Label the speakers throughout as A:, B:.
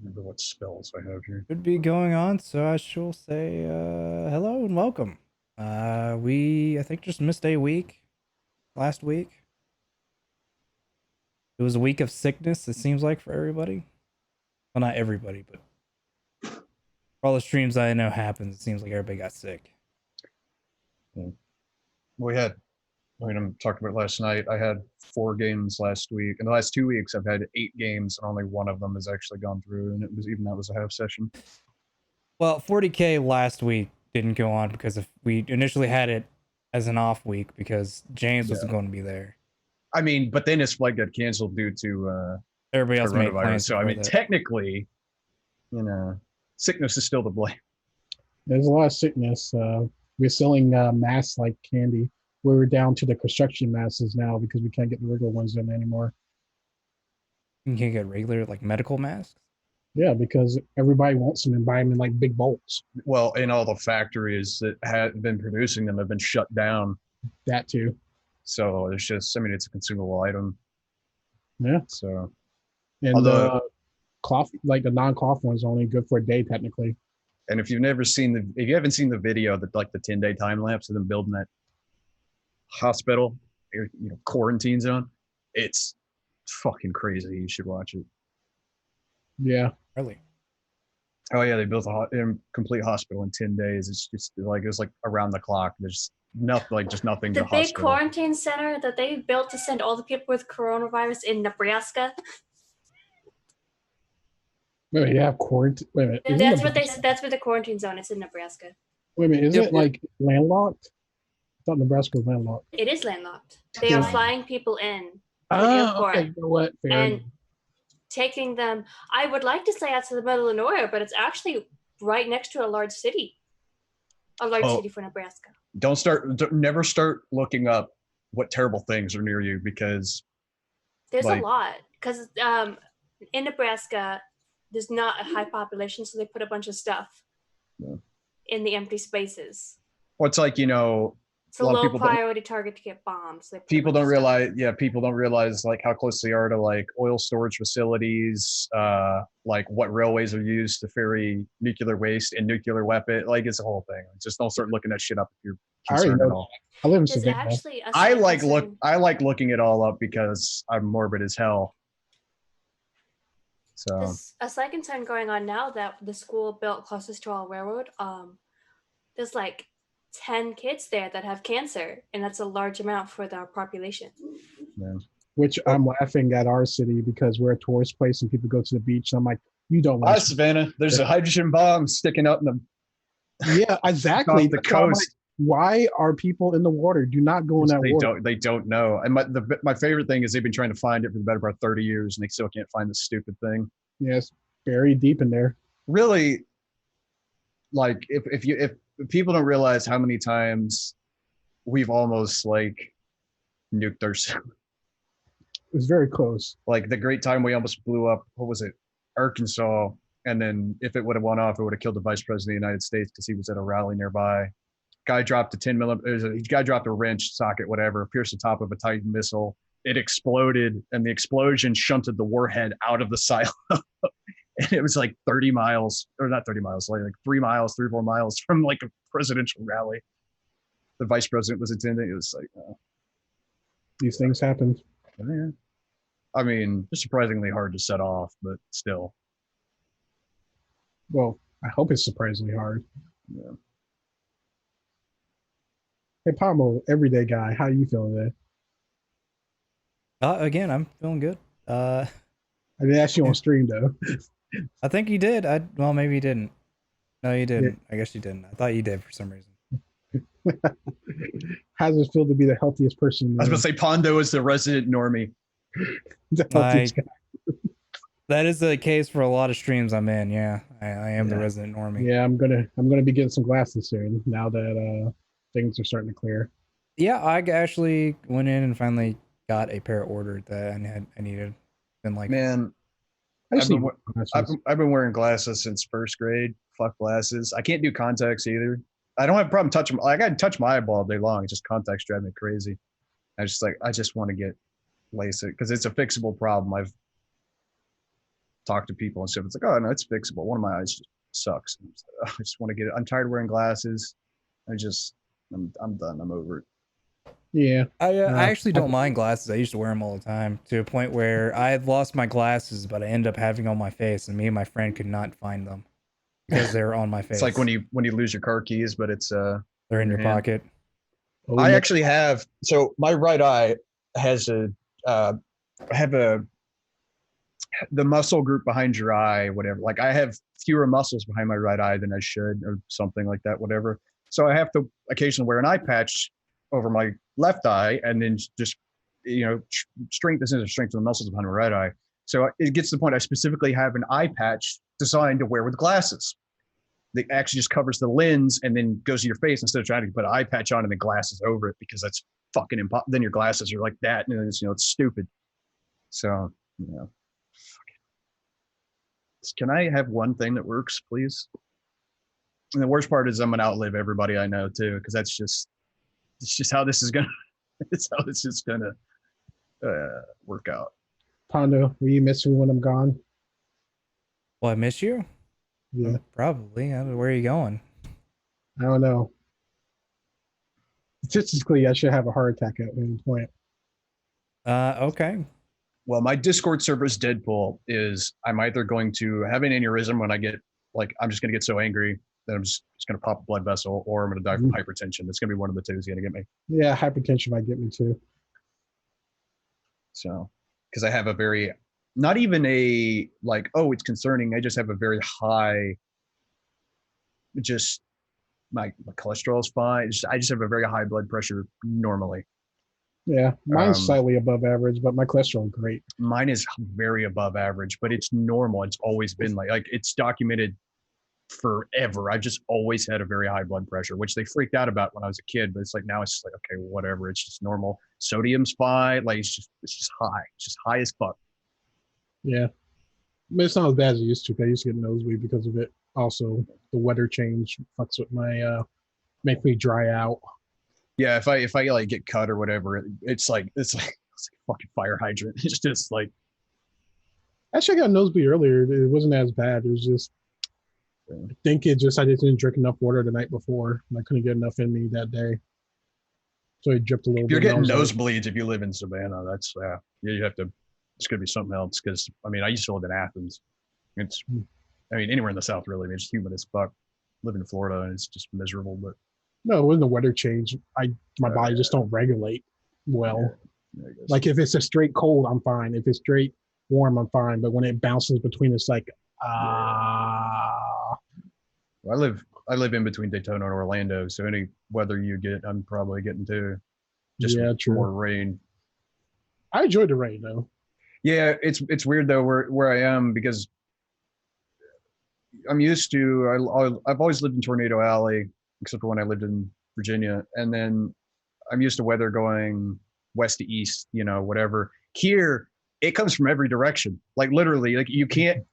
A: Remember what spells I have here.
B: Should be going on, so I shall say hello and welcome. We I think just missed a week last week. It was a week of sickness, it seems like, for everybody. Well, not everybody, but for all the streams I know happens, it seems like everybody got sick.
A: Yeah. We had, I mean, I'm talking about last night. I had 4 games last week. In the last 2 weeks, I've had 8 games, and only one of them has actually gone through, and it was even that was a half session.
B: Well, 40K last week didn't go on because we initially had it as an off week because James wasn't
A: Yeah.
B: going to be there.
A: I mean, but then his flight got canceled due to
B: Everybody else made
A: coronavirus.
B: plans
A: So I
B: before
A: mean,
B: that.
A: technically, sickness is still to blame.
C: There's a lot of sickness. We're selling masks like candy. We're down to the construction masks now because we can't get the regular ones in anymore.
B: You can't get regular like medical masks.
C: Yeah, because everybody wants them and buy them in like big bulks.
A: Well, and all the factories that had been producing them have been shut down.
C: That too.
A: So it's just, I mean, it's a consumable item.
C: Yeah.
A: So,
C: And
A: although,
C: cloth, like the non-cloth ones, are only good for a day technically.
A: and if you haven't seen the video that like the 10-day time lapse of them building that hospital, quarantine zone, it's fucking crazy. You should watch it.
C: Yeah.
B: Really?
A: Oh yeah, they built a complete hospital in 10 days. It's just like it was like around the clock. There's nothing, like just nothing.
D: The
A: but
D: big
A: hospital.
D: quarantine center that they built to send all the people with coronavirus in Nebraska.
C: Wait a minute, you have quarantine. Wait a minute.
D: That's what they said. That's where the quarantine zone is in Nebraska.
C: Wait a minute. Is
B: Yep.
C: it like landlocked? I thought Nebraska was landlocked.
D: It is landlocked. They are flying people in
C: Okay. You know what? Fair.
D: and taking them. I would like to say out to the middle of nowhere, but it's actually right next to a large city. A large city for Nebraska.
A: Never start looking up what terrible things are near you because
D: there's a lot. Because in Nebraska, there's not a high population, so they put a bunch of stuff in the empty spaces.
A: Well, it's like,
D: it's a low priority target to get bombs.
A: People don't realize like how close they are to like oil storage facilities, like what railways are used to ferry nuclear waste and nuclear weapon. Like it's a whole thing. Just don't start looking that shit up if you're concerned at all.
C: I live in Savannah.
A: I like looking it all up because I'm morbid as hell. So
D: there's a slight concern going on now that the school built closest to our railroad. There's like 10 kids there that have cancer, and that's a large amount for their population.
A: Yeah.
C: Which I'm laughing at our city because we're a tourist place and people go to the beach. And I'm like, you don't
A: like Savannah. There's a hydrogen bomb sticking up in them.
C: Yeah, exactly.
A: The coast.
C: Why are people in the water? Do not go in that water.
A: They don't know. And my favorite thing is they've been trying to find it for the better part of 30 years, and they still can't find this stupid thing.
C: Yes, buried deep in there.
A: Really, like if people don't realize how many times we've almost like nuked ourselves.
C: It was very close.
A: Like the great time we almost blew up, what was it, Arkansas, and then if it would have went off, it would have killed the vice president of the United States because he was at a rally nearby. Guy dropped a 10 millimeter. Guy dropped a wrench socket, whatever, pierced the top of a Titan missile. It exploded, and the explosion shunted the warhead out of the silo. And it was like 30 miles, or not 30 miles, like 3 miles, 3 or 4 miles from like a presidential rally. The vice president was attending. It was like,
C: these things happen.
A: Yeah. I mean, it's surprisingly hard to set off, but still.
C: Well, I hope it's surprisingly hard.
A: Yeah.
C: Hey, Pamo, everyday guy, how are you feeling today?
B: Again, I'm feeling good.
C: I didn't ask you on stream though.
B: I think you did. Well, maybe you didn't. No, you didn't. Yeah. I guess you didn't. I thought you did for some reason.
C: How does it feel to be the healthiest person?
A: I was going to say Pondo is the resident normie.
C: The healthiest guy.
B: That is the case for a lot of streams I'm in. Yeah, I am the resident normie.
C: Yeah, I'm gonna be getting some glasses soon now that things are starting to clear.
B: Yeah, I actually went in and finally got a pair ordered that I needed. Been like,
A: man, I've been wearing glasses since first grade. Fuck glasses. I can't do contacts either. I don't have a problem touching. Like I can touch my eyeball all day long. It's just contacts drive me crazy. I just want to get LASIK because it's a fixable problem. talk to people and stuff. It's like, oh no, it's fixable. One of my eyes just sucks. I just want to get it. I'm tired of wearing glasses. I'm done. I'm over it.
C: Yeah.
B: I actually don't mind glasses. I used to wear them all the time to a point where I had lost my glasses, but I ended up having on my face, and me and my friend could not find them because they were on my face.
A: It's like when you lose your car keys, but it's
B: they're in your
A: hand.
B: pocket.
C: Oh,
A: I
C: yeah.
A: actually have. So my right eye has the muscle group behind your eye, whatever. Like I have fewer muscles behind my right eye than I should, or something like that, whatever. So I have to occasionally wear an eye patch over my left eye, and then just strengthen the muscles behind my right eye. So it gets to the point I specifically have an eye patch designed to wear with glasses. That actually just covers the lens and then goes to your face instead of trying to put an eye patch on and then glasses over it, because that's fucking impossible. Then your glasses are like that, and it's stupid. So can I have one thing that works, please? And the worst part is I'm gonna outlive everybody I know too, because it's just how this is gonna work out.
C: Pondo, will you miss me when I'm gone?
B: Well, I miss you.
C: Yeah.
B: Probably. I don't know, where are you going?
C: I don't know. Statistically, I should have a heart attack at any point.
B: Okay.
A: Well, my Discord server's Deadpool is I'm either going to have an aneurysm when I get I'm just gonna get so angry that I'm just gonna pop a blood vessel, or I'm gonna die from hypertension. It's gonna be one of the two is gonna get me.
C: Yeah, hypertension might get me too.
A: So, because I have a very, not even a it's concerning. I just have a very high, just my cholesterol is fine. I just have a very high blood pressure normally.
C: Yeah, mine's slightly above average, but my cholesterol is great.
A: Mine is very above average, but it's normal. It's always been like it's documented forever. I've just always had a very high blood pressure, which they freaked out about when I was a kid. But it's like now it's just like, okay, whatever. It's just normal. Sodium's fine. Like it's just high. It's just high as fuck.
C: Yeah, but it's not as bad as it used to. I used to get nosebleed because of it. Also, the weather change fucks with my make me dry out.
A: Yeah, if I like get cut or whatever, it's like a fucking fire hydrant. It's just like.
C: Actually, I got a nosebleed earlier. It wasn't as bad. It was just, I think I just didn't drink enough water the night before, and I couldn't get enough in me that day. So it dripped a little bit.
A: You're getting nosebleeds if you live in Savannah. That's you have to. It's gonna be something else, because I used to live in Athens. It's anywhere in the South really. It's humid as fuck. Live in Florida and it's just miserable. But
C: no, it wasn't the weather change. My body just don't regulate well.
A: Yeah,
C: like if it's a straight cold, I'm fine. If it's straight warm, I'm fine. But when it bounces between, it's like
A: I live in between Daytona and Orlando, so any weather you get, I'm probably getting too. Just
C: true.
A: More rain.
C: I enjoy the rain though.
A: Yeah, it's weird though where I am, because I'm used to. I've always lived in Tornado Alley, except for when I lived in Virginia, and then I'm used to weather going west to east, whatever. Here, it comes from every direction. Like literally, like you can't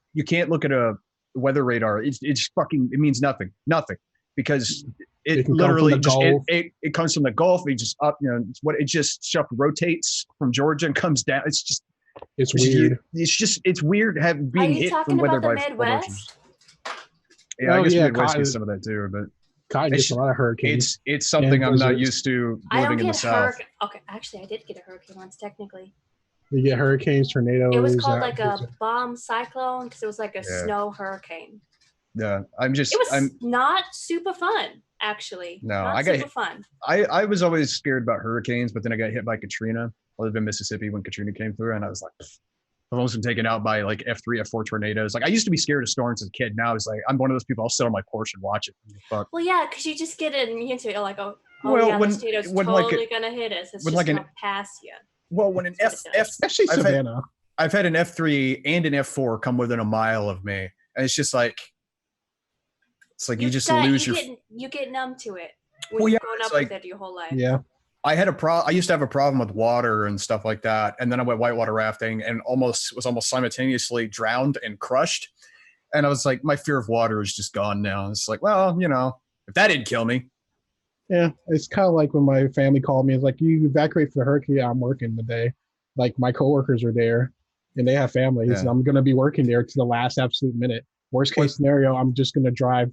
A: look at a weather radar. It means nothing, because it literally just it comes from the Gulf. It just up, it just stuff rotates from Georgia and comes down. It's weird. It's weird being hit from weather by
D: Midwest.
A: Yeah, I guess Midwest gets some of that too, but
C: Cotton gets a lot of hurricanes.
A: It's something I'm not used to living in the South.
D: Okay, actually, I did get a hurricane once, technically.
C: You get hurricanes, tornadoes.
D: It was called like a bomb cyclone because it was like a snow hurricane.
A: Yeah,
D: It was not super fun, actually.
A: No,
D: I got super fun.
A: I was always scared about hurricanes, but then I got hit by Katrina. I lived in Mississippi when Katrina came through, and I was like, I've almost been taken out by like F3, F4 tornadoes. Like I used to be scared of storms as a kid. Now it's like I'm one of those people. I'll sit on my porch and watch it. Fuck.
D: Well, yeah, because you just get it and you you're like, the tornado's totally gonna hit us. It's just gonna pass you.
A: Well, when an
C: especially Savannah,
A: I've had an F3 and an F4 come within a mile of me, and it's just like you
D: get numb to it when you've grown up with it your whole life.
C: Yeah.
A: I used to have a problem with water and stuff like that, and then I went whitewater rafting and was almost simultaneously drowned and crushed. And I was like, my fear of water is just gone now. It's like, well, if that didn't kill me.
C: Yeah, it's kind of like when my family called me. It's like, you evacuate for the hurricane. I'm working today. Like my coworkers are there, and they have families.
A: Yeah.
C: And I'm going to be working there to the last absolute minute. Worst case
A: What-
C: scenario, I'm just going to drive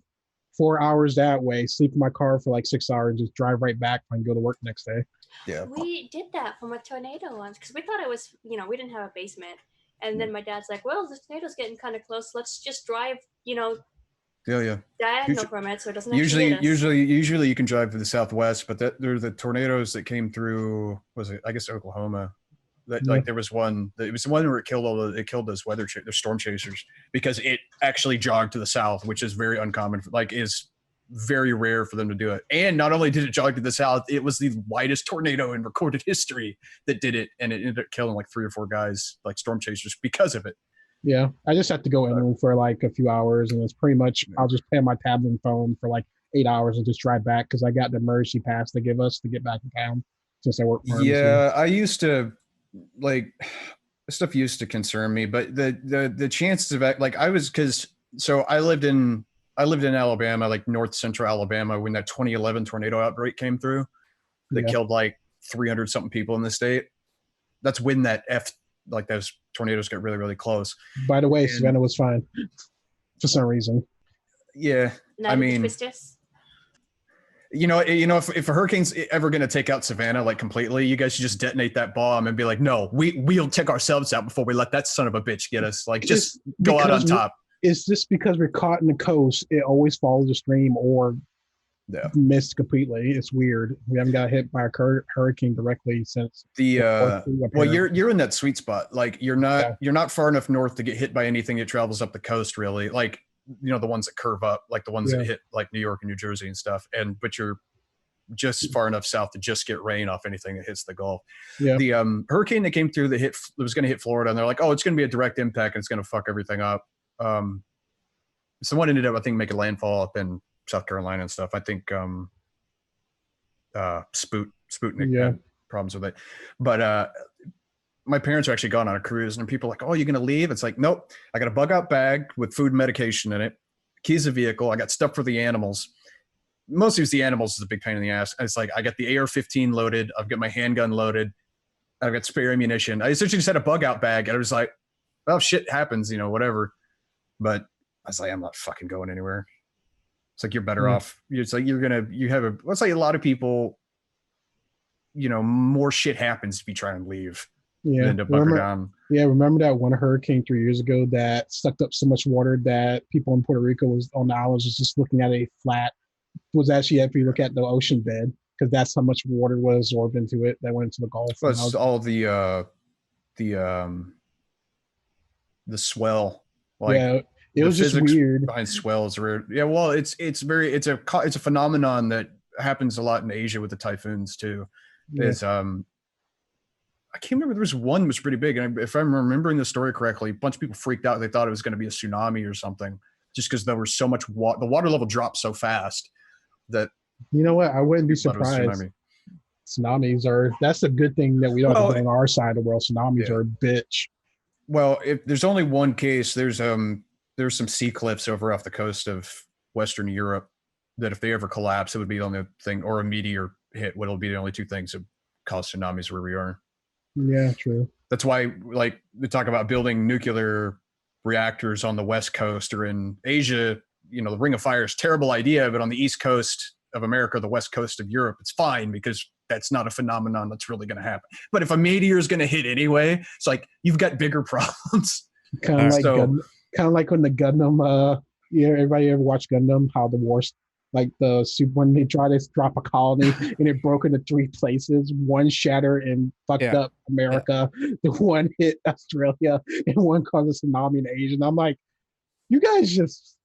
C: 4 hours that way, sleep in my car for like 6 hours, and just drive right back and go to work next day.
A: Yeah.
D: We did that from a tornado once because we thought it was, we didn't have a basement. And then my dad's like, well, the tornado's getting kind of close. Let's just drive,
A: Yeah.
D: diagonal from it so it doesn't actually hit us.
A: Usually you can drive to the southwest, but there's the tornadoes that came through. Was it? I guess Oklahoma. That
C: Yeah.
A: like there was one. It was the one where it killed those the storm chasers because it actually jogged to the south, which is very uncommon. Is very rare for them to do it. And not only did it jog to the south, it was the widest tornado in recorded history that did it, and it ended up killing like 3 or 4 guys, like storm chasers, because of it.
C: Yeah, I just have to go in for like a few hours, and it's pretty much I'll just pay on my tablet and phone for like 8 hours and just drive back because I got the emergency pass they give us to get back in town since I work for
A: Yeah, I used to like stuff used to concern me, but the chances of like I was I lived in Alabama, like north central Alabama, when that 2011 tornado outbreak came through that killed like 300 something people in the state. That's when those tornadoes get really, really close.
C: By the way, Savannah was fine for some reason.
A: Yeah,
D: I mean, twisters.
A: If a hurricane's ever going to take out Savannah like completely, you guys should just detonate that bomb and be like, no, we'll take ourselves out before we let that son of a bitch get us. Like, just go out on top.
C: It's just because we're caught in the coast, it always follows the stream or missed completely. It's weird. We haven't got hit by a hurricane directly since
A: well, you're in that sweet spot. Like you're not far enough north to get hit by anything that travels up the coast, really. Like the ones that curve up, like the ones that hit like New York and New Jersey and stuff. But you're just far enough south to just get rain off anything that hits the Gulf. Yeah. The hurricane that came through that was going to hit Florida, and they're like, oh, it's going to be a direct impact and it's going to fuck everything up. Someone ended up, I think, making landfall up in South Carolina and stuff. I think Sputnik had problems with it. But my parents are actually gone on a cruise, and people are like, oh, you're going to leave? It's like, nope. I got a bug out bag with food and medication in it, keys of vehicle. I got stuff for the animals. Mostly it's the animals is a big pain in the ass. And it's like, I got the AR-15 loaded. I've got my handgun loaded. I've got spare ammunition. I essentially just had a bug out bag. And I was like, well, shit happens, whatever. But I was like, I'm not fucking going anywhere. It's like, you're better off. It's like, let's say a lot of people, more shit happens if you try and leave.
C: Yeah.
A: Than to bunker down.
C: Yeah. Remember that one hurricane 3 years ago that sucked up so much water that people in Puerto Rico was on the islands was just looking at a flat, was actually if you look at the ocean bed, because that's how much water was absorbed into it that went into the Gulf.
A: Well, it's all the swell. Like,
C: it was just weird.
A: Behind swells, weird. Yeah, well, it's a phenomenon that happens a lot in Asia with the typhoons too. Yeah. I can't remember. There was one that was pretty big, and if I'm remembering the story correctly, a bunch of people freaked out. They thought it was going to be a tsunami or something, just because there was so much water. The water level dropped so fast that.
C: You know what? I wouldn't be surprised. Tsunamis that's a good thing that we don't have on our side of the world. Tsunamis are a bitch.
A: Well, if there's only one case, there's some sea cliffs over off the coast of Western Europe that if they ever collapse, it would be the only thing, or a meteor hit, what'll be the only two things that cause tsunamis where we are.
C: Yeah, true.
A: That's why, like, we talk about building nuclear reactors on the West Coast or in Asia. The Ring of Fire is a terrible idea, but on the East Coast of America, the West Coast of Europe, it's fine because that's not a phenomenon that's really going to happen. But if a meteor is going to hit anyway, it's like you've got bigger problems.
C: Kind of like when the Gundam. Everybody ever watch Gundam? How the wars. Like when they try to drop a colony and it broke into 3 places, one shattered and fucked up America, the one hit Australia, and one caused a tsunami in Asia. And I'm like, you guys just,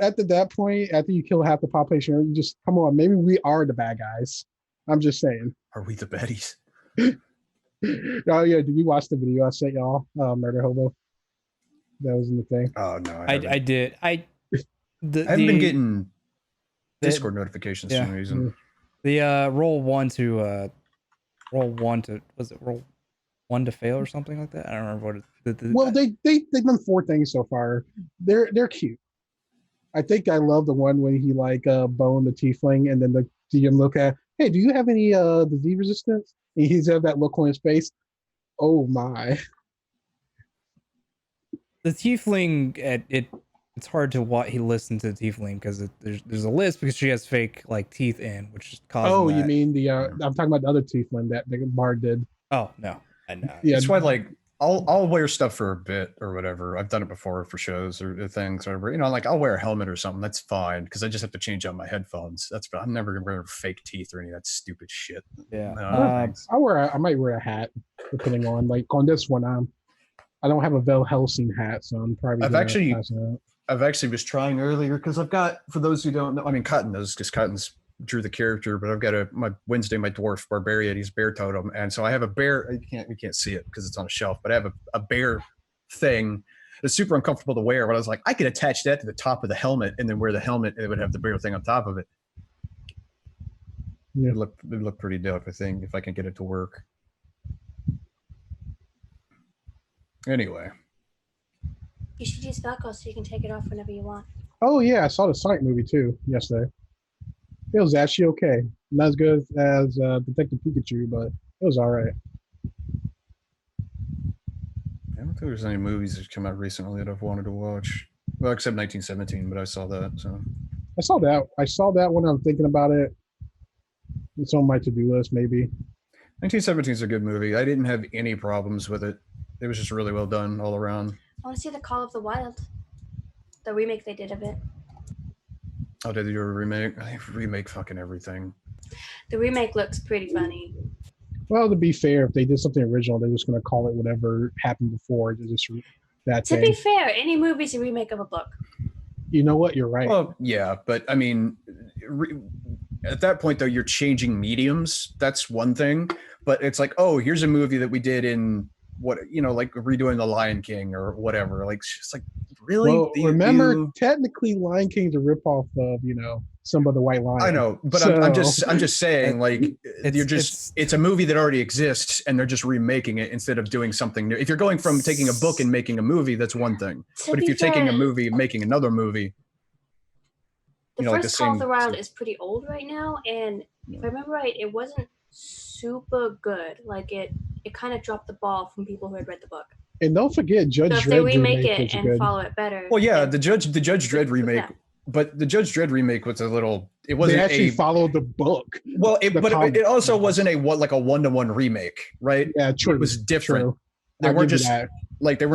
C: at that point, after you kill half the population, you just, come on, maybe we are the bad guys. I'm just saying.
A: Are we the baddies?
C: Oh yeah, did you watch the video I sent y'all? Murder Hobo. That was in the thing.
A: Oh no,
B: I did. I
A: haven't been getting Discord notifications for some reason.
B: The roll one to was it roll 1 to fail or something like that? I don't remember what it.
C: Well, they've done 4 things so far. They're cute. I think I love the one when he boned the tiefling and then the DM look at, hey, do you have any disease resistance? And he's have that look on his face. Oh my.
B: the tiefling it's hard to he listen to the tiefling because there's a list because she has fake like teeth in, which is causing
C: Oh, you
B: that.
C: mean the? I'm talking about the other tiefling that the bard did.
B: Oh no, I know.
C: Yeah,
A: That's why, like, I'll wear stuff for a bit or whatever. I've done it before for shows or things or whatever. You know, like I'll wear a helmet or something. That's fine because I just have to change out my headphones. I'm never gonna wear fake teeth or any of that stupid shit.
B: Yeah.
A: Thanks.
C: I might wear a hat depending on like on this one. I don't have a Vel Helsing hat, so I'm probably.
A: I've actually was trying earlier because I've got, for those who don't know, I mean, Cotton knows because Cotton's drew the character, but I've got my Wednesday, my dwarf barbarian, he's bear totem, and so I have a bear. You can't see it because it's on a shelf, but I have a bear thing. It's super uncomfortable to wear, but I was like, I could attach that to the top of the helmet and then wear the helmet, and it would have the bear thing on top of it.
C: Yeah.
A: It look pretty dope, I think, if I can get it to work. Anyway.
D: You should use Velcro so you can take it off whenever you want.
C: Oh yeah, I saw the Sonic movie too yesterday. It was actually okay. Not as good as Detective Pikachu, but it was all right.
A: I don't think there's any movies that come out recently that I've wanted to watch. Well, except 1917, but I saw that. So
C: I saw that when I'm thinking about it. It's on my to-do list, maybe.
A: 1917 is a good movie. I didn't have any problems with it. It was just really well done all around.
D: I want to see the Call of the Wild, the remake they did of it.
A: Oh, did they do a remake? I remake fucking everything.
D: The remake looks pretty funny.
C: Well, to be fair, if they did something original, they're just going to call it whatever happened before.
D: To be fair, any movie's a remake of a book.
C: You know what? You're right.
A: Well, yeah, but I mean, at that point though, you're changing mediums. That's one thing. But it's like, oh, here's a movie that we did in what, you know, like redoing The Lion King or whatever. Like, it's just like, really?
C: Well, remember, technically, Lion King's a ripoff of, you know, Simba the White Lion.
A: I know, but so, I'm just saying, like, it's a movie that already exists, and they're just remaking it instead of doing something new. If you're going from taking a book and making a movie, that's one thing. But if you're taking a movie and making another movie,
D: the first Call of the Wild is pretty old right now, and if I remember right, it wasn't super good. Like it kind of dropped the ball from people who had read the book.
C: And don't forget, Judge Dredd.
D: So if they remake it and follow it better.
A: Well, yeah, the Judge Dredd remake. Yeah. But the Judge Dredd remake was a little. It wasn't.
C: They actually followed the book.
A: Well, it also wasn't a 1-to-1 remake, right?
C: Yeah, true.
A: It was different.
C: True.
A: They weren't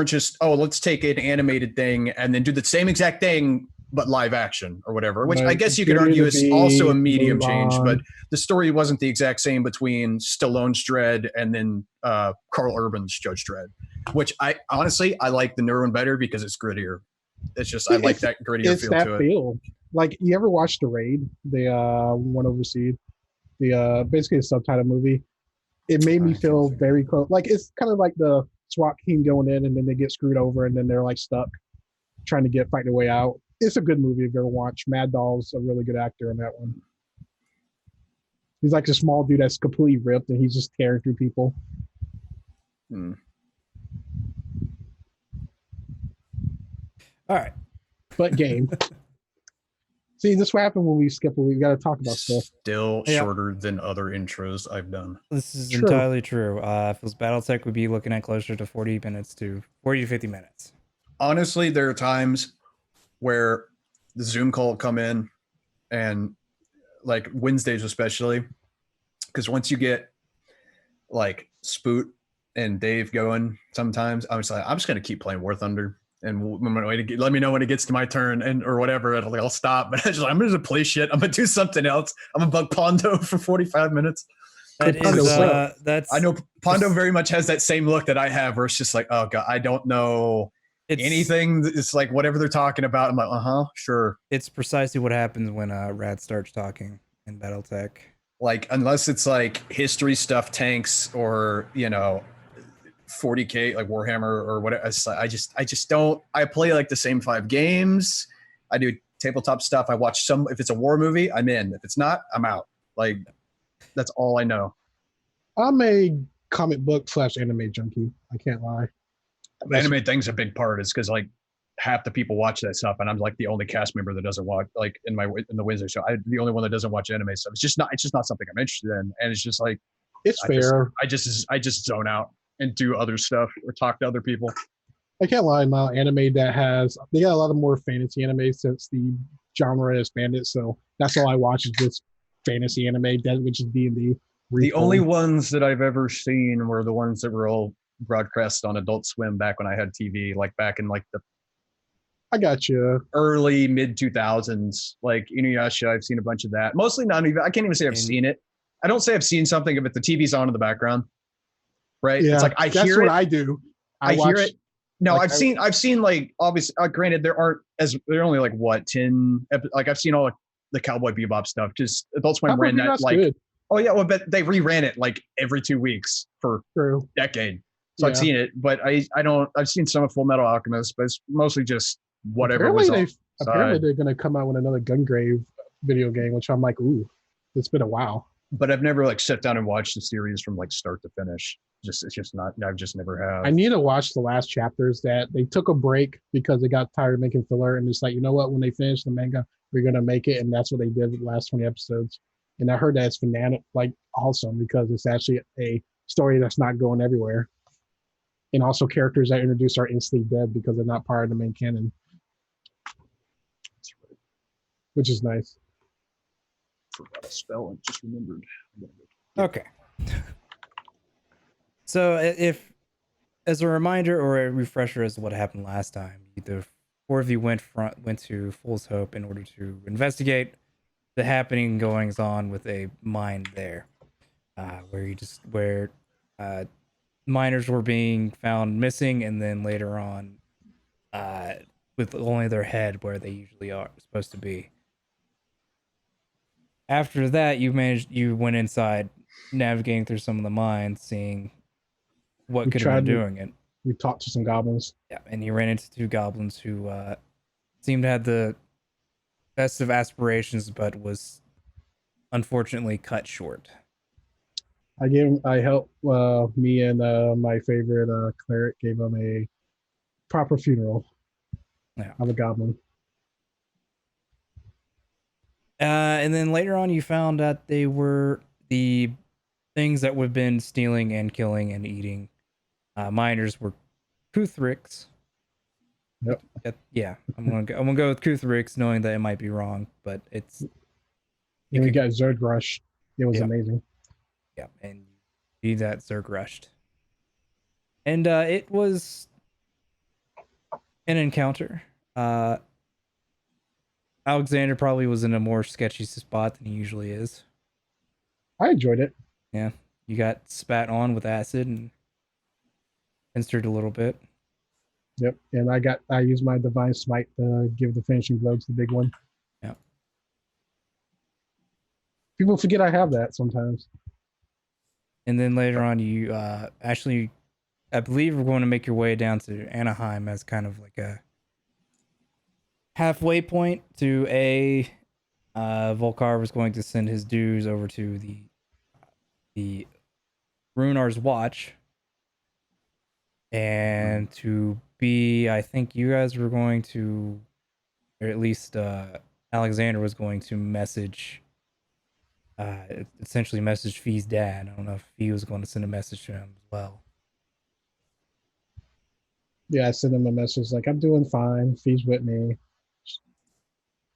A: just let's take an animated thing and then do the same exact thing but live action or whatever. Which I guess you could argue is also a medium change, but the story wasn't the exact same between Stallone's Dredd and then Carl Urban's Judge Dredd. Which I honestly like the newer one better because it's grittier. It's just I like that grittier feel to it.
C: Like, you ever watched The Raid, the one overseas, the basically a subtitle movie? It made me feel very close. Like, it's kind of like the SWAT team going in and then they get screwed over and then they're like stuck trying to fight their way out. It's a good movie if you ever watch. Mad Doll's a really good actor in that one. He's like a small dude that's completely ripped and he's just tearing through people.
B: All right.
C: But game. See, this is what happened when we skip. We got to talk about stuff.
A: Still shorter than other intros I've done.
B: This is entirely true. If it was BattleTech, we'd be looking at closer to 40 to 50 minutes.
A: Honestly, there are times where the Zoom call will come in, and like Wednesdays especially, because once you get like Spoot and Dave going, sometimes I'm just going to keep playing War Thunder. And let me know when it gets to my turn or whatever. I'll stop. But I'm going to play shit. I'm going to do something else. I'm going to bug Pondo for 45 minutes.
B: I
A: know Pondo very much has that same look that I have where it's just like, oh God, I don't know anything. It's like whatever they're talking about. I'm like, sure.
B: It's precisely what happens when Rad starts talking in BattleTech.
A: Like, unless it's like history stuff, tanks, or, 40K like Warhammer or whatever. I just don't. I play like the same 5 games. I do tabletop stuff. I watch if it's a war movie, I'm in. If it's not, I'm out. Like, that's all I know.
C: I'm a comic book / anime junkie. I can't lie.
A: The anime thing's a big part. Is because like half the people watch that stuff, and I'm like the only cast member that doesn't watch. Like in the Wednesday show, I'm the only one that doesn't watch anime stuff. It's just not something I'm interested in, and it's just like
C: it's fair.
A: I just zone out and do other stuff or talk to other people.
C: I can't lie. Now, anime that has they got a lot of more fantasy anime since the genre expanded. So that's all I watch is just fantasy anime, that which is D&D.
A: The only ones that I've ever seen were the ones that were all broadcast on Adult Swim back when I had TV, like back in like the
C: I got you.
A: early mid 2000s, like Inuyasha. I've seen a bunch of that. Mostly not even. I can't even say I've seen it. I don't say I've seen something if the TV's on in the background, right?
C: Yeah,
A: It's like I
C: that's
A: hear
C: what
A: it.
C: I do.
A: I hear
C: watch,
A: it. No,
C: like,
A: I've seen like obviously. Granted, there aren't as they're only like what 10. Like I've seen all the Cowboy Bebop stuff. Just Adult Swim ran that like.
C: good.
A: Oh yeah, well, but they reran it like every 2 weeks for
C: True.
A: a decade. So
C: Yeah.
A: I've seen it, but I don't. I've seen some of Full Metal Alchemist, but it's mostly just whatever
C: Apparently they're going to come out with another Gungrave video game, which I'm like, ooh, it's been a while.
A: But I've never like sat down and watched the series from like start to finish. It's just not. I've just never have.
C: I need to watch the last chapters. That they took a break because they got tired of making filler, and it's like, you know what? When they finish the manga, we're gonna make it, and that's what they did with the last 20 episodes. And I heard that it's like awesome because it's actually a story that's not going everywhere, and also characters that introduced are instantly dead because they're not part of the main canon, which is nice.
A: Forgot a spell and just remembered.
B: Okay. So if, as a reminder or a refresher as to what happened last time, the four of you went to Fool's Hope in order to investigate the happening goings on with a mine there, where miners were being found missing, and then later on, with only their head where they usually are supposed to be. After that, you went inside, navigating through some of the mines, seeing what could have been doing it.
C: We talked to some goblins.
B: Yeah, and you ran into two goblins who seemed to have the best of aspirations, but was unfortunately cut short.
C: I helped me and my favorite cleric gave him a proper funeral of a goblin.
B: And then later on, you found out they were the things that would have been stealing and killing and eating miners were Kuthrix.
C: Yep.
B: Yeah, I'm gonna go with Kuthrix, knowing that it might be wrong, but it's.
C: And we got Zerg Rush. It was amazing.
B: Yeah, and you need that Zerg rushed. And it was an encounter. Alexander probably was in a more sketchy spot than he usually is.
C: I enjoyed it.
B: Yeah, you got spat on with acid and pincered a little bit.
C: Yep, and I used my divine smite to give the finishing blow to the big one.
B: Yeah.
C: People forget I have that sometimes.
B: And then later on, you actually, I believe, we're going to make your way down to Anaheim as kind of like a halfway point to Volkar was going to send his dues over to the Runar's Watch, and to be, I think you guys were going to, or at least Alexander was going to message, essentially message Fee's dad. I don't know if Fee was going to send a message to him as well.
C: Yeah, I sent him a message like, I'm doing fine. Fee's with me.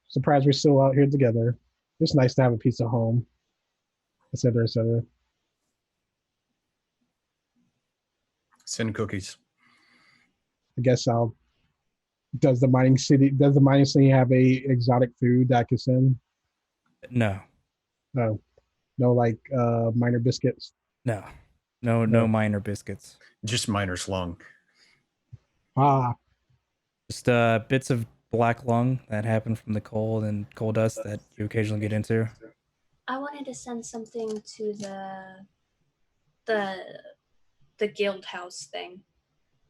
C: Surprised we're still out here together. It's nice to have a piece of home, etc., etc.
A: Send cookies.
C: I guess I'll. Does the mining city have a exotic food that I can send?
B: No.
C: No, no, like miner biscuits.
B: No miner biscuits.
A: Just miner's lung.
B: Just bits of black lung that happen from the coal and coal dust that you occasionally get into.
D: I wanted to send something to the guild house thing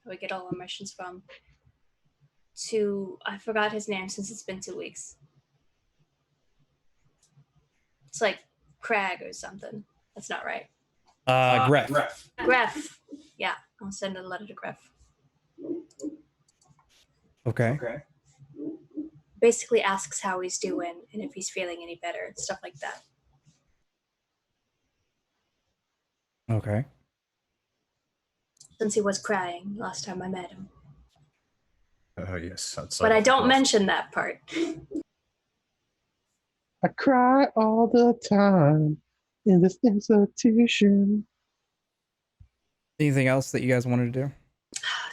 D: that we get all our missions from. I forgot his name since it's been 2 weeks. It's like Crag or something. That's not right.
B: Gref.
D: Gref. Yeah, I'll send a letter to Gref.
B: Okay.
D: Basically asks how he's doing and if he's feeling any better and stuff like that.
B: Okay.
D: Since he was crying last time I met him.
A: Yes, outside
D: But
A: of
D: I
A: the
D: don't
A: bluff.
D: mention that part.
C: I cry all the time in this institution.
B: Anything else that you guys wanted to do?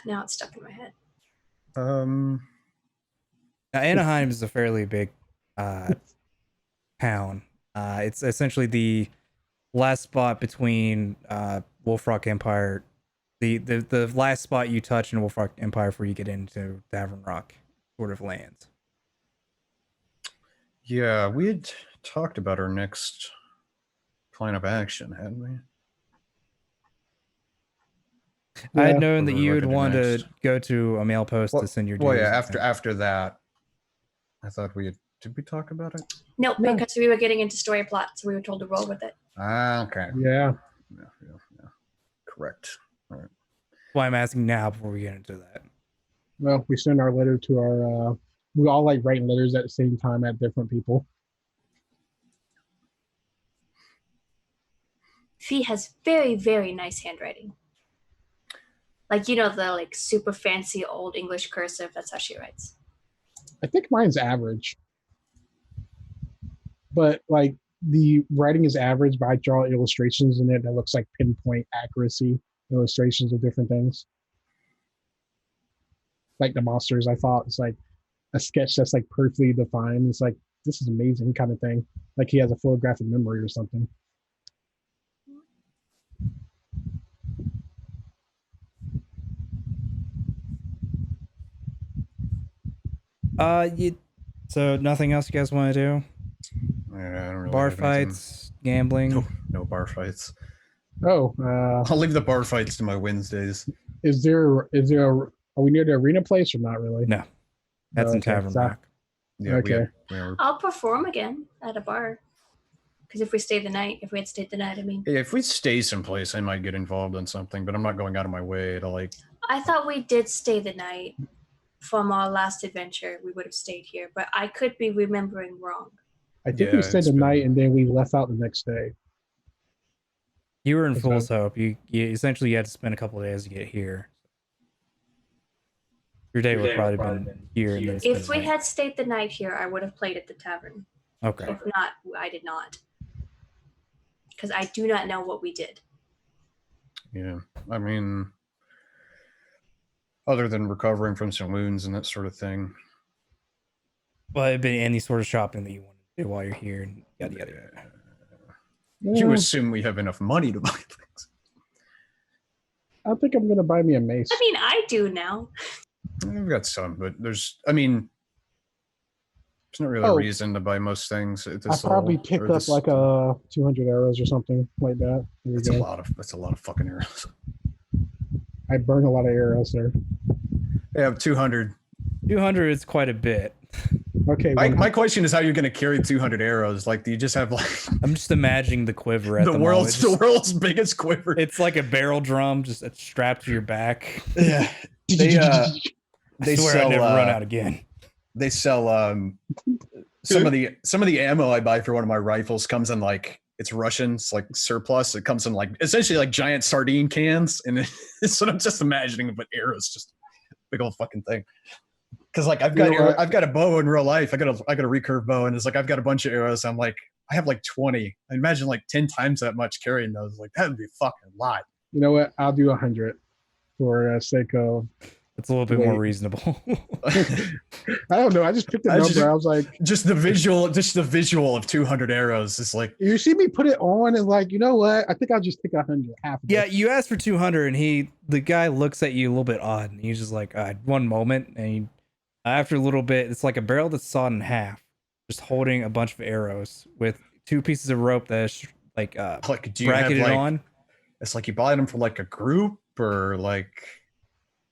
D: Now it's stuck in my head.
A: Um,
B: Now, Anaheim is a fairly big town. It's essentially the last spot between Wolf Rock Empire, the last spot you touch in Wolf Rock Empire before you get into Tavern Rock sort of lands.
A: yeah, we had talked about our next plan of action, hadn't we?
B: I had
C: Yeah.
B: known
A: What
B: that
A: we
B: you
A: were
B: would
A: to do
B: want to
A: next.
B: go to a mail post to send your dues.
A: Well, yeah. After that, I thought we had. Did we talk about it?
D: No,
C: No.
D: because we were getting into story plot, so we were told to roll with it.
A: Ah, okay.
C: Yeah.
A: Yeah. Correct. All right.
B: Why I'm asking now before we get into that.
C: Well, we send our letter to our. We all like writing letters at the same time at different people.
D: Fee has very, very nice handwriting. Like, you know, the like super fancy old English cursive. That's how she writes.
C: I think mine's average, but like the writing is average, but I draw illustrations in it that looks like pinpoint accuracy illustrations of different things. Like the monsters, I thought it's like a sketch that's like perfectly defined. It's like this is amazing kind of thing. Like he has a photographic memory or something.
B: So nothing else you guys want to do?
A: Yeah, I don't really
B: Bar
A: have anything.
B: fights, gambling.
A: No bar fights.
C: Oh,
A: I'll leave the bar fights to my Wednesdays.
C: is there are we near the arena place or not really?
B: No, that's in
C: Okay,
B: Tavern
C: so-
B: Rock.
A: Yeah,
C: Okay.
A: we were,
D: I'll perform again at a bar. Because if we stay the night, if we had stayed the night, I mean.
A: yeah, if we stay someplace, I might get involved in something, but I'm not going out of my way to like.
D: I thought we did stay the night from our last adventure. We would have stayed here, but I could be remembering wrong.
C: I think
A: Yeah,
C: we stayed
A: it's
C: the
A: been-
C: night and then we left out the next day.
B: You were in
C: That's
B: Fool's Hope. You essentially had to spend a couple of days to get here. Your day would probably been here. And then spend
D: If
B: the
D: we
B: night.
D: had stayed the night here, I would have played at the tavern.
B: Okay.
D: If not, I did not. Because I do not know what we did.
A: Yeah, I mean, other than recovering from some wounds and that sort of thing.
B: Well, it'd be any sort of shopping that you want to do while you're here, and yada yada. yada.
A: You
C: Yeah,
A: assume we have enough money to buy things.
C: I think I'm gonna buy me a mace.
D: I mean, I do now.
A: I've got some, but there's not really a
C: Oh.
A: reason to buy most things at
C: I
A: this
C: probably
A: level,
C: pick
A: or
C: up
A: this-
C: like a 200 arrows or something like that. There we
A: That's
C: go.
A: that's a lot of fucking arrows.
C: I burn a lot of arrows there.
A: I have 200.
B: 200 is quite a bit.
C: Okay,
A: My question is how you're going to carry 200 arrows. Like, do you just have like
B: I'm just imagining the quiver at
A: the
B: the
A: world's
B: moment.
A: the world's biggest quiver?
B: It's like a barrel drum, just strapped to your back.
A: Yeah, they
B: I
A: they
B: swear
A: sell
B: I'd never run out again.
A: they sell some of the ammo I buy for one of my rifles comes in like it's Russian, it's like surplus. It comes in like essentially like giant sardine cans, and it's what I'm just imagining, but arrows, just big old fucking thing. Because like I've got
C: You know what?
A: I've got a bow in real life. I got a recurve bow, and it's like I've got a bunch of arrows. I'm like I have like 20. I imagine like 10 times that much carrying those. Like that would be a fucking lot.
C: You know what? I'll do 100 for sake of.
B: It's a little bit more
C: Wait.
B: reasonable.
C: I don't know. I just picked a
A: I
C: number.
A: just-
C: I was like,
A: just the visual of 200 arrows is like
C: you see me put it on and like, you know what? I think I'll just take 100. Half. Of
B: Yeah,
C: it.
B: you asked for 200, and the guy looks at you a little bit odd, and he's just like, one moment, and after a little bit, it's like a barrel that's sawed in half, just holding a bunch of arrows with two pieces of rope that's like
A: do you have
B: bracketed
A: like
B: on.
A: it's like you buy them for like a group or like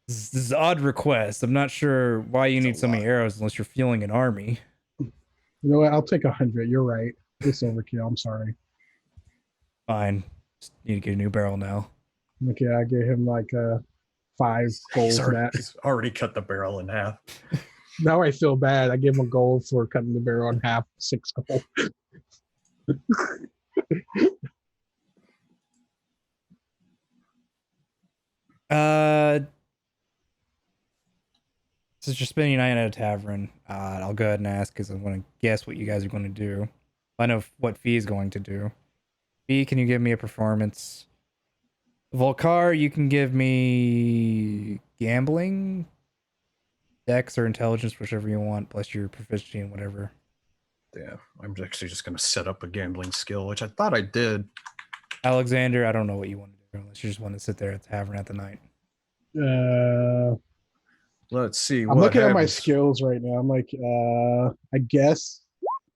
B: This is an odd request. I'm not sure why you
A: It's a
B: need so many
A: lot.
B: arrows unless you're fueling an army.
C: You know what? I'll take 100. You're right. It's overkill. I'm sorry.
B: Fine. Just need to get a new barrel now.
C: Okay, I gave him like 5 gold
A: he's
C: for that.
A: already cut the barrel in half.
C: Now I feel bad. I gave him a gold for cutting the barrel in half. 6 gold.
B: Since you're spending your night at a tavern, I'll go ahead and ask because I want to guess what you guys are going to do. I know what Fee is going to do. Fee, can you give me a performance? Volcar, you can give me gambling, dex, or intelligence, whichever you want, plus your proficiency and whatever.
A: Yeah, I'm actually just going to set up a gambling skill, which I thought I did.
B: Alexander, I don't know what you want to do unless you just want to sit there at the tavern at the night.
A: Let's see.
C: I'm looking at my skills right now. I'm like, I guess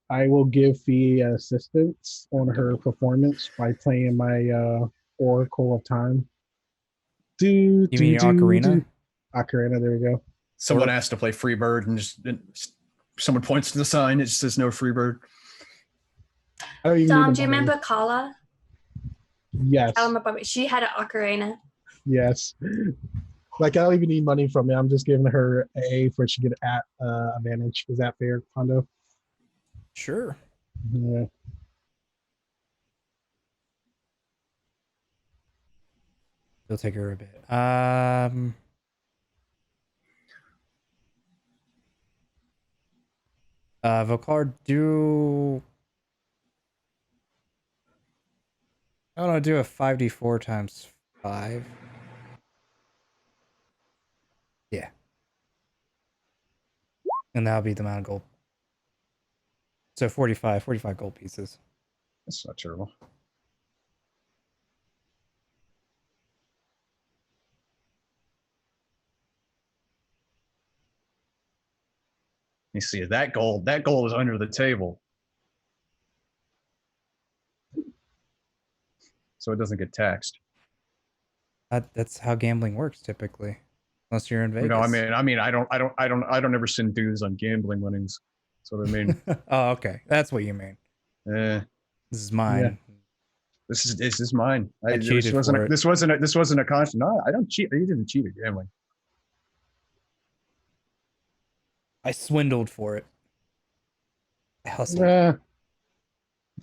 C: I will give Fee assistance on her performance by playing my Oracle of Time.
B: You mean your ocarina?
C: Ocarina, there we go.
A: Someone asked to play Freebird and just someone points to the sign. It just says no Freebird.
D: Dom, do you remember Kala?
C: Yes.
D: She had an ocarina.
C: Yes. Like, I don't even need money from it. I'm just giving her A for she get at advantage. Is that fair, Pondo?
B: Sure.
C: Yeah.
B: It'll take her a bit. Volcar, I want to do a 5d4 times 5. Yeah. And that'll be the amount of gold. So 45 gold pieces.
A: That's not terrible. You see that gold is under the table. So it doesn't get taxed.
B: That's how gambling works typically. Unless you're in Vegas.
A: No, I don't ever send dues on gambling winnings. That's what I mean.
B: Oh, okay. That's what you mean.
A: This
B: is mine.
A: Yeah. This is mine.
B: This
A: wasn't a constant. No, I don't cheat. You didn't cheat at gambling.
B: I swindled for it. I hustled.
C: Yeah.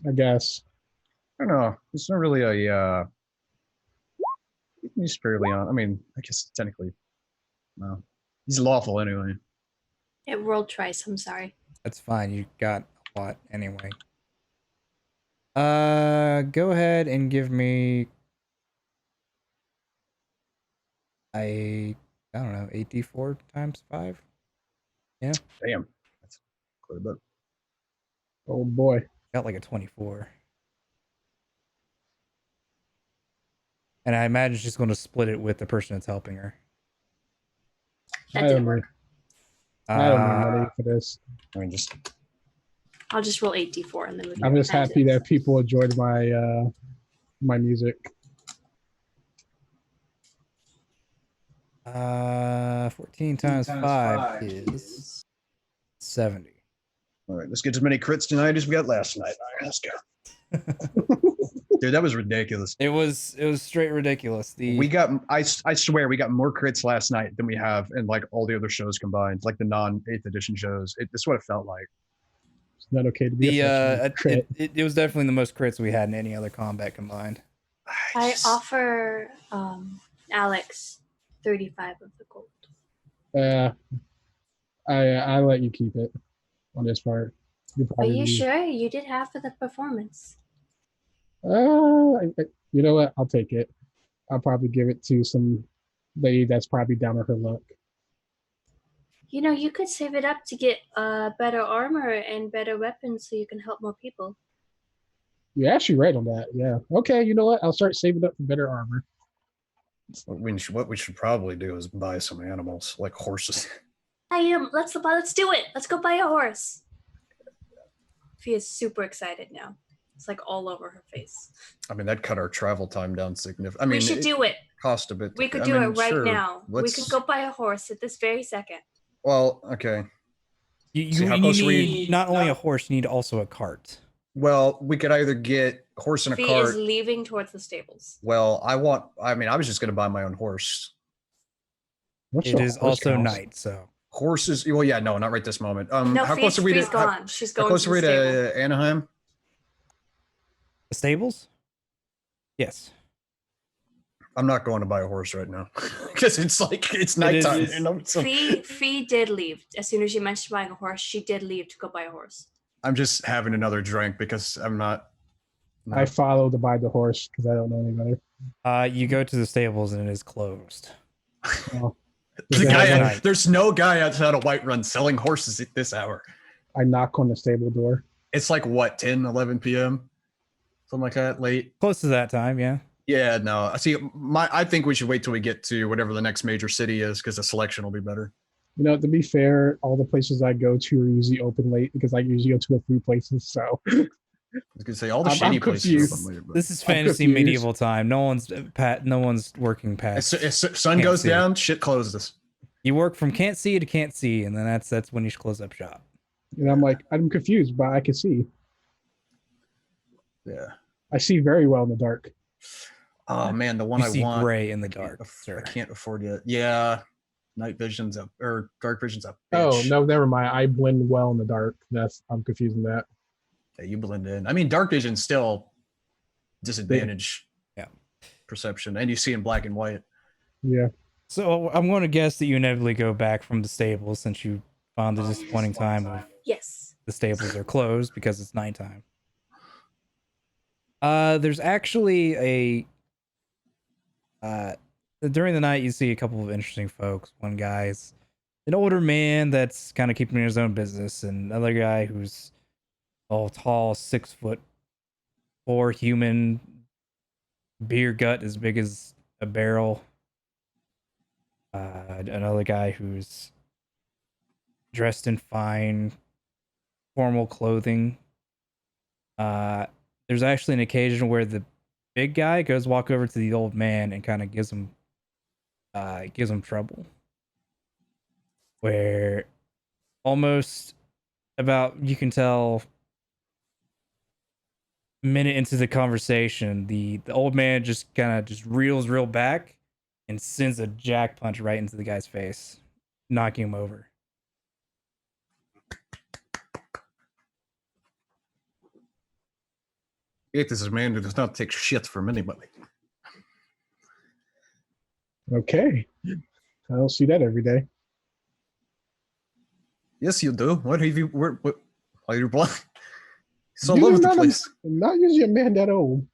C: I guess.
A: I don't know. It's not really a he's fairly on. I mean, I guess technically no. He's lawful anyway.
D: It rolled twice, I'm sorry.
B: That's fine. You got a lot anyway. Go ahead and give me I don't know, 8d4 times 5. Yeah.
A: Damn. That's quite a bit.
C: Oh boy.
B: Got like a 24. And I imagine she's going to split it with the person that's helping her.
D: That didn't work.
C: I don't need money for this.
A: I mean,
D: I'll just roll 8d4 and then
C: I'm just happy that people enjoyed my my music.
B: 14 times 5 is 70.
A: All right, let's get as many crits tonight as we got last night. All right, let's go. Dude, that was ridiculous.
B: It was straight ridiculous.
A: I swear we got more crits last night than we have in like all the other shows combined, like the non 8th edition shows. This is what it felt like.
C: It's not okay to be
B: it was definitely the most crits we had in any other combat combined.
D: I offer Alex 35 of the gold.
C: I let you keep it on this part.
D: Are you sure? You did half of the performance.
C: You know what? I'll take it. I'll probably give it to some lady that's probably down on her luck.
D: You know, you could save it up to get better armor and better weapons so you can help more people.
C: You're actually right on that. Yeah. Okay. You know what? I'll start saving up for better armor.
A: What we should probably do is buy some animals, like horses.
D: Let's do it. Let's go buy a horse. She is super excited now. It's like all over her face.
A: I mean, that cut our travel time down significantly. I mean,
D: we should do it.
A: Cost a bit.
D: We could do it right now. We could go buy a horse at this very second.
A: Well, okay.
B: You need not only a horse, you need also a cart.
A: Well, we could either get a horse and a cart.
D: He is leaving towards the stables.
A: Well, I was just going to buy my own horse.
B: It is also night, so.
A: Horses. Well, yeah, no, not right this moment.
D: No,
A: how close are we to?
D: She's going.
A: How close are we to Anaheim?
B: The stables? Yes.
A: I'm not going to buy a horse right now because it's nighttime.
B: is-
A: You know, so
D: Fee did leave as soon as you mentioned buying a horse. She did leave to go buy a horse.
A: I'm just having another drink because I'm not.
C: I follow to buy the horse because I don't know any better.
B: You go to the stables and it is closed.
C: Oh.
A: The
C: Is
A: guy,
C: that-
B: night.
A: there's no guy outside of Whiterun selling horses at this hour.
C: I knock on the stable door.
A: It's like what, 10, 11 p.m. Something like that, late.
B: Close to that time, yeah.
A: Yeah, no. See, I think we should wait till we get to whatever the next major city is because the selection will be better.
C: You know, to be fair, all the places I go to are usually open late because I usually go to a few places. So
A: I was gonna say all the
C: I'm
A: shady places. Are
C: confused.
A: open later, but
B: This is
C: I'm
B: fantasy
C: confused.
B: medieval time. No one's working past.
A: as sun
B: Can't
A: goes
B: see.
A: down, shit closes.
B: You work from can't see to can't see, and then that's when you should close up shop.
C: and I'm like, I'm confused, but I can see.
A: Yeah.
C: I see very well in the dark.
A: Oh man, the one
B: You
A: I
B: see
A: want.
B: gray in the
A: I can't
B: dark,
A: aff-
B: sir.
A: I can't afford it. Yeah. Night vision's up or dark vision's up.
C: Oh no, never mind. I blend well in the dark. I'm confusing that.
A: Yeah, you blend in. I mean, dark vision's still disadvantage.
B: Yeah.
A: Perception, and you see in black and white.
C: Yeah.
B: So I'm going to guess that you inevitably go back from the stables since you found the disappointing time of
D: Yes.
B: the stables are closed because it's nighttime. There's actually during the night you see a couple of interesting folks. One guy's an older man that's kind of keeping his own business, and another guy who's all tall, 6'4" human, beer gut as big as a barrel. Another guy who's dressed in fine formal clothing. There's actually an occasion where the big guy goes walk over to the old man and kind of gives him trouble. Where almost about, you can tell, minute into the conversation, the old man just kind of just reels real back and sends a jack punch right into the guy's face, knocking him over.
A: It is a man who does not take shit from anybody.
C: Okay. I don't see that every day.
A: Yes, you do. What have you? What are you blind? He's all
C: You're
A: over the
C: not a-
A: place.
C: Not usually a man that old.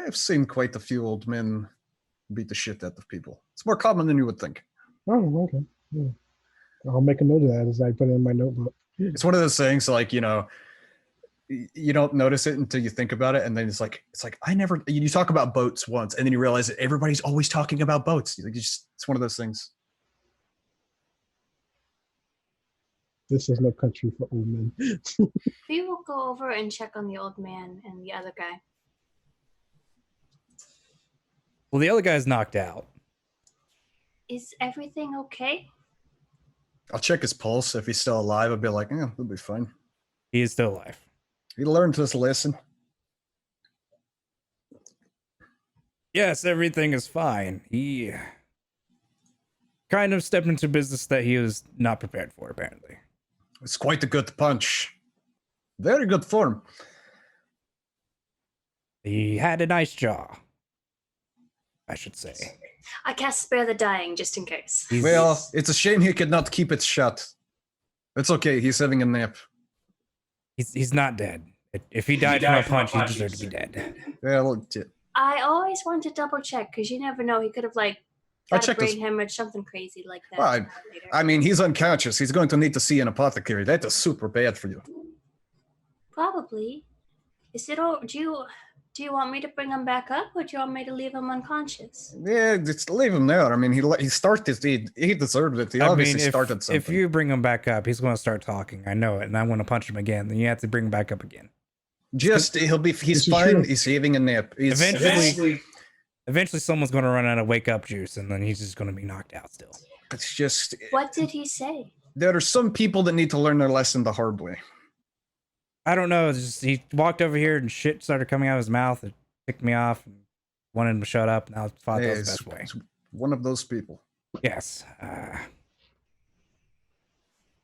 A: I've seen quite a few old men beat the shit out of people. It's more common than you would think.
C: Oh, okay. Yeah. I'll make a note of that as I put it in my notebook.
A: It's one of those things like, you know, you don't notice it until you think about it, and then it's like I never. You talk about boats once, and then you realize that everybody's always talking about boats. It's one of those things.
C: This is no country for old men.
D: We will go over and check on the old man and the other guy.
B: Well, the other guy's knocked out.
D: Is everything okay?
A: I'll check his pulse. If he's still alive, I'll be like, yeah, he'll be fine.
B: He is still alive.
A: He learned his lesson.
B: Yes, everything is fine. He kind of stepped into business that he was not prepared for, apparently.
A: It's quite a good punch. Very good form.
B: He had a nice jaw, I should say.
D: I cast Spare the Dying just in case.
A: Well, it's a shame he could not keep it shut. It's okay. He's having a nap.
B: He's not dead. If he died from a punch, he deserved to be dead.
A: Well,
D: I always want to double check because you never know. He could have
A: I
D: got a
A: checked his-
D: brain hemorrhage, something crazy like that.
A: Well,
D: later.
A: I mean, he's unconscious. He's going to need to see an apothecary. That is super bad for you.
D: Probably. Is it all? Do you want me to bring him back up, or do you want me to leave him unconscious?
A: Yeah, just leave him there. I mean, he started. He deserved it. He obviously started something.
B: if you bring him back up, he's going to start talking. I know it, and I want to punch him again. Then you have to bring him back up again.
A: He's
C: This is
A: fine.
C: true.
A: He's having a nap.
B: Eventually, someone's going to run out of wake up juice, and then he's just going to be knocked out still.
A: It's just
D: What did he say?
A: there are some people that need to learn their lesson the hard way.
B: I don't know. It's just, he walked over here and shit started coming out of his mouth. It ticked me off and wanted him to shut up. Now I thought that was the best way.
A: It's one of those people.
B: Yes.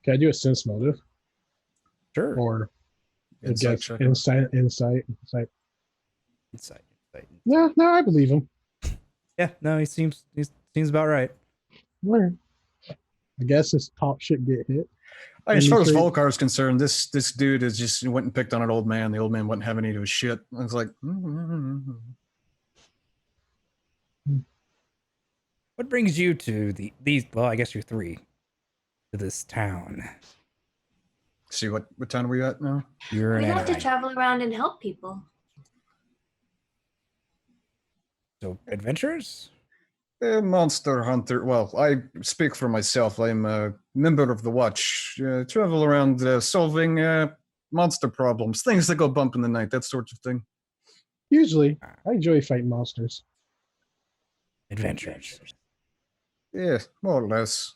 C: Can I do a sense motive
B: Sure.
C: or I
A: Insight
C: guess
A: check.
C: insight?
B: Insight.
C: Yeah, no, I believe him.
B: Yeah, no, he seems about right.
C: Where? I guess his top shit get hit.
A: I mean, as
C: And
A: far
C: he
A: as
C: trade-
A: Volcar is concerned, this dude is just went and picked on an old man. The old man wouldn't have any of his shit. I was like,
B: What brings you to these? Well, I guess you're 3 to this town.
A: see what town are we at now?
B: You're
D: We
B: an
D: like to
B: enemy.
D: travel around and help people.
B: So adventurers?
A: A monster hunter. Well, I speak for myself. I'm a member of the Watch. Travel around solving monster problems, things that go bump in the night, that sort of thing.
C: Usually, I enjoy fighting monsters.
B: Adventurers.
A: Yeah, more or less.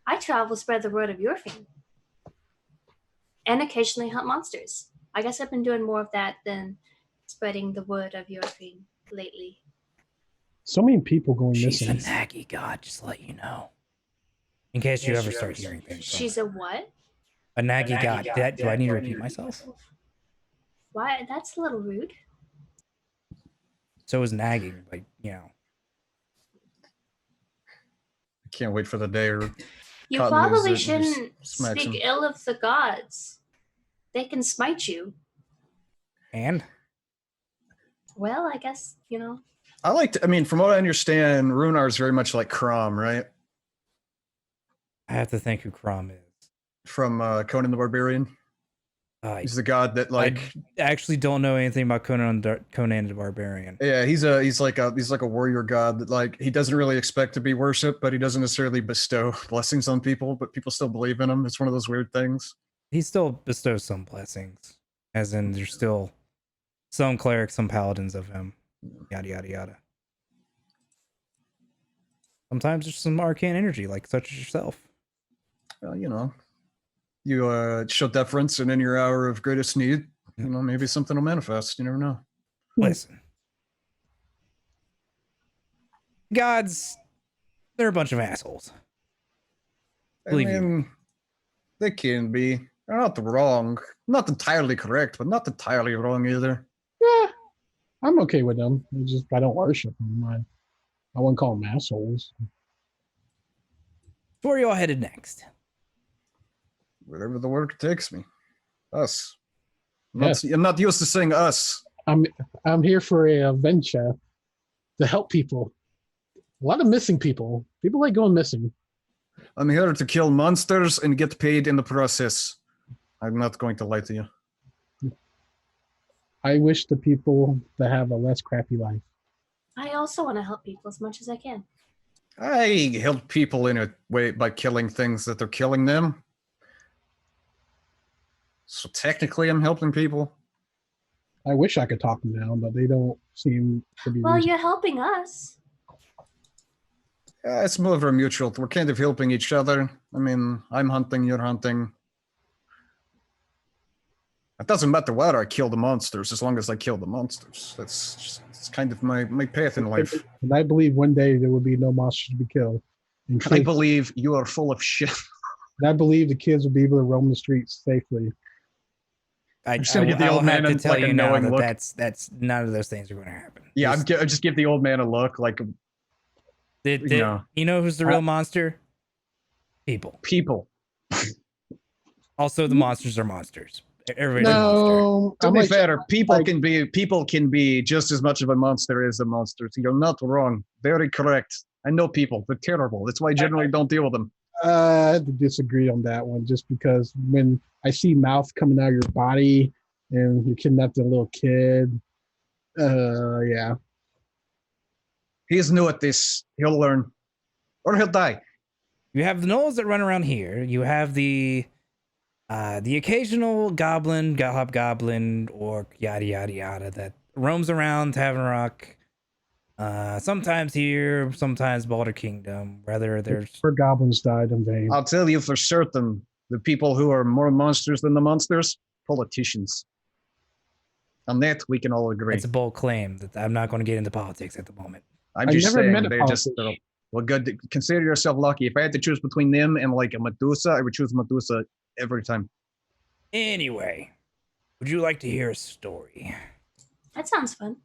D: I travel, spread the word of your fame, and occasionally hunt monsters. I guess I've been doing more of that than spreading the word of your fame lately.
C: So many people going
B: She's
C: missing.
B: a naggy god, just to let you know. In case you ever start hearing things.
D: She's a what?
B: A naggy god. Do I need to repeat myself?
D: Why? That's a little rude.
B: So is nagging, but you know.
A: I can't wait for the day.
D: You
A: Cotton
D: probably
A: loses it and just
D: shouldn't
A: smacks
D: speak
A: him.
D: ill of the gods. They can smite you.
B: And
D: Well, I guess, you know.
A: I like to, I mean, from what I understand, Runar is very much like Crom, right?
B: I have to think who Crom is.
A: From Conan the Barbarian. He's the god that like.
B: I actually don't know anything about Conan the Barbarian.
A: Yeah, he's like a warrior god that like he doesn't really expect to be worshipped, but he doesn't necessarily bestow blessings on people, but people still believe in him. It's one of those weird things.
B: He still bestows some blessings, as in there's still some clerics, some paladins of him, yada yada yada. Sometimes there's some arcane energy, like such as yourself.
A: Well, you know, you show deference, and in your hour of greatest need, you know, maybe something will manifest. You never know.
B: Listen, gods, they're a bunch of assholes. Believe you.
A: I mean, they can be. They're not wrong. Not entirely correct, but not entirely wrong either.
C: Yeah, I'm okay with them. It's just I don't worship them. I wouldn't call them assholes.
B: So where are you all headed next?
A: Wherever the work takes me. Us.
C: Yes.
A: I'm not used to saying us.
C: I'm here for a venture to help people. A lot of missing people. People like going missing.
A: I'm here to kill monsters and get paid in the process. I'm not going to lie to you.
C: I wish the people to have a less crappy life.
D: I also want to help people as much as I can.
A: I help people in a way by killing things that they're killing them. So technically I'm helping people.
C: I wish I could talk them down, but they don't seem to be.
D: Well, you're helping us.
A: It's more of a mutual. We're kind of helping each other. I mean, I'm hunting, you're hunting. It doesn't matter where I kill the monsters, as long as I kill the monsters. That's just, it's kind of my path in life.
C: And I believe one day there will be no monsters to be killed. And
A: I
C: kids,
A: believe you are full of shit.
C: and I believe the kids will be able to roam the streets safely.
B: I
A: just gonna give the
B: will
A: old man
B: have to
A: a-
B: tell
A: like a
B: you now
A: knowing
B: that
A: look.
B: that's none of those things are going to happen.
A: Yeah,
B: Just-
A: I just give the old man a look, like
B: you know who's the real monster? People.
A: people.
B: Also, the monsters are monsters. Everybody's a monster.
C: No,
A: To
C: I'm
A: be
C: like,
A: fair, people
C: like-
A: can be just as much of a monster as the monsters. You're not wrong. Very correct. I know people. They're terrible. That's why I generally don't deal with them.
C: I have to disagree on that one, just because when I see mouth coming out of your body and you kidnapped a little kid, yeah.
A: He's new at this. He'll learn. Or he'll die.
B: You have the gnolls that run around here. You have the occasional goblin, hobgoblin, orc, yada yada yada that roams around Tavern Rock. Sometimes here, sometimes Baldur Kingdom. Whether there's
C: For goblins died in vain.
A: I'll tell you for certain, the people who are more monsters than the monsters, politicians. On that, we can all agree.
B: it's a bold claim that I'm not going to get into politics at the moment.
A: I'm
C: I
A: just
C: never
A: saying,
C: met a
A: they're just,
C: politician.
A: well, good. Consider yourself lucky. If I had to choose between them and like a Medusa, I would choose Medusa every time.
B: Anyway, Would you like to hear a story?
D: That sounds fun.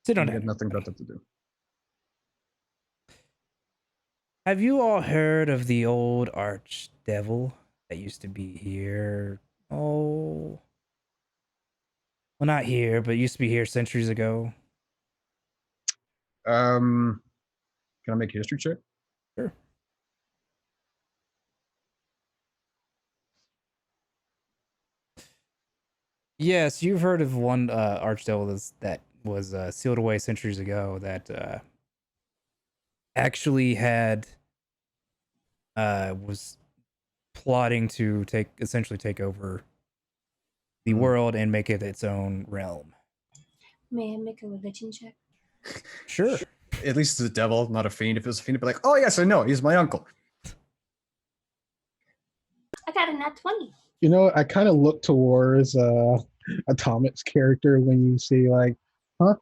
B: Sit on
A: We had
B: it.
A: nothing better to do.
B: Have you all heard of the old archdevil that used to be here? Oh, well, not here, but used to be here centuries ago.
A: Can I make a history check?
B: Sure. Yes, you've heard of one archdevil that was sealed away centuries ago that actually had was plotting to essentially take over the world and make it its own realm.
D: May I make a religion check?
B: Sure.
A: At least it's a devil, not a fiend. If it was a fiend, it'd be like, oh yes, I know, he's my uncle.
D: I got a nat 20.
C: You know, I kind of look towards Atomic's character when you see like, huh?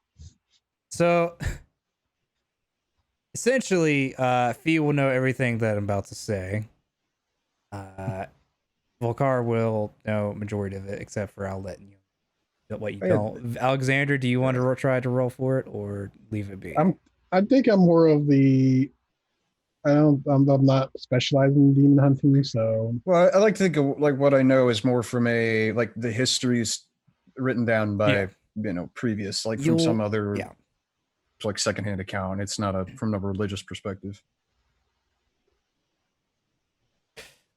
B: So essentially, Fee will know everything that I'm about to say. Volkar will know majority of it, except for I'll let you what you don't. Alexander, do you want to try to roll for it or leave it be?
C: I think I'm more of the. I'm not specializing in demon hunting, so.
A: Well, I like to think of like what I know is more from a like the histories written down by previous, like from some other like secondhand account. It's not from a religious perspective.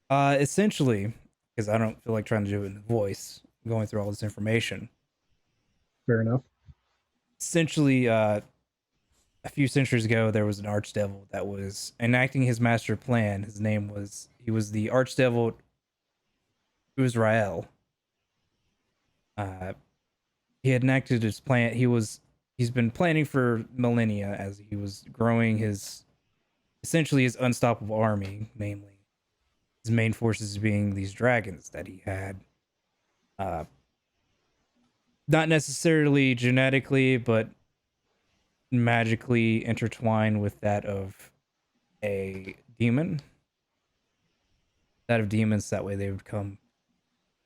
B: Essentially, because I don't feel like trying to do it in voice, going through all this information.
C: Fair enough.
B: Essentially, a few centuries ago, there was an archdevil that was enacting his master plan. He was the archdevil Uzrael. He had enacted his plan. He's been planning for millennia as he was growing essentially his unstoppable army, namely his main forces being these dragons that he had. Not necessarily genetically, but magically intertwined with that of a demon. That of demons, that way they would become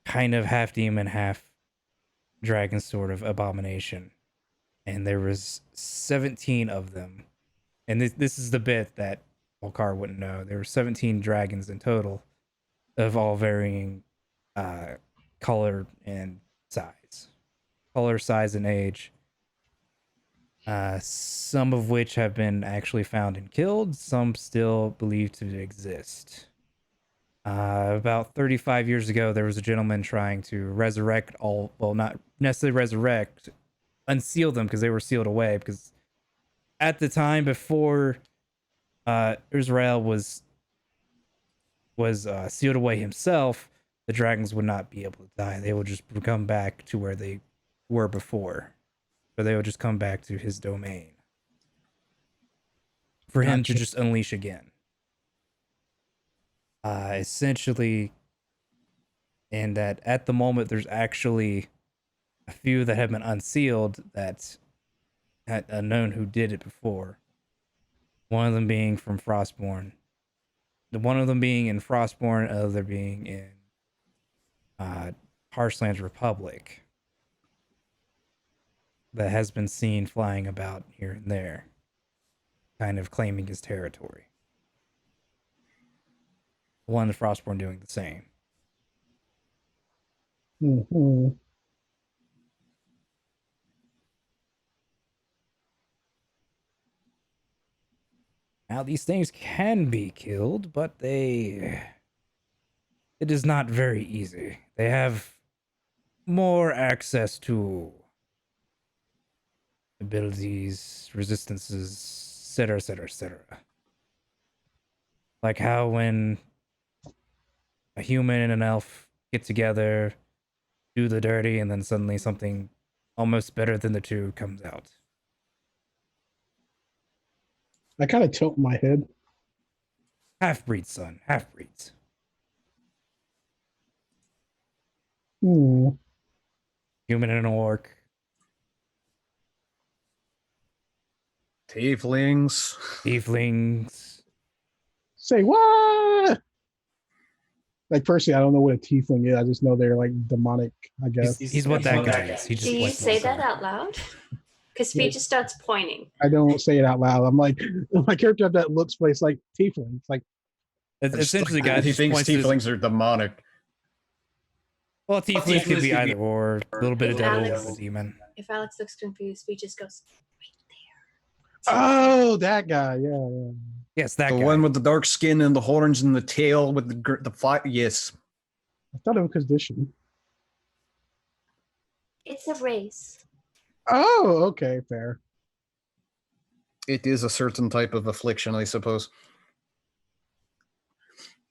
B: kind of half demon, half dragon sort of abomination. And there was 17 of them. And this is the bit that Volkar wouldn't know. There were 17 dragons in total of all varying color and size. Color, size, and age. Some of which have been actually found and killed, some still believed to exist. About 35 years ago, there was a gentleman trying to resurrect not necessarily resurrect, unseal them because they were sealed away. Because at the time before Israel was sealed away himself, the dragons would not be able to die. They would just come back to where they were before. So they would just come back to his domain for him to just unleash again. Essentially, and that at the moment there's actually a few that have been unsealed that had known who did it before. One of them being from Frostborn. One of them being in Frostborn, other being in Harshland's Republic. That has been seen flying about here and there, kind of claiming his territory. One of Frostborn doing the same.
C: Mm-hmm.
B: Now, these things can be killed, but it is not very easy. They have more access to abilities, resistances, etc., etc., etc. Like how when a human and an elf get together, do the dirty, and then suddenly something almost better than the two comes out.
C: I kind of tilt my head.
B: Half-breeds, son. Half-breeds.
C: Hmm.
B: Human and an orc.
A: Tieflings.
B: Tieflings.
C: Say what? Like personally, I don't know what a tiefling is. I just know they're like demonic. I guess
B: He's what that guy is. He just
D: Do you
B: points
D: say
B: at
D: that
B: himself.
D: out loud? Because Speed just starts pointing.
C: I don't say it out loud. I'm like my character that looks place like tiefling. It's like
B: It's essentially, guys,
A: he
B: just
A: thinks
B: points to his-
A: tieflings are demonic.
B: well, tiefling could be either or, a little bit of devil, a little bit of demon.
D: If Alex looks confused, Speed just goes,
C: oh, that guy. Yeah.
B: Yes, that
A: The
B: guy.
A: one with the dark skin and the horns and the tail with the fly. Yes.
C: I thought it was condition.
D: it's a race.
C: Oh, okay, fair.
A: It is a certain type of affliction, I suppose.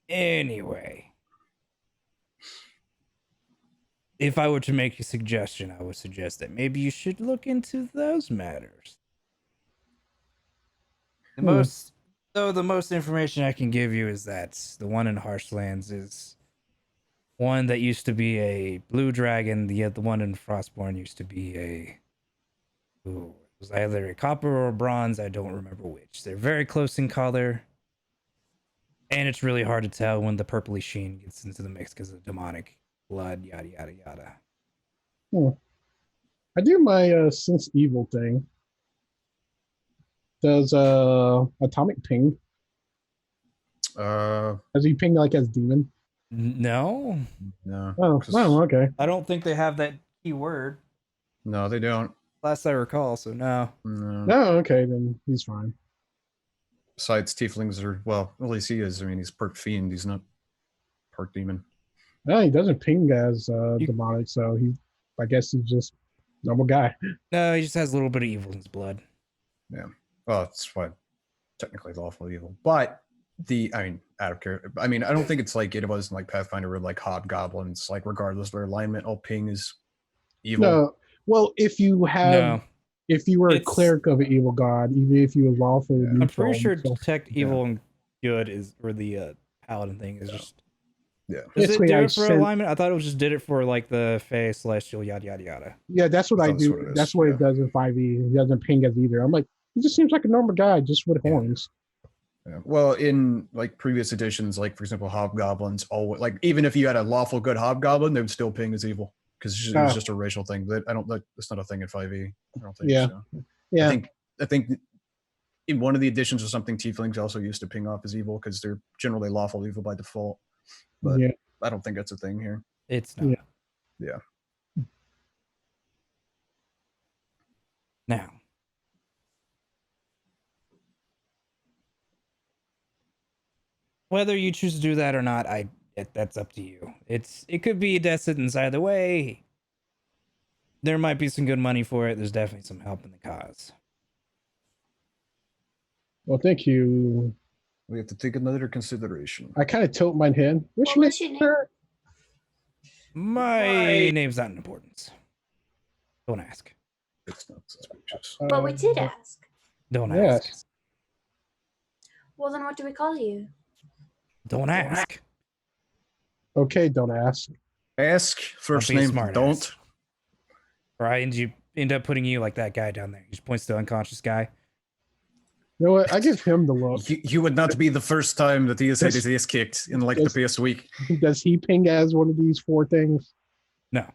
B: Anyway, if I were to make a suggestion, I would suggest that maybe you should look into those matters. The most information I can give you is that the one in Harshlands is one that used to be a blue dragon. The one in Frostborn used to be it was either a copper or bronze. I don't remember which. They're very close in color, and it's really hard to tell when the purpley sheen gets into the mix because of demonic blood. Yada yada yada.
C: I do my sense evil thing. Does atomic ping? Does he ping like as demon?
B: No,
A: No.
C: Oh, okay.
B: I don't think they have that keyword.
A: No, they don't.
B: Last I recall, so no.
A: No.
C: No, okay, then he's fine.
A: Besides, tieflings are, well, at least he is. I mean, he's part fiend. He's not part demon.
C: No, he doesn't ping as demonic, so I guess he's just normal guy.
B: No, he just has a little bit of evil in his blood.
A: Yeah. Well, it's what technically lawful evil. But out of care. I mean, I don't think it's like it was in like Pathfinder where like hobgoblins, like regardless of their alignment, all ping is evil.
C: No. Well, if you were a cleric of an evil god, even if you were lawful,
B: I'm pretty sure detect evil and good is where the paladin thing is just.
A: Yeah.
B: Does it do it for alignment? I thought it was just did it for like the Fey celestial yada yada yada.
C: Yeah, that's what I do. That's what it does in 5e. He doesn't ping as either. I'm like, he just seems like a normal guy, just with horns.
A: Yeah. Well, in like previous editions, like for example, hobgoblins, always like even if you had a lawful good hobgoblin, they would still ping as evil because it was just a racial thing. That that's not a thing in 5e. I don't think.
C: Yeah.
A: So.
C: Yeah.
A: I think in one of the editions or something, tieflings also used to ping off as evil because they're generally lawful evil by default. But I don't think that's a thing here.
B: It's not.
A: Yeah.
B: Now, whether you choose to do that or not, that's up to you. It could be a death sentence either way. There might be some good money for it. There's definitely some help in the cause.
C: Well, thank you.
A: We have to take another consideration.
C: I kind of tilt my head.
D: What was your name?
B: My name's not in importance. Don't ask.
A: It's not suspicious.
D: But we did ask.
B: Don't
C: Yes.
B: ask.
D: Well, then what do we call you?
B: Don't ask.
C: Okay, don't ask.
A: Ask first
B: Don't be a
A: name.
B: smart
A: Don't.
B: ass. Or I end up putting you like that guy down there. He just points to the unconscious guy.
C: You know what? I give him the look.
A: You would not be the first time that he has had his ass kicked in like the past week.
C: Does he ping as one of these 4 things?
B: No.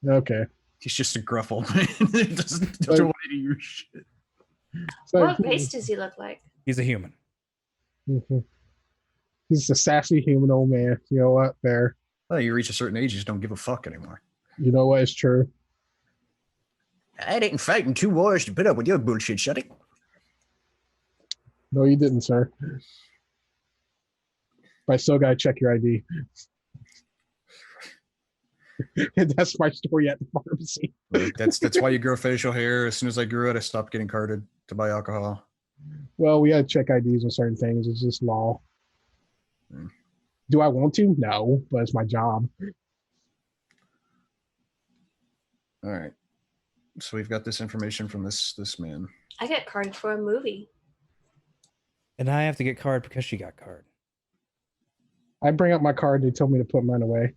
C: Okay.
A: He's just a gruffle. He doesn't want any of your shit.
C: So,
D: What race does he look like?
B: He's a human.
C: He's a sassy human old man. You know what? Fair.
A: Well, you reach a certain age, you just don't give a fuck anymore.
C: You know what? It's true.
A: I didn't fight in 2 wars to put up with your bullshit, shut it.
C: No, you didn't, sir. But I still gotta check your ID. And that's my story at the pharmacy.
A: That's why you grow facial hair. As soon as I grew it, I stopped getting carded to buy alcohol.
C: Well, we gotta check IDs on certain things. It's just law. Do I want to? No, but it's my job.
A: All right. So we've got this information from this man.
D: I got carded for a movie.
B: And I have to get card because she got card.
C: I bring up my card. They told me to put mine away.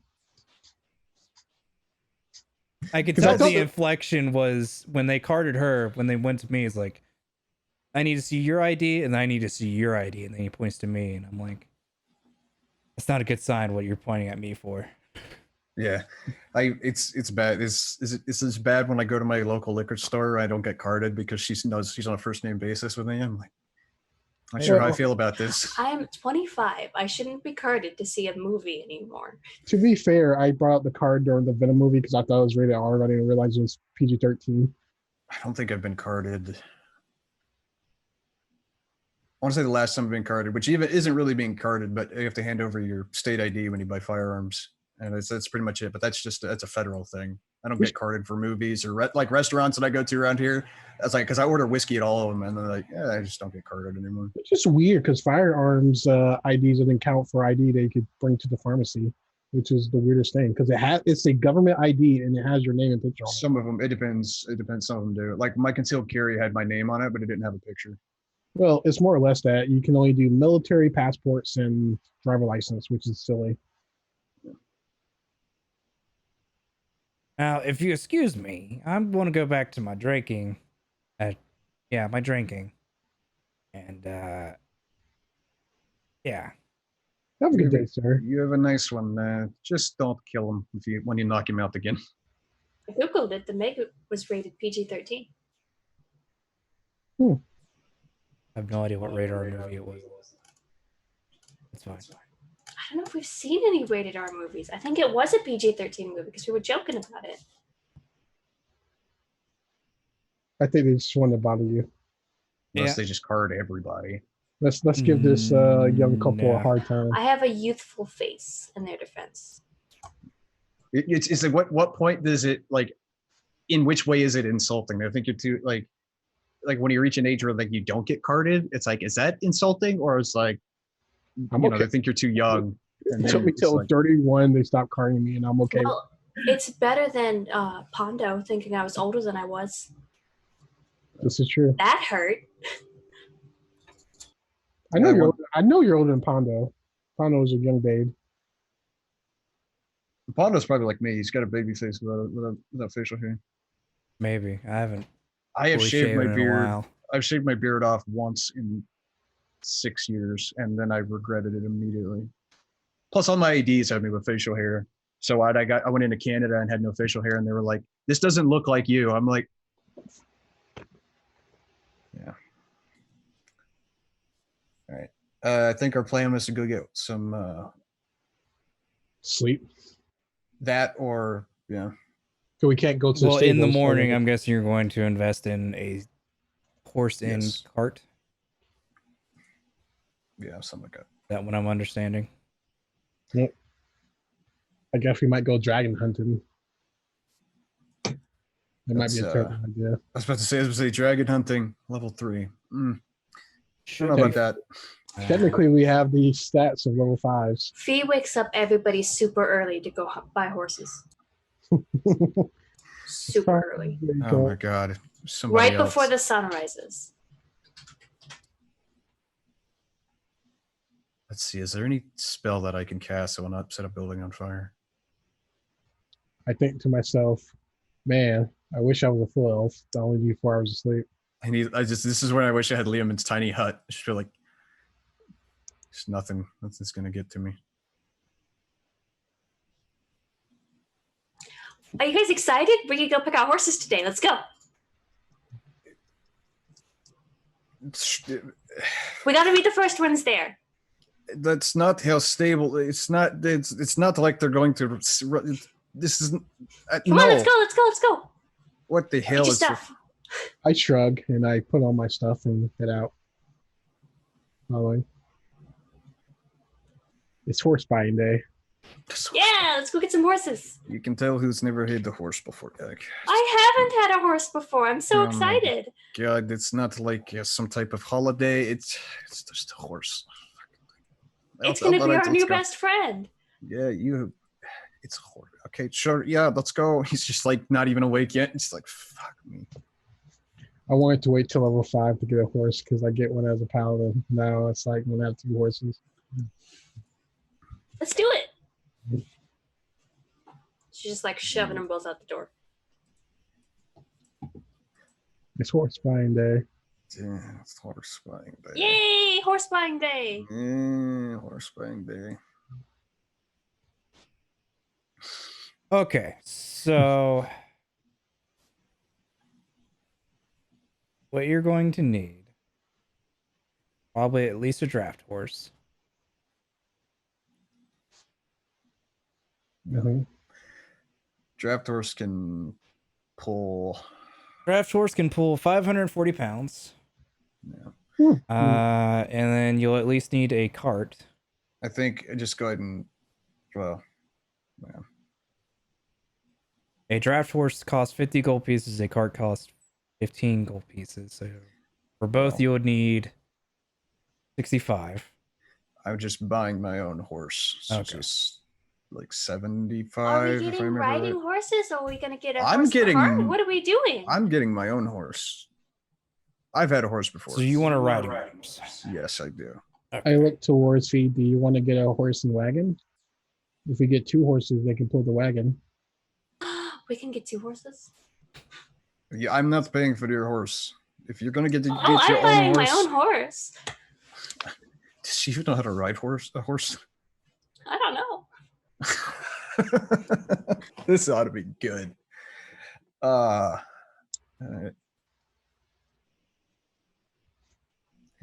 B: I could
C: 'Cause I
B: tell
C: thought
B: the inflection was when they carded her, when they went to me, it's like, I need to see your ID and I need to see your ID. And then he points to me and I'm like, It's not a good sign what you're pointing at me for.
A: Yeah, it's bad. It's as bad when I go to my local liquor store. I don't get carded because she knows she's on a first name basis with me. I'm like, not sure how I feel about this.
D: I'm 25. I shouldn't be carded to see a movie anymore.
C: To be fair, I brought up the card during the Venom movie because I thought it was rated R. I didn't realize it was PG-13.
A: I don't think I've been carded. I want to say the last time I've been carded, which even isn't really being carded, but you have to hand over your state ID when you buy firearms, and that's pretty much it. But that's a federal thing. I don't get carded for movies or like restaurants that I go to around here. That's like because I order whiskey at all of them, and they're like, yeah, I just don't get carded anymore.
C: It's just weird because firearms IDs didn't count for ID they could bring to the pharmacy, which is the weirdest thing because it's a government ID and it has your name and picture on it.
A: Some of them, it depends. It depends. Some of them do. Like my concealed carry had my name on it, but it didn't have a picture.
C: Well, it's more or less that you can only do military passports and driver license, which is silly.
B: Now, if you excuse me, I'm going to go back to my drinking. My drinking. And, yeah.
C: Have a good day, sir.
A: You have a nice one. Just don't kill him when you knock him out again.
D: I googled it. The Meg was rated PG-13.
C: Hmm.
B: I have no idea what radar movie it was. It's fine.
D: I don't know if we've seen any rated R movies. I think it was a PG-13 movie because we were joking about it.
C: I think they just wanted to bother you.
A: Unless they just card everybody.
C: Let's give this young couple a hard time.
D: I have a youthful face in their defense.
A: It's like what point does it like? In which way is it insulting? I think you're too like when you reach an age where like you don't get carded. It's like, is that insulting, or it's like I think you're too young.
C: It took me till 31 they stopped carding me, and I'm okay.
D: Well, it's better than Pondo thinking I was older than I was.
C: This is true.
D: That hurt.
C: I know you're older than Pondo. Pondo was a young babe.
A: Pondo's probably like me. He's got a baby face without facial hair.
B: Maybe.
A: I have shaved my beard.
B: While.
A: I've shaved my beard off once in 6 years, and then I regretted it immediately. Plus, all my IDs had me with facial hair. So I went into Canada and had no facial hair, and they were like, "This doesn't look like you." I'm like, "Yeah." All right. I think our plan was to go get some
C: sleep.
A: That or yeah.
C: So we can't go to.
B: Well, in the morning, I'm guessing you're going to invest in a horse-in cart.
A: Yeah, something like that.
B: That what I'm understanding.
C: Yep. I guess we might go dragon hunting. It might be a terrible idea.
A: I was about to say dragon hunting level 3. I
B: Should
A: don't know about that.
C: Technically, we have the stats of level 5s.
D: Fee wakes up everybody super early to go buy horses. Super early.
A: Oh my god! Right
D: before the sun rises.
A: Let's see. Is there any spell that I can cast that will not set a building on fire?
C: I think to myself, man, I wish I was a full elf. I only need 4 hours of sleep.
A: This is where I wish I had Liam's tiny hut. I just feel like there's nothing's gonna get to me.
D: Are you guys excited? We can go pick out horses today. Let's go. We got to be the first ones there.
A: That's not how stable. It's not like they're going to. This is.
D: Come on, let's go.
A: What the hell is
D: stuff?
C: I shrug and I put on my stuff and head out. Following. It's horse buying day.
D: Yeah, let's go get some horses.
A: You can tell who's never had a horse before, Doug.
D: I haven't had a horse before. I'm so excited.
A: God, it's not like some type of holiday. It's just a horse.
D: It's going to be our new best friend.
A: Yeah, it's a horse. Okay, sure. Yeah, let's go. He's just like not even awake yet. It's like, fuck me.
C: I wanted to wait till level 5 to get a horse because I get one as a paladin. Now it's like when I have 2 horses.
D: Let's do it. She's just like shoving them both out the door.
C: It's horse buying day.
A: Yeah, it's horse buying day.
D: Yay, horse buying day.
A: Yeah, horse buying day.
B: Okay, so what you're going to need, probably at least a draft horse.
C: Mhm.
A: Draft horse can pull.
B: Draft horse can pull 540 pounds.
A: Yeah.
B: And then you'll at least need a cart.
A: I think just go ahead and well, yeah.
B: A draft horse costs 50 gold pieces. A cart costs 15 gold pieces. So for both,
A: Well.
B: you would need 65.
A: I'm just buying my own horse. So
B: Okay.
A: just like
D: Are
A: 75.
D: we
A: if I
D: getting
A: remember
D: riding
A: right.
D: horses, or are we gonna get a
A: I'm
D: horse
A: getting-
D: cart? What are we doing?
A: I'm getting my own horse. I've had a horse before.
B: So you want a riding horse?
A: Yes, I do.
C: I look towards feed. Do you want to get a horse and wagon? If we get 2 horses, they can pull the wagon.
D: We can get 2 horses.
A: Yeah, I'm not paying for your horse. If you're gonna get
D: Oh,
A: your
D: I'm buying
A: own
D: my
A: horse,
D: own horse.
A: does she even know how to ride a horse?
D: I don't know.
A: This ought to be good. All right.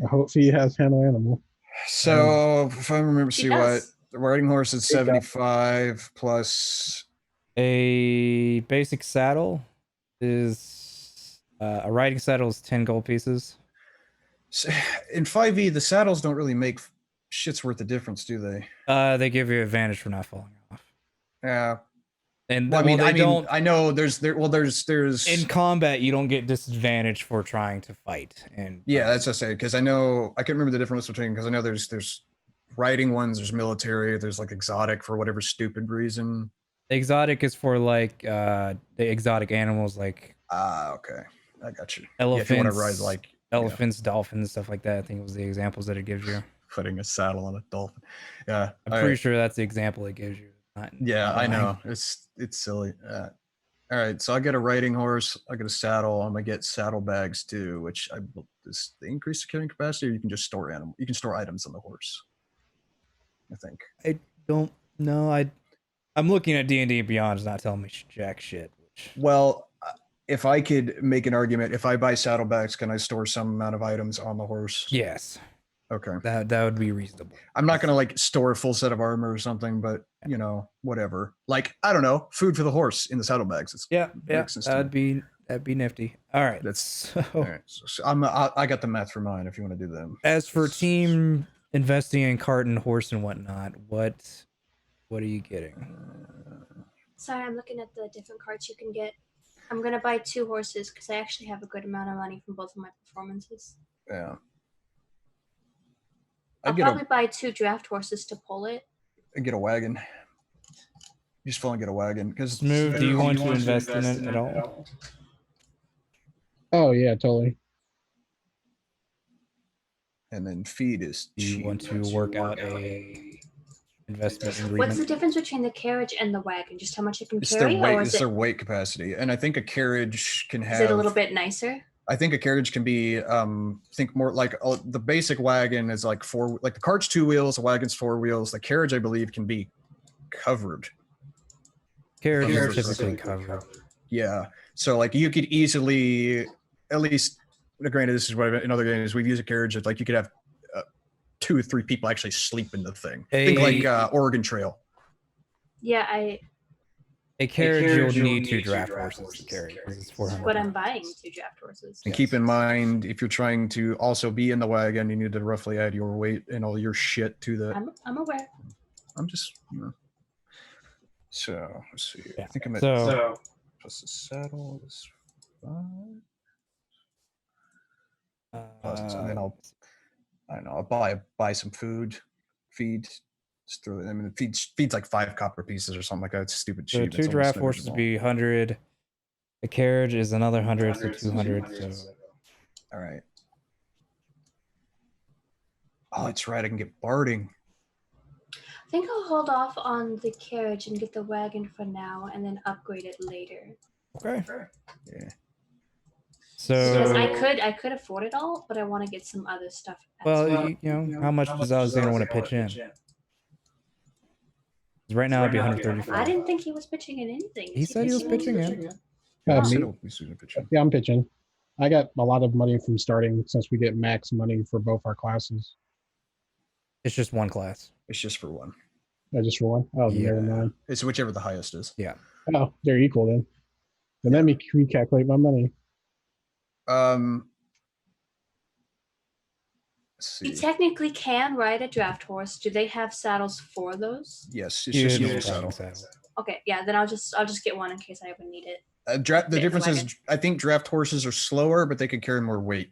C: I hope feed has handle animal.
A: So if I remember,
D: She
A: see what
D: does.
A: the riding horse is
C: She does.
A: 75 plus.
B: A basic saddle is a riding saddle is 10 gold pieces.
A: In 5e, the saddles don't really make shit's worth of difference, do they?
B: They give you advantage for not falling off.
A: Yeah.
B: And
A: Well,
B: they don't.
A: I know there's
B: In combat, you don't get disadvantage for trying to fight. And
A: yeah, that's what I say, because I know I can't remember the difference between, because I know there's riding ones, there's military, there's like exotic for whatever stupid reason.
B: exotic is for like the exotic animals like
A: Okay, I got you.
B: elephants,
A: Yeah, if you want to ride like
B: elephants, dolphins, stuff like that. I think it was the examples that it gives you.
A: putting a saddle on a dolphin. Yeah,
B: I'm pretty sure that's the example it gives you.
A: Yeah, I
B: mine.
A: know it's silly. All right, so I get a riding horse, I get a saddle. I'm gonna get saddlebags too, which is the increase the carrying capacity, or you can just store animal. You can store items on the horse. I think.
B: I don't know. I'm looking at D&D Beyond. It's not telling me jack shit.
A: Well, if I could make an argument, if I buy saddlebags, can I store some amount of items on the horse?
B: Yes,
A: Okay.
B: that would be reasonable.
A: I'm not gonna like store a full set of armor or something, but you know, whatever. Like I don't know, food for the horse in the saddlebags. It's
B: Yeah,
A: makes sense to
B: that'd be nifty. All right,
A: That's
B: so
A: all right. So I got the math for mine. If you want to do them.
B: as for team investing in cart and horse and whatnot, what are you getting?
D: Sorry, I'm looking at the different carts you can get. I'm gonna buy 2 horses because I actually have a good amount of money from both of my performances.
A: Yeah.
D: I'll probably buy 2 draft horses to pull it.
A: I get a wagon. Just full and get a wagon because
B: Smooth, do you want to invest in it at all?
C: Oh yeah, totally.
A: And then feed is
B: Do you
A: cheap.
B: want to work out a investment
D: What's the
B: agreement?
D: difference between the carriage and the wagon? Just how much it can
A: It's
D: carry,
A: their weight.
D: or
A: It's
D: is
A: their weight capacity, and I think a carriage can have.
D: it a little bit nicer?
A: I think a carriage can be, think more like the basic wagon is like 4, like the cart's 2 wheels, the wagon's 4 wheels. The carriage, I believe, can be covered.
B: Carriage
A: Carriage
B: is
A: is
B: typically covered.
A: Yeah. So like you could easily, at least, granted, this is what in other games we've used a carriage. It's like you could have 2 or 3 people actually sleep in the thing. Think like Oregon Trail.
D: Yeah,
B: A carriage, you'll need 2 draft horses to carry because it's 400.
D: but I'm buying 2 draft horses.
A: And keep in mind, if you're trying to also be in the wagon, you need to roughly add your weight and all your shit to the.
D: I'm aware.
A: I'm just, you know. So let's see.
B: Yeah.
A: I think I'm at
B: So
A: plus the saddle is 5. Plus, and then I don't know. I'll buy some food, feed. Just throw it. I mean, it feeds like 5 copper pieces or something like that. It's stupid
B: so
A: cheap.
B: 2
A: It's
B: draft
A: almost
B: horses would
A: negligible.
B: be 100. A carriage is another 100, so 200. So
A: All right. Oh, that's right. I can get barding.
D: I think I'll hold off on the carriage and get the wagon for now, and then upgrade it later.
B: okay.
A: Yeah.
D: Because
B: So
D: I could afford it all, but I want to get some other stuff. as
B: well, you know, how much does Alexander want to pitch in? Right now, it'd be
D: I
B: 135.
D: didn't think he was pitching in anything.
B: He
D: Is
B: said he was pitching in.
A: Yeah,
C: me? Yeah, I'm pitching. I got a lot of money from starting since we get max money for both our classes.
B: It's just one class.
A: It's just for one.
C: Just for one? Oh,
B: Yeah.
C: never mind.
A: It's whichever the highest is.
B: Yeah.
C: Oh, they're equal then. Then let me recalculate my money.
A: Let's
D: You
A: see.
D: technically can ride a draft horse. Do they have saddles for those?
A: Yes, it's
B: You
A: just a
B: need
A: normal
B: a
A: saddle.
B: saddle.
D: Okay, yeah. Then I'll just get one in case I ever need it.
A: The difference
D: wagon.
A: is, I think draft horses are slower, but they could carry more weight.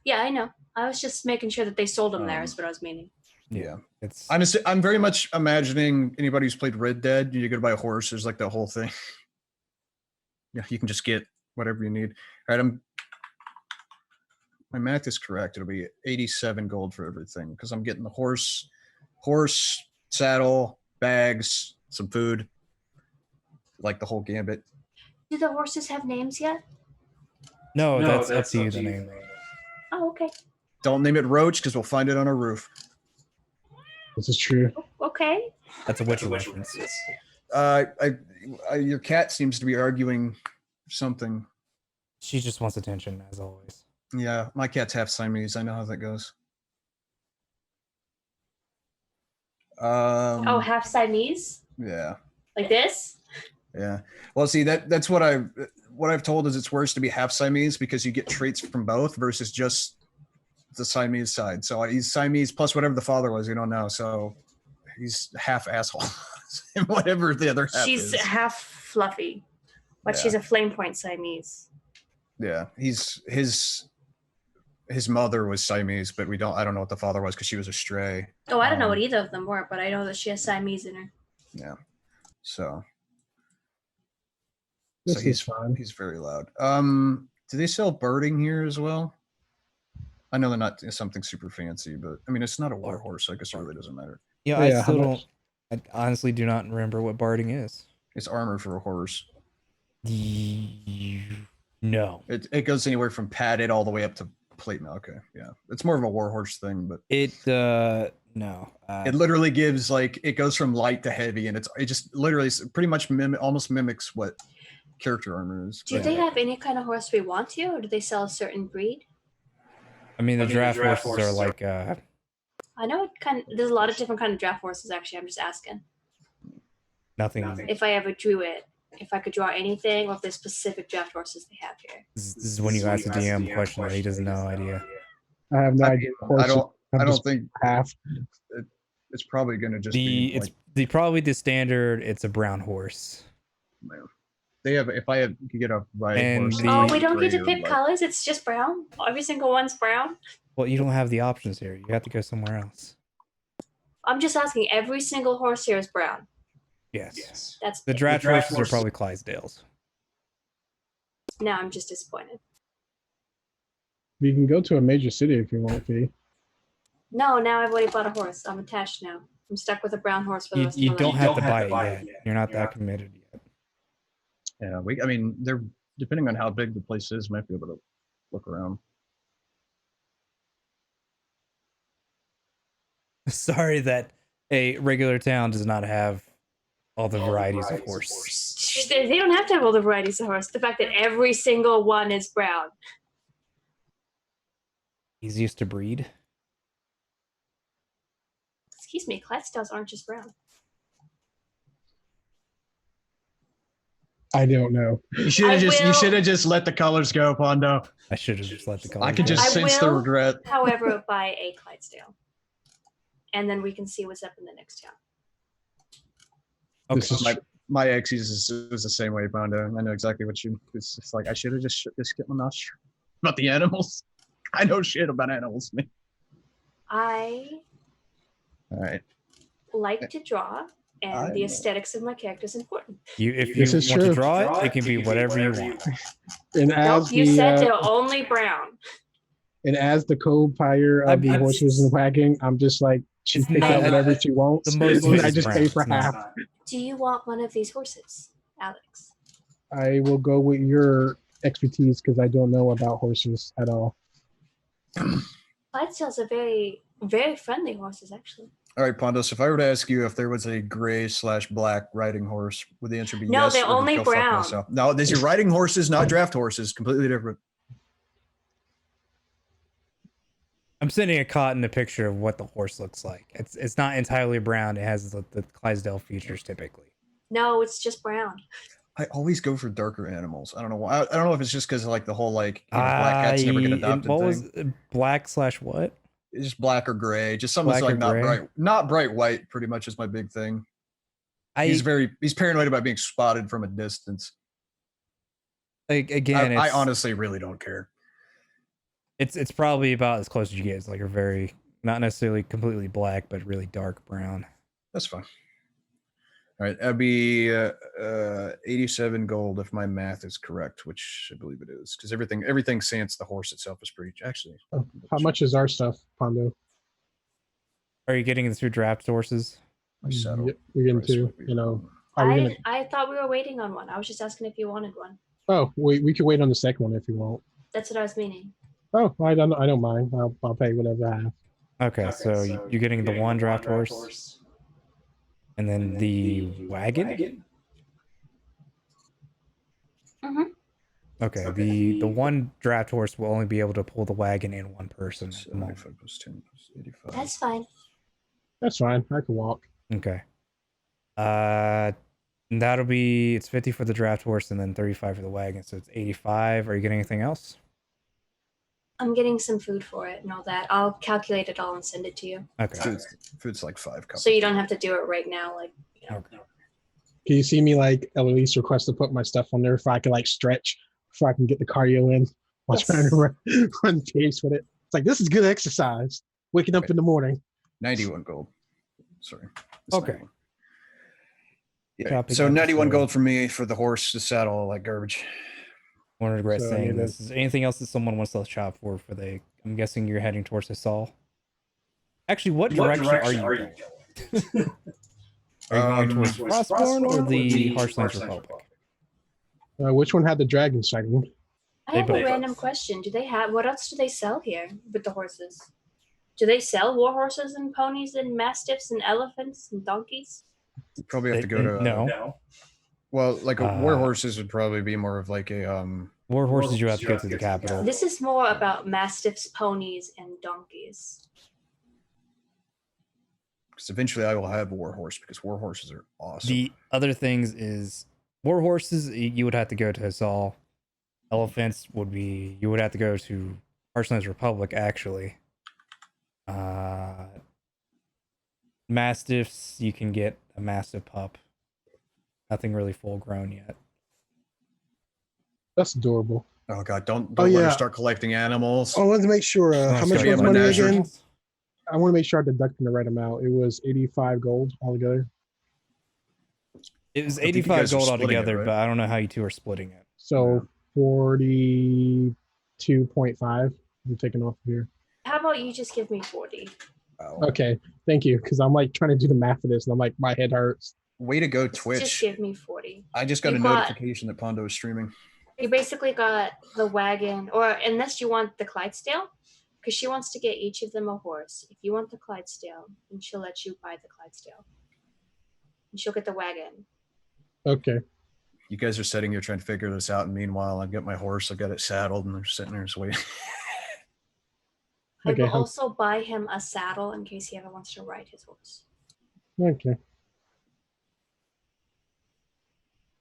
D: Yeah, I know. I was just making sure that they sold them there. Is what I was meaning.
A: Yeah.
B: It's
A: I'm very much imagining anybody who's played Red Dead, you go to buy a horse, there's like the whole thing. Yeah, you can just get whatever you need. All right, my math is correct. It'll be 87 gold for everything because I'm getting the horse, saddle, bags, some food, like the whole gambit.
D: Do the horses have names yet?
B: no, that's up to you. The name.
D: Oh, okay.
A: Don't name it Roach because we'll find it on our roof.
C: This is true.
D: Okay.
B: That's a Witcher reference.
A: Your cat seems to be arguing something.
B: She just wants attention, as always.
A: Yeah, my cat's half Siamese. I know how that goes.
D: Oh, half Siamese?
A: Yeah.
D: Like this?
A: Yeah. Well, see, that's what I've told is it's worse to be half Siamese because you get traits from both versus just the Siamese side. So he's Siamese plus whatever the father was, you don't know. So he's half asshole and whatever the other half
D: She's
A: is.
D: half fluffy, but
A: Yeah.
D: she's a flame point Siamese.
A: Yeah. His mother was Siamese, but I don't know what the father was because she was a stray.
D: Oh, I don't know what either of them were, but I know that she has Siamese in her.
A: Yeah. So
C: This is
A: he's
C: fine.
A: He's very loud. Do they sell birding here as well? I know they're not something super fancy, but I mean it's not a war horse, so I guess it really doesn't matter.
B: Yeah,
C: Yeah,
B: I
C: how
B: still
C: much?
B: don't. I honestly do not remember what barding is.
A: It's armor for a horse.
B: No.
A: It goes anywhere from padded all the way up to plate mail. Okay, yeah, it's more of a war horse thing, but
B: No.
A: it literally gives it goes from light to heavy, and it just literally pretty much almost mimics what character armor is.
D: Do they have any kind of horse we want to, or do they sell a certain breed?
B: I mean, the draft horses are like
D: I know there's a lot of different kind of draft horses. Actually, I'm just asking
B: nothing.
D: if I ever drew it, if I could draw anything, or if there's specific draft horses they have here.
B: This is when you ask the DM question that he does no idea.
C: I have no idea.
A: I don't think
C: half.
A: it's probably going to just be
B: Probably the standard. It's a brown horse.
A: they have. If I could get a riding
B: And
A: horse,
D: Oh, we don't get to pick colors. It's just brown. Every single one's brown.
B: Well, you don't have the options here. You have to go somewhere else.
D: I'm just asking. Every single horse here is brown.
B: Yes.
D: That's
B: The draft horses are probably Clydesdales.
D: Now I'm just disappointed.
C: We can go to a major city if you want to.
D: No, now I've already bought a horse. I'm attached now. I'm stuck with a brown horse for the rest
B: You
D: of my
B: don't
D: life.
B: have to buy it yet. You're not that committed yet.
A: Yeah, I mean, they're depending on how big the place is, might be able to look around.
B: Sorry that a regular town does not have all the varieties of horse.
D: They don't have to have all the varieties of horse. The fact that every single one is brown.
B: Easiest to breed.
D: Excuse me, Clydesdales aren't just brown.
C: I don't know.
A: You should have just let the colors go, Pondo.
B: I should have just let the color.
A: I could just
D: I
A: sense the
D: will.
A: regret.
D: However, buy a Clydesdale. And then we can see what's up in the next town.
B: Okay.
C: This is
A: My ex was the same way, Pondo. I know exactly what you. It's just like I should have just get my mouth shut about the animals. I know shit about animals, man.
D: I
A: All right.
D: like to draw, and
A: I
D: the
A: know.
D: aesthetics of my character is important.
B: If
C: This
B: you
C: is
B: want to
C: true.
B: draw it, it can be whatever you want.
C: and
D: Nope,
C: as
D: you
C: the
D: said they're only brown.
C: and as the co-pilot of the
B: I'm-
C: horses and wagon, I'm just like she
B: It's
C: picks
B: not-
C: out whatever she wants.
B: the most
C: and I
B: is
C: just
B: brown.
C: pay for
B: It's not-
C: half.
D: Do you want one of these horses, Alex?
C: I will go with your expertise because I don't know about horses at all.
D: Clydesdales are very, very friendly horses, actually.
A: All right, Pondos, if I were to ask you if there was a gray/black riding horse, would the answer be
D: No,
A: yes?
D: they're
A: or just
D: only
A: go fuck
D: brown.
A: myself? No, these are riding horses, not draft horses. Completely different.
B: I'm sending a Cotton a picture of what the horse looks like. It's not entirely brown. It has the Clydesdale features typically.
D: No, it's just brown.
A: I always go for darker animals. I don't know why. I don't know if it's just because of like the whole like black cats never get adopted
B: what
A: thing.
B: was black/what?
A: It's just black or gray. Just something that's
B: Black
A: like
B: or
A: not bright white. Pretty much is my big thing. He's paranoid about being spotted from a distance.
B: Again,
A: I honestly really don't care.
B: It's probably about as close as you get. It's like a very not necessarily completely black, but really dark brown.
A: That's fine. All right, that'd be 87 gold if my math is correct, which I believe it is, because everything since the horse itself is pretty. Actually,
C: How much is our stuff, Pondo?
B: Are you getting the 2 draft horses?
A: my saddle
C: Yep, we're getting
A: price
C: two.
A: would be-
C: You know, are we gonna?
D: I thought we were waiting on one. I was just asking if you wanted one.
C: Oh, we could wait on the second one if you want.
D: That's what I was meaning.
C: Oh, I don't mind. I'll pay whatever I have.
B: Okay, so you're getting the 1 draft horse, and then the wagon.
D: Mm-hmm.
B: Okay, the 1 draft horse will only be able to pull the wagon in 1 person at the moment.
A: 75 plus 10 plus 85.
D: That's fine.
C: That's fine. I can walk.
B: Okay. That'll be it's 50 for the draft horse and then 35 for the wagon, so it's 85. Are you getting anything else?
D: I'm getting some food for it and all that. I'll calculate it all and send it to you.
B: Okay.
A: Food's like 5 cups.
D: So you don't have to do it right now. Like, you know.
B: Okay.
C: Can you see me like at least request to put my stuff on there if I can like stretch, before I can get the cardio in while
D: Yes.
C: trying to run pace with it? It's like this is good exercise. Waking up in the morning.
A: 91 gold. Sorry. It's
B: Okay.
A: 91. Yeah.
B: Copy
A: So
B: that.
A: 91
B: So-
A: gold for me for the horse, the saddle, like garbage.
B: I won't regret
C: So I
B: saying
C: need to-
B: this. Is there anything else that someone wants to shop for the? I'm guessing you're heading towards the Saul. Actually, what direction are you going? Are you going towards Frostborn or the Harshlands Republic?
C: Which one had the dragon sighting?
D: I
B: They
D: have a
B: both.
D: random question. Do they have what else do they sell here with the horses? Do they sell war horses and ponies and mastiffs and elephants and donkeys?
A: You probably have to go to
B: no.
A: Well, like war
B: Uh,
A: horses would probably be more of like a
B: War horses, you have to go to the capital.
D: This is more about mastiffs, ponies, and donkeys.
A: because eventually I will have a war horse because war horses are awesome.
B: The other things is war horses. You would have to go to Saul. Elephants would be you would have to go to Harshlands Republic actually. Mastiffs, you can get a mastiff pup. Nothing really full grown yet.
C: That's adorable.
A: Oh god, don't
C: Oh,
A: let
C: yeah.
A: her start collecting animals.
C: I wanted to make sure. How much
A: start
C: was
A: getting
C: money
A: menagerie.
C: again? I want to make sure I deducted the right amount. It was 85 gold altogether.
B: It was
A: I think you
B: 85
A: guys are
B: gold
A: splitting it,
B: altogether,
A: right?
B: but I don't know how you two are splitting it.
C: So 42.5. I'm taking off here.
D: How about you just give me 40?
A: Wow.
C: Okay, thank you. Because I'm like trying to do the math of this, and I'm like, my head hurts.
A: Way to go,
D: Just
A: Twitch.
D: give me 40.
A: I just got
D: You
A: a
D: got-
A: notification that Pondo is streaming.
D: You basically got the wagon, or unless you want the Clydesdale, because she wants to get each of them a horse. If you want the Clydesdale, then she'll let you buy the Clydesdale. And she'll get the wagon.
C: Okay.
A: You guys are sitting here trying to figure this out, and meanwhile, I've got my horse. I've got it saddled, and they're sitting there just waiting.
D: I
C: Okay,
D: will
C: how-
D: also buy him a saddle in case he ever wants to ride his horse.
C: Okay.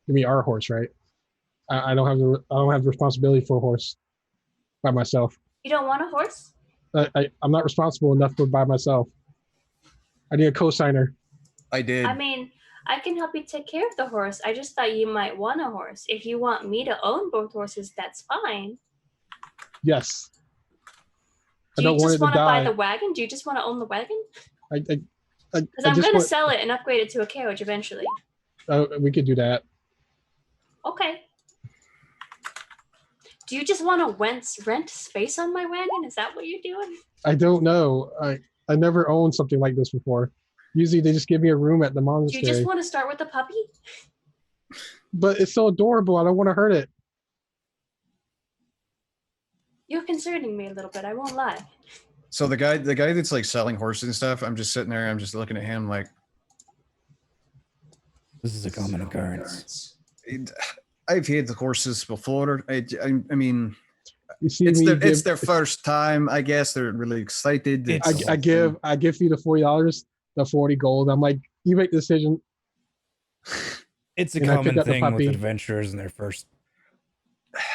C: Give me our horse, right? I don't have the responsibility for a horse by myself.
D: You don't want a horse?
C: I'm not responsible enough for it by myself. I need a co-signer.
A: I did.
D: I mean, I can help you take care of the horse. I just thought you might want a horse. If you want me to own both horses, that's fine.
C: Yes. I
D: Do you
C: don't want
D: just
C: it to
D: want to buy
C: die.
D: the wagon? Do you just want to own the wagon?
C: Because
D: Because I'm going to sell it and upgrade it to a carriage eventually.
C: we could do that.
D: Okay. Do you just want to rent space on my wagon? Is that what you're doing?
C: I don't know. I never owned something like this before. Usually they just give me a room at the
D: Do
C: monastery.
D: you just want to start with a puppy?
C: But it's so adorable. I don't want to hurt it.
D: You're concerning me a little bit. I won't lie.
A: So the guy that's like selling horses and stuff, I'm just sitting there, I'm just looking at him like,
B: This is a common occurrence.
A: I've had the horses before. I mean,
C: You see
A: it's
C: me
A: it's
C: give,
A: their first time, I guess. They're really excited.
B: It's-
A: It's a
C: I
A: whole
C: give
A: thing.
C: I give you the $40, the 40 gold. I'm like, you make the decision.
B: It's a
C: And I pick
B: common
C: up the
B: thing with
C: puppy.
B: adventurers in their first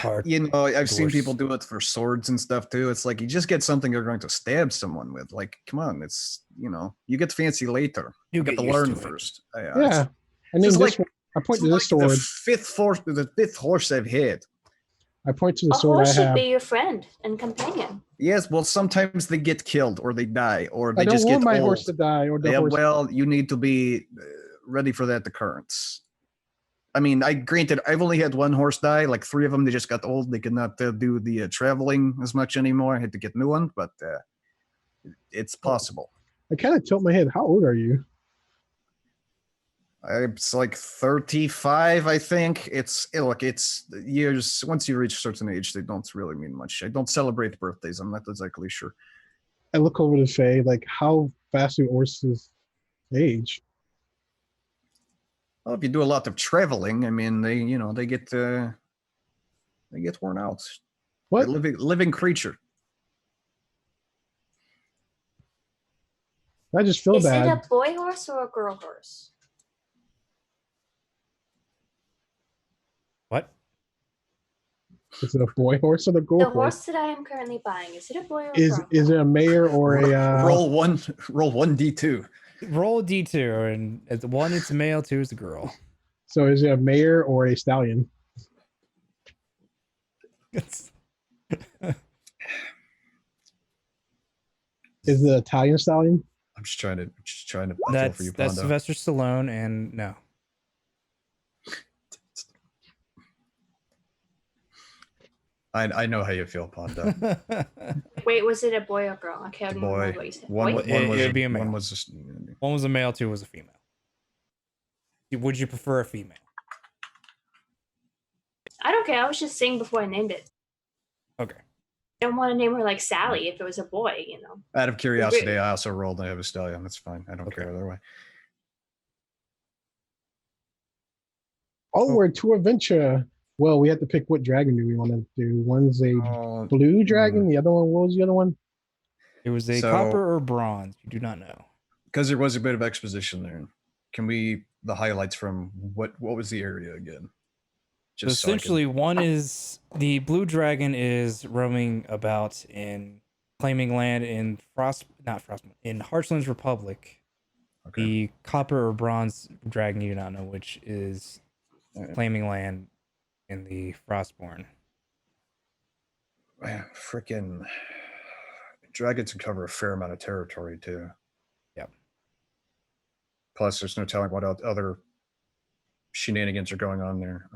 B: part.
A: You know, I've seen
B: Doors.
A: people do it for swords and stuff too. It's like you just get something you're going to stab someone with. Like, come on, it's you get fancy later.
B: You
A: You get
B: get
A: to
B: used
A: learn
B: to it.
A: first.
C: Yeah. I mean,
A: just
C: this
A: like-
C: I point
A: it's
C: to this
A: like
C: sword.
A: the fifth horse I've had.
C: I point to the
D: A
C: sword I
D: horse should
C: have.
D: be your friend and companion.
A: Yes, well, sometimes they get killed or they die or they
C: I don't
A: just
C: want
A: get
C: my
A: old.
C: horse to die or the
A: Yeah,
C: horse.
A: well, you need to be ready for that occurrence. I mean, granted, I've only had one horse die. Like 3 of them, they just got old. They could not do the traveling as much anymore. I had to get a new one, but it's possible.
C: I kind of tilt my head. How old are you?
A: It's like 35, I think. It's years. Once you reach a certain age, they don't really mean much. I don't celebrate birthdays. I'm not exactly sure.
C: I look over to Faye, like, how fast do horses age?
A: Well, if you do a lot of traveling, I mean, they get worn out.
C: What?
A: They're living creature.
C: I just feel
D: Is
C: bad.
D: it a boy horse or a girl horse?
B: What?
C: Is it a boy horse or the girl
D: The
C: horse?
D: horse that I am currently buying, is it a boy or a
C: Is
D: girl?
C: it a mayor or a
A: roll one D2.
B: Roll a D2, and at the 1 it's a male, 2 is a girl.
C: so is it a mayor or a stallion?
B: It's-
C: Is it an Italian stallion?
A: I'm just trying to feel for
B: that's
A: you,
B: that's
A: Pondo.
B: Sylvester Stallone, and no.
A: I know how you feel, Pondo.
D: Wait, was it a boy or girl? Okay, I
A: The
D: don't
A: boy.
D: remember what you said.
A: One
D: Boy?
A: was
B: It'd be a male.
A: one was just,
B: One was a male, 2 was a female. Would you prefer a female?
D: I don't care. I was just saying before I named it.
B: Okay.
D: I don't want to name her like Sally if it was a boy,
A: out of curiosity. I also rolled. I have a stallion. That's fine. I don't
B: Okay.
A: care either way.
C: Oh, we're to adventure. Well, we have to pick what dragon do we want to do. One's a
A: Oh,
C: blue dragon. The other one, what was the other one?
B: It was a
A: So-
B: copper or bronze. You do not know.
A: because there was a bit of exposition there. Can we the highlights from what was the area again?
B: So
A: so I can-
B: essentially, one is the blue dragon is roaming about in claiming land in in Heartland's Republic.
A: okay.
B: The copper or bronze dragon, you do not know which, is
A: Alright.
B: claiming land in the Frostborn.
A: Man, freaking dragons can cover a fair amount of territory too.
B: Yep.
A: Plus, there's no telling what other shenanigans are going on there.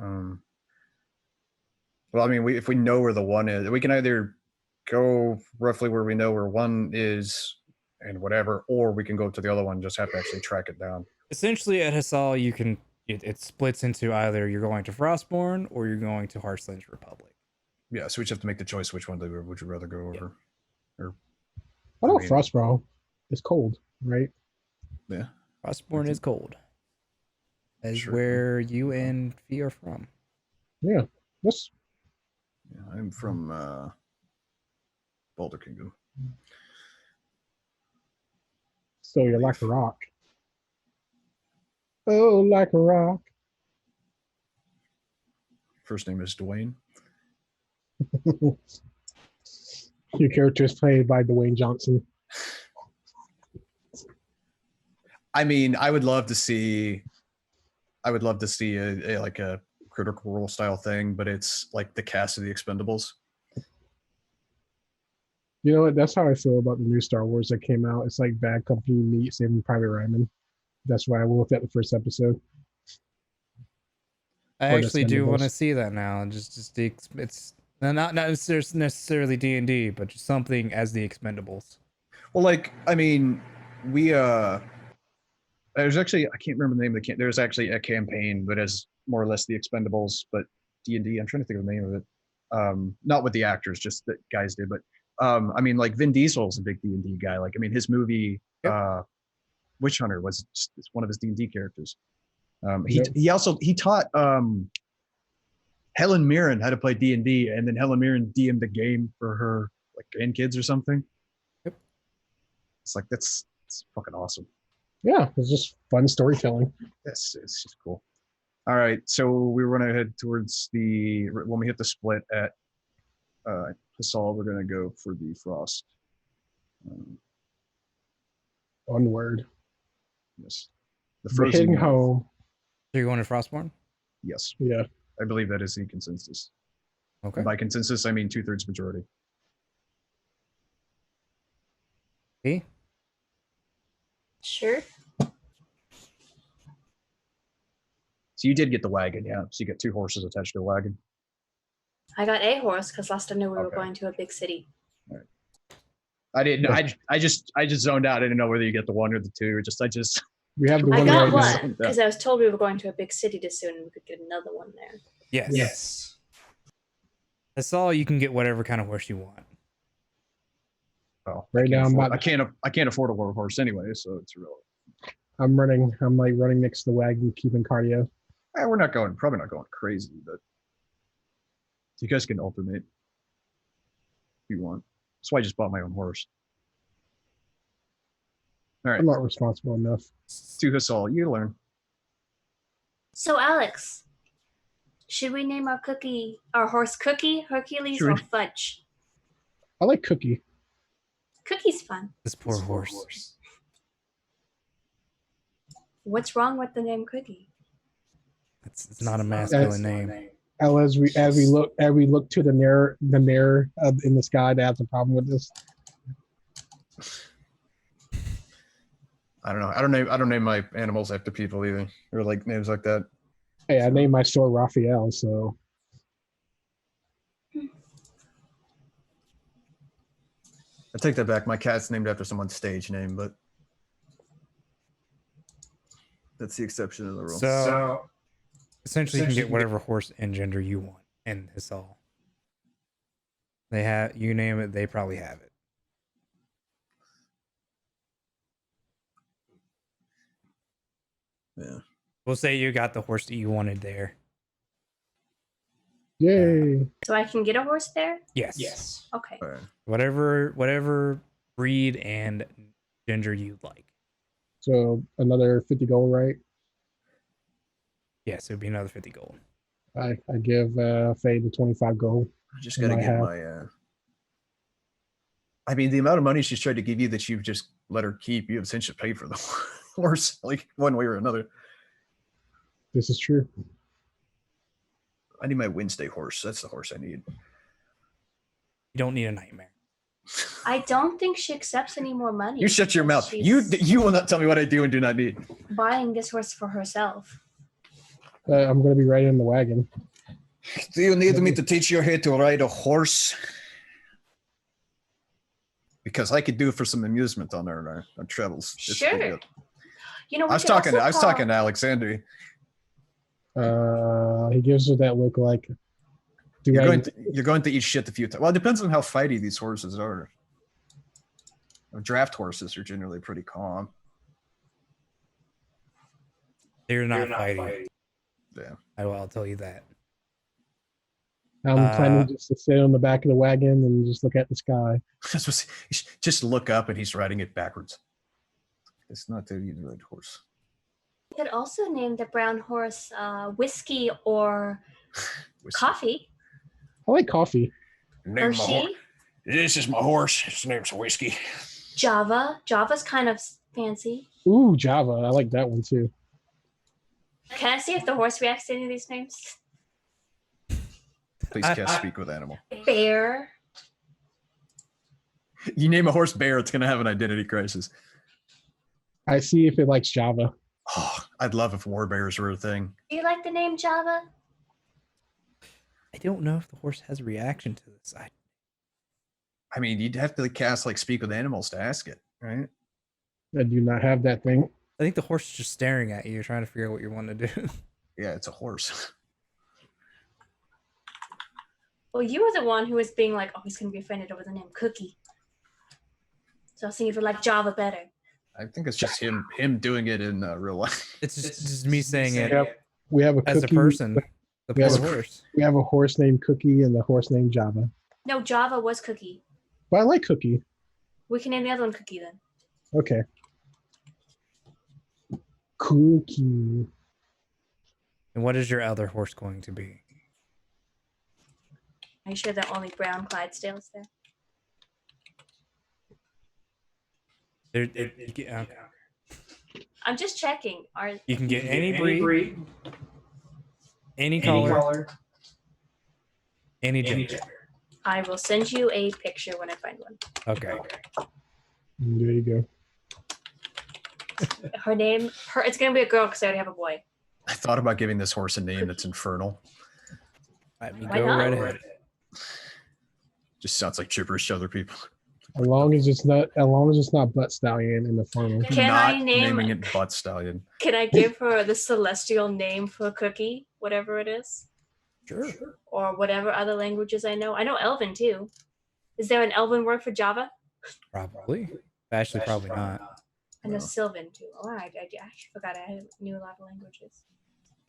A: Well, I mean, if we know where the one is, we can either go roughly where we know where one is and whatever, or we can go to the other one. Just have to actually track it down.
B: Essentially, at Hassal, you can it splits into either you're going to Frostborn or you're going to Heartland's Republic.
A: Yeah, so we just have to make the choice. Which one would you rather go over?
C: I know
A: mean-
C: Frostbro. It's cold, right?
A: Yeah.
B: Frostborn is cold. As
A: Sure.
B: where you and Fee are from.
C: Yeah. That's
A: Yeah, I'm from Boulder Kingdom.
C: so you're like a rock. Oh, like a rock.
A: First name is Dwayne.
C: Your character is played by Dwayne Johnson.
A: I mean, I would love to see a like a Critical Role style thing, but it's like the cast of the Expendables.
C: You know what? That's how I feel about the new Star Wars that came out. It's like Bad Company meets Saving Private Ryan. That's why I looked at the first episode.
B: I
C: Or the
B: actually do want to
C: Expendables.
B: see that now. It's not necessarily D&D, but just something as the Expendables.
A: Well, like, I mean, we there's actually, I can't remember the name of the there's actually a campaign that is more or less the Expendables, but D&D. I'm trying to think of the name of it. Not with the actors, just that guys did, but I mean, like Vin Diesel's a big D&D guy. Like, I mean, his movie, Witch Hunter was just one of his D&D characters. He taught Helen Mirren how to play D&D, and then Helen Mirren DM'd the game for her like grandkids or something.
B: Yep.
A: It's like it's fucking awesome.
C: Yeah, it's just fun storytelling.
A: It's just cool. All right, so we were gonna head towards when we hit the split at Hassal, we're gonna go for the Frost.
C: Onward.
A: Yes. The
C: We're heading
A: Frozen.
C: home.
B: So you're going to Frostborn?
A: Yes,
C: Yeah.
A: I believe that is the consensus.
B: Okay.
A: And by consensus, I mean 2/3 majority.
B: Okay.
D: Sure.
A: So you did get the wagon, yeah. So you get 2 horses attached to a wagon.
D: I got a horse because last I knew we were
A: Okay.
D: going to a big city.
A: I didn't. I just zoned out. I didn't know whether you get the 1 or the 2.
C: We have the
D: I
C: one
D: got
C: right now.
D: one because I was told we were going to a big city too soon and we could get another one there.
B: Yes.
C: Yes.
B: That's all. You can get whatever kind of horse you want.
A: Well,
C: Right now,
A: I can't afford a lower horse anyway, so it's real.
C: I'm like running next to the wagon, keeping cardio.
A: We're probably not going crazy, but you guys can alternate if you want. That's why I just bought my own horse. All right,
C: I'm not responsible enough.
A: to Hassal, you learn.
D: So Alex, should we name our horse Cookie, Hercules,
A: Should
D: or
A: we-
D: Fudge?
C: I like Cookie.
D: Cookie's fun.
B: This poor horse.
D: What's wrong with the name Cookie?
B: It's not a masculine name.
C: As we look to the mirror in the sky that has a problem with this.
A: I don't know. I don't name my animals after people either, or like names like that.
C: Hey, I named my store Raphael, so
A: I take that back. My cat's named after someone's stage name, but that's the exception to the rule.
B: So essentially, you can get whatever horse and gender you want, and it's all. They have you name it, they probably have it.
A: Yeah.
B: We'll say you got the horse that you wanted there.
C: yay!
D: So I can get a horse there?
B: Yes.
D: Okay.
A: All right.
B: Whatever breed and gender you'd like.
C: So another 50 gold, right?
B: Yes, it would be another 50 gold.
C: I give Faye the 25 gold.
A: I just gotta get my. I mean, the amount of money she's tried to give you that you've just let her keep, you have essentially paid for the horse, like one way or another.
C: This is true.
A: I need my Wednesday horse. That's the horse I need.
B: You don't need a nightmare.
D: I don't think she accepts any more money.
A: You shut your
D: because
A: mouth.
D: she's
A: You will not tell me what I do and do not need.
D: buying this horse for herself.
C: I'm going to be right in the wagon.
A: Do you need me to teach you how to ride a horse? Because I could do it for some amusement on our travels. It's pretty
D: Sure.
A: good.
D: You know,
A: I was talking to Alexander.
C: He gives her that look like.
A: You're going to eat shit a few times. Well, it depends on how fighty these horses are. Draft horses are generally pretty calm.
B: They're not fighting.
A: Yeah.
B: I'll tell you that.
C: I'm planning just to sit on the back of the wagon and just look at the sky.
A: Just look up and he's riding it backwards. It's not the right horse.
D: You could also name the brown horse Whiskey or
A: Whiskey.
D: Coffee.
C: I like coffee.
A: Name my horse. This is my horse. His name's Whiskey.
D: Java. Java's kind of fancy.
C: Ooh, Java. I like that one too.
D: Can I see if the horse reacts to any of these names?
A: Please cast speak with animal.
D: Bear.
A: You name a horse Bear, it's going to have an identity crisis.
C: I see if it likes Java.
A: Oh, I'd love if war bears were a thing.
D: Do you like the name Java?
B: I don't know if the horse has a reaction to this.
A: I mean, you'd have to cast like speak with animals to ask it, right?
C: I do not have that thing.
B: I think the horse is just staring at you, trying to figure out what you want to do.
A: Yeah, it's a horse.
D: Well, you were the one who was being like, oh, he's going to be offended over the name Cookie. So I was thinking if you like Java better.
A: I think it's just him doing it in real life.
B: It's just me saying it
C: Yep. We have a
B: as a
C: cookie.
B: person. The
C: We have
B: poor
C: a-
B: horse.
C: We have a horse named Cookie and the horse named Java.
D: No, Java was Cookie.
C: But I like Cookie.
D: We can name the other one Cookie then.
C: Okay. Cookie.
B: And what is your other horse going to be?
D: Are you sure there are only brown Clydesdales there?
B: Okay.
D: I'm just checking.
B: You can get any breed, any color, any gender.
D: I will send you a picture when I find one.
B: Okay.
C: There you go.
D: It's gonna be a girl because I already have a boy.
A: I thought about giving this horse a name that's infernal.
B: Let me
D: Why
B: go
D: not?
B: right ahead.
A: Just sounds like gibberish to other people.
C: As long as it's not butt stallion in the funnel.
D: Can
A: Not
D: I name
A: naming it Butt Stallion.
D: Can I give her the celestial name for Cookie, whatever it is?
B: Sure.
D: Or whatever other languages I know. I know Elven too. Is there an Elven word for Java?
B: Probably. Actually, probably not.
D: I know Sylvan too. Oh, I actually forgot I knew a lot of languages.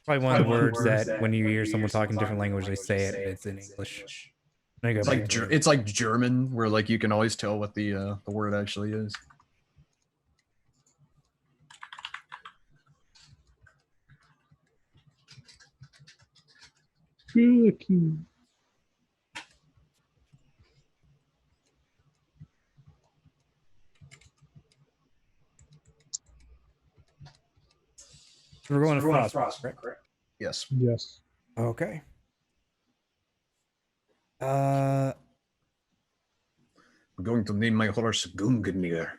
B: Probably one of the words that when you hear someone talking different language, they say it. It's in English. I go
A: It's
B: back
A: like
B: to it.
A: it's like German, where like you can always tell what the word actually is.
C: Cookie.
B: We're going to Frost, correct?
A: Yes.
C: Yes.
B: Okay.
A: I'm going to name my horse Gungnir.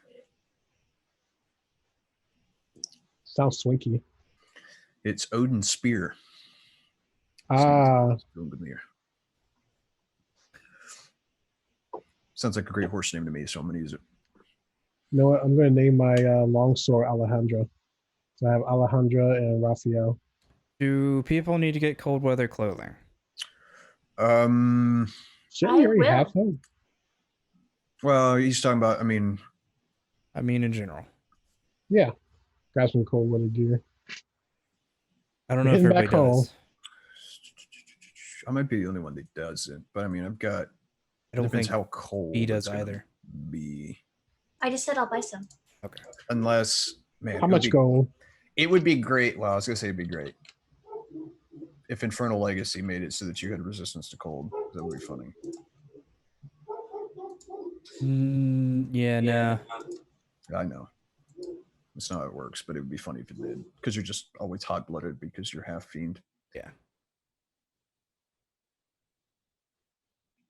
C: Sounds swinky.
A: It's Odin's spear.
C: Ah,
A: Gungnir. Sounds like a great horse name to me, so I'm going to use it.
C: you know what? I'm going to name my longsword Alejandra. So I have Alejandra and Raphael.
B: Do people need to get cold weather clothing?
C: Shouldn't you already
D: will.
C: have them?
A: Well, he's talking about,
B: I mean, in general.
C: Yeah. Got some cold weather gear.
B: I don't know if
C: Heading
B: everybody
C: back home.
B: does.
A: I might be the only one that does it, but I mean, I've got,
B: I don't
A: depends
B: think
A: how cold
B: he does
A: it's gonna
B: either.
A: be.
D: I just said I'll buy some.
B: Okay.
A: Unless, man,
C: How much gold?
A: It would be great. Well, I was gonna say it'd be great if Infernal Legacy made it so that you had resistance to cold. That would be funny.
B: Yeah, no.
A: I know it's not how it works, but it would be funny if it did, because you're just always hot-blooded because you're half fiend.
B: Yeah.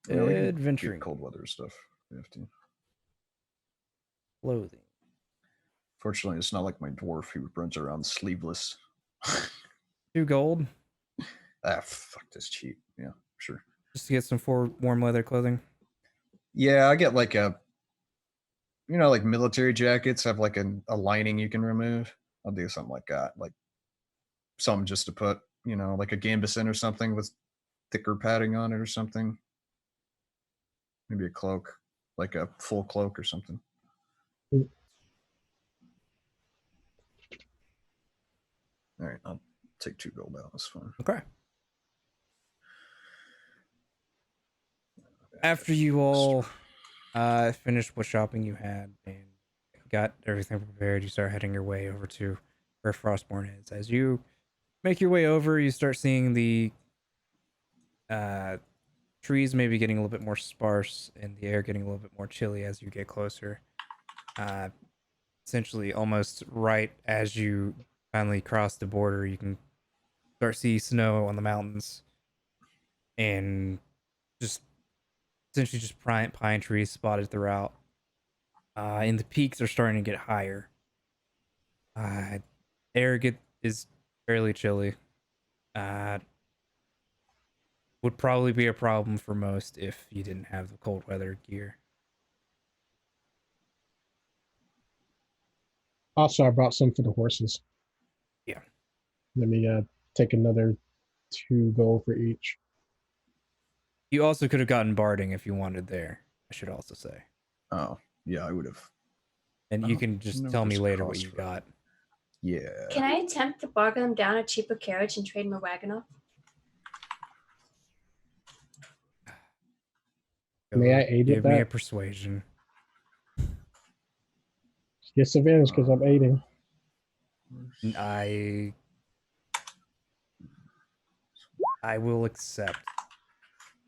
A: You know, we can
B: Adventuring
A: get cold weather stuff. We have to.
B: clothing.
A: Fortunately, it's not like my dwarf who runs around sleeveless.
B: 2 gold
A: Fuck this cheap. Yeah, sure.
B: just to get some warm weather clothing.
A: Yeah, I get like a, like military jackets have like a lining you can remove. I'll do something like that, like something just to put, like a gambeson or something with thicker padding on it or something. Maybe a cloak, like a full cloak or something. All right, I'll take 2 gold out. That's fine.
B: Okay. After you all finished what shopping you had and got everything prepared, you start heading your way over to where Frostborn is. As you make your way over, you start seeing the trees maybe getting a little bit more sparse and the air getting a little bit more chilly as you get closer. Essentially, almost right as you finally cross the border, you can start see snow on the mountains and just essentially just pine trees spotted throughout. And the peaks are starting to get higher. Air is fairly chilly. Would probably be a problem for most if you didn't have the cold weather gear.
C: Also, I brought some for the horses.
B: Yeah.
C: Let me take another 2 gold for each.
B: You also could have gotten barding if you wanted there. I should also say.
A: Oh, yeah, I would have.
B: And you can just tell me later what you got.
A: Yeah.
D: Can I attempt to bargain them down a cheaper carriage and trade my wagon off?
C: May I aid with
B: Give me a
C: that?
B: persuasion.
C: Disadvantage because I'm aiding.
B: I will accept.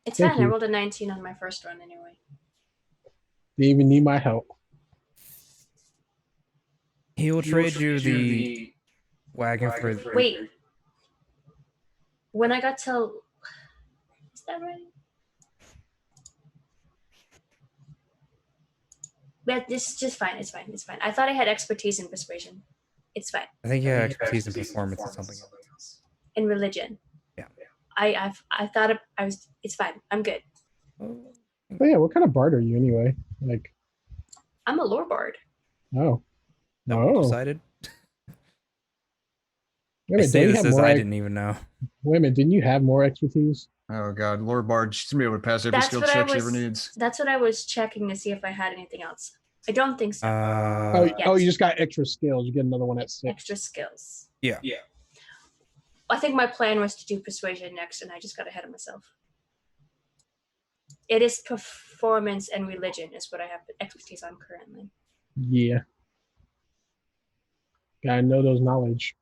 D: It's
C: Thank
D: fine. I
C: you.
D: rolled a 19 on my first run anyway.
C: Do you even need my help?
B: He will trade you the wagon for.
D: Wait. When I got to... Is that right? But this is just fine. It's fine. It's fine. I thought I had expertise in persuasion. It's fine.
B: I think you have expertise in performance and something else.
D: In religion.
B: Yeah.
D: I thought I was... It's fine. I'm good.
C: Oh yeah, what kind of bard are you anyway? Like,
D: I'm a lore bard.
C: oh,
B: That we
C: no.
B: decided.
C: Wait a
B: I
C: minute,
B: say
C: don't you
B: this
C: have
B: as
C: more?
B: I didn't even know.
C: Wait a minute, didn't you have more expertise?
A: Oh god, Lord Bard, she's gonna be able to pass every
D: That's
A: skill
D: what I
A: check she
D: was-
A: ever needs.
D: That's what I was checking to see if I had anything else. I don't think so.
C: Oh, you just got extra skills. You get another one at 6.
D: Extra skills.
B: Yeah.
D: I think my plan was to do persuasion next, and I just got ahead of myself. It is performance and religion is what I have expertise on currently.
C: Yeah. Gotta know those knowledge.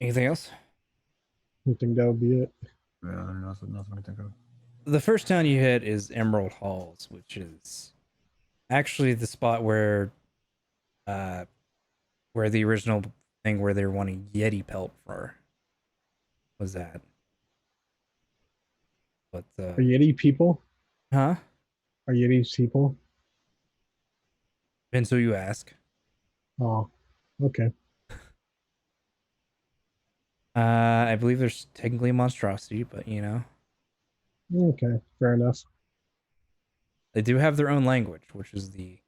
B: Anything else?
C: I think that would be it.
A: Yeah, nothing I can think of.
B: The first town you hit is Emerald Halls, which is actually the spot where the original thing where they were wanting Yeti pelt for was at. But
C: Are Yeti people?
B: huh?
C: Are Yetis people?
B: Depends who you ask.
C: Oh, okay.
B: I believe there's technically a monstrosity, but you know.
C: Okay, fair enough.
B: They do have their own language, which is the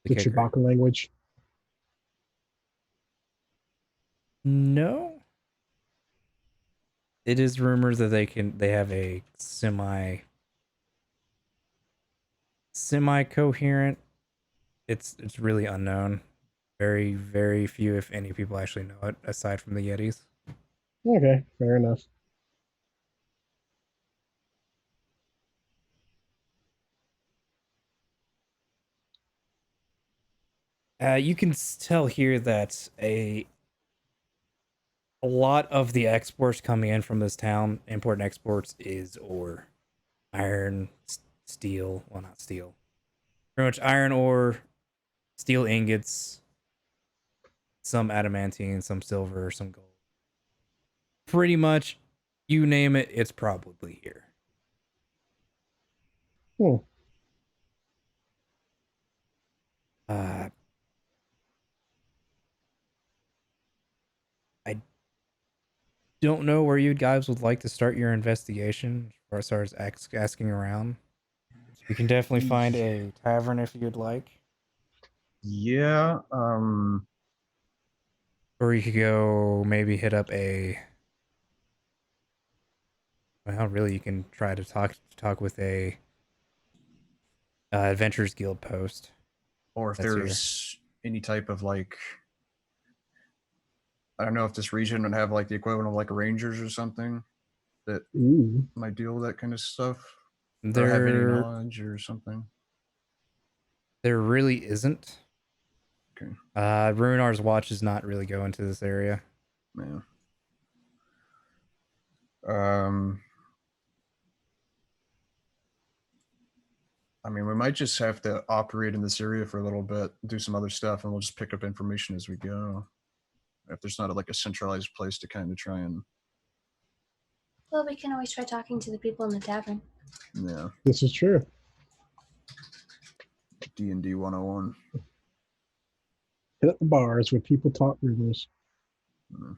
C: The
B: kicker.
C: Chewbacca language.
B: No. It is rumored that they have a semi coherent. It's really unknown. Very, very few, if any, people actually know it, aside from the Yetis.
C: Okay, fair enough.
B: You can tell here that a lot of the exports coming in from this town, import and exports, is ore, iron, steel. Well, not steel. Pretty much iron ore, steel ingots, some adamantine, some silver, some gold. Pretty much, you name it, it's probably here.
C: Hmm.
B: I don't know where you guys would like to start your investigation as far as asking around. You can definitely find a tavern if you'd like.
A: Yeah,
B: Or you could go maybe hit up a... Well, really, you can try to talk with a Adventurers Guild post.
A: or if
B: That's
A: there's any type of like, I don't know if this region would have like the equivalent of like Rangers or something that
C: Ooh.
A: might deal with that kind of stuff. Or have any knowledge or something.
B: There really isn't.
A: Okay.
B: Ruinar's Watch does not really go into this area.
A: Yeah. I mean, we might just have to operate in this area for a little bit, do some other stuff, and we'll just pick up information as we go. If there's not like a centralized place to kind of try and,
D: Well, we can always try talking to the people in the tavern.
A: yeah,
C: This is true.
A: D&D 101.
C: Hit up the bars where people talk rumors.
A: Mm.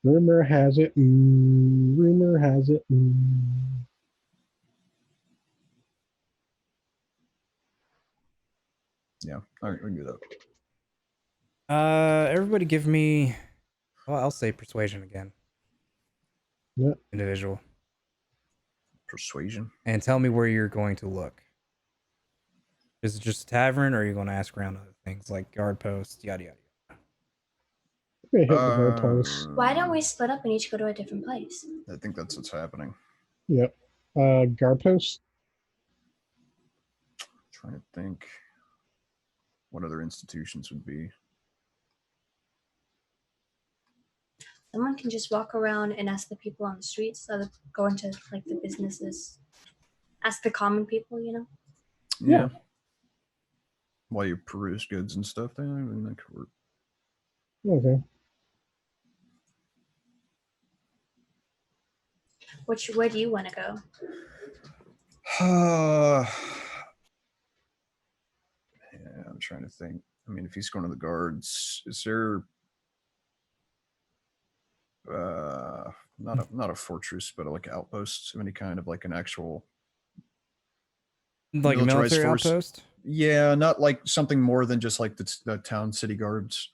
C: Rumor has it. Rumor has it.
A: Yeah, all right, we can do that.
B: Everybody give me, well, I'll say persuasion again.
C: Yeah.
B: Individual.
A: Persuasion.
B: And tell me where you're going to look. Is it just a tavern, or are you going to ask around other things like guard posts, yada yada?
C: Okay, hit the guard post.
D: Why don't we split up and each go to a different place?
A: I think that's what's happening.
C: Yep. Guard post.
A: Trying to think what other institutions would be.
D: Someone can just walk around and ask the people on the streets, go into like the businesses, ask the common people, you know?
C: Yeah.
A: While you peruse goods and stuff, then I mean, that could work.
C: Okay.
D: Where do you want to go?
A: Yeah, I'm trying to think. I mean, if he's going to the guards, is there not a fortress, but like outposts of any kind of like an actual
B: Like a
A: militarized
B: military
A: force?
B: outpost?
A: Yeah, not like something more than just like the town city guards.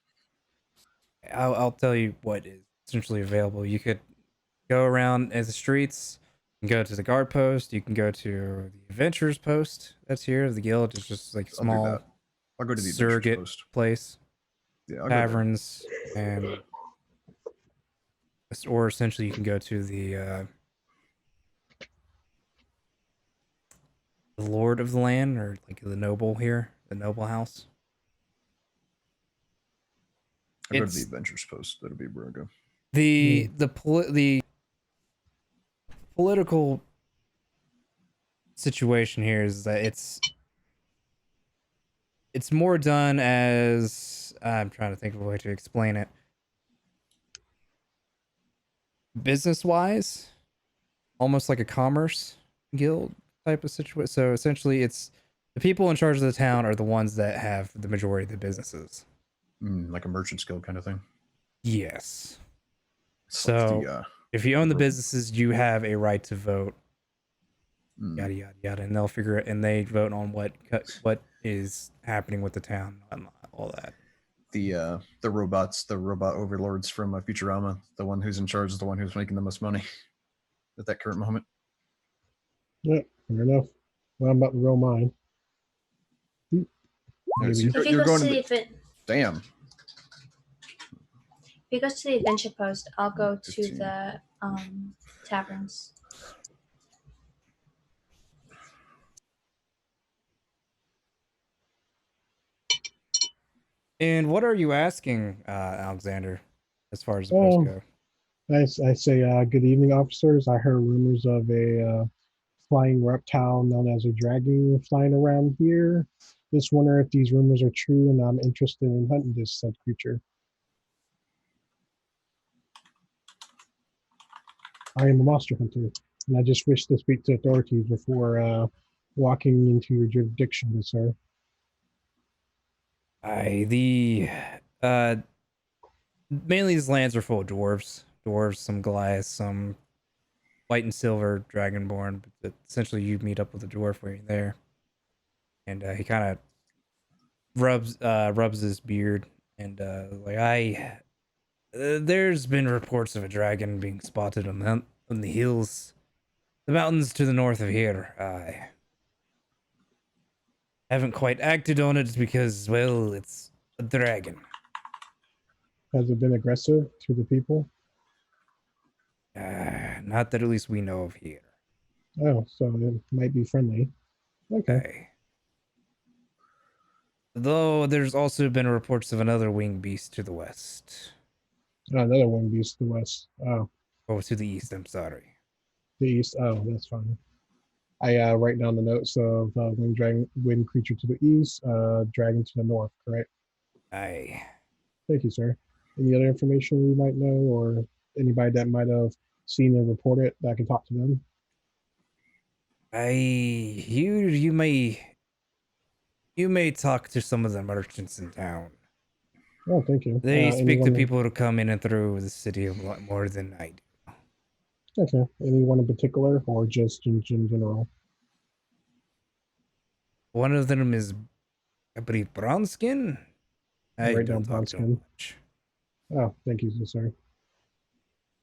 B: I'll tell you what is essentially available. You could go around as the streets, you can go to the guard post, you can go to the adventurers post that's here. The guild is just like
A: I'll do
B: small
A: that. I'll go to the adventurers
B: surrogate
A: post.
B: place,
A: Yeah, I'll go there.
B: taverns, and or essentially you can go to the lord of the land, or like the noble here, the noble house.
A: I'll go to the adventurers post. That'll be where I go.
B: The political situation here is that it's more done as, I'm trying to think of a way to explain it, business wise, almost like a commerce guild type of situation. So essentially it's the people in charge of the town are the ones that have the majority of the businesses.
A: Like a merchant's guild kind of thing.
B: Yes.
A: It's
B: So
A: like
B: if you own the
A: the-
B: businesses, you have a right to vote.
A: mm,
B: Yada yada yada, and they'll figure it, and they vote on what is happening with the town, and all that.
A: the robot overlords from Futurama, the one who's in charge is the one who's making the most money at that current moment.
C: Yeah, fair enough. Well, I'm about to roll mine.
A: Yeah, so
C: Maybe.
D: If he
A: you're
D: goes
A: going
D: to
A: to
D: the
A: the, damn.
D: if he goes to the adventure post, I'll go to
A: 15.
D: the taverns.
B: And what are you asking, Alexander, as far as the post go?
C: I say, good evening, officers. I heard rumors of a flying reptile known as a dragon flying around here. Just wonder if these rumors are true, and I'm interested in hunting this said creature. I am a monster hunter, and I just wish to speak to authorities before walking into your jurisdiction, good sir.
B: Mainly these lands are full of dwarves, some Goliaths, some white and silver dragonborn. But essentially, you meet up with a dwarf when you're there, and he kind of rubs his beard, and there's been reports of a dragon being spotted on the hills, the mountains to the north of here. I haven't quite acted on it because, well, it's a dragon.
C: Has it been aggressive to the people?
B: Not that at least we know of here.
C: Oh, so it might be friendly. Okay.
B: Though there's also been reports of another winged beast to the west.
C: Oh, another one beast to the west. Oh,
B: Oh, to the east, I'm sorry.
C: the east. Oh, that's fine. I write down the notes of wind creature to the east, dragon to the north, correct?
B: Aye.
C: Thank you, sir. Any other information we might know, or anybody that might have seen and reported that I can talk to them?
B: You may talk to some of the merchants in town.
C: Oh, thank you.
B: They speak to
C: anyone-
B: people who come in and through the city a lot more than I do.
C: Okay. Anyone in particular, or just in general?
B: One of them is, I believe, brown skin. I
C: Right
B: don't
C: down
B: talk to him
C: Bonskin.
B: much.
C: Oh, thank you, sir.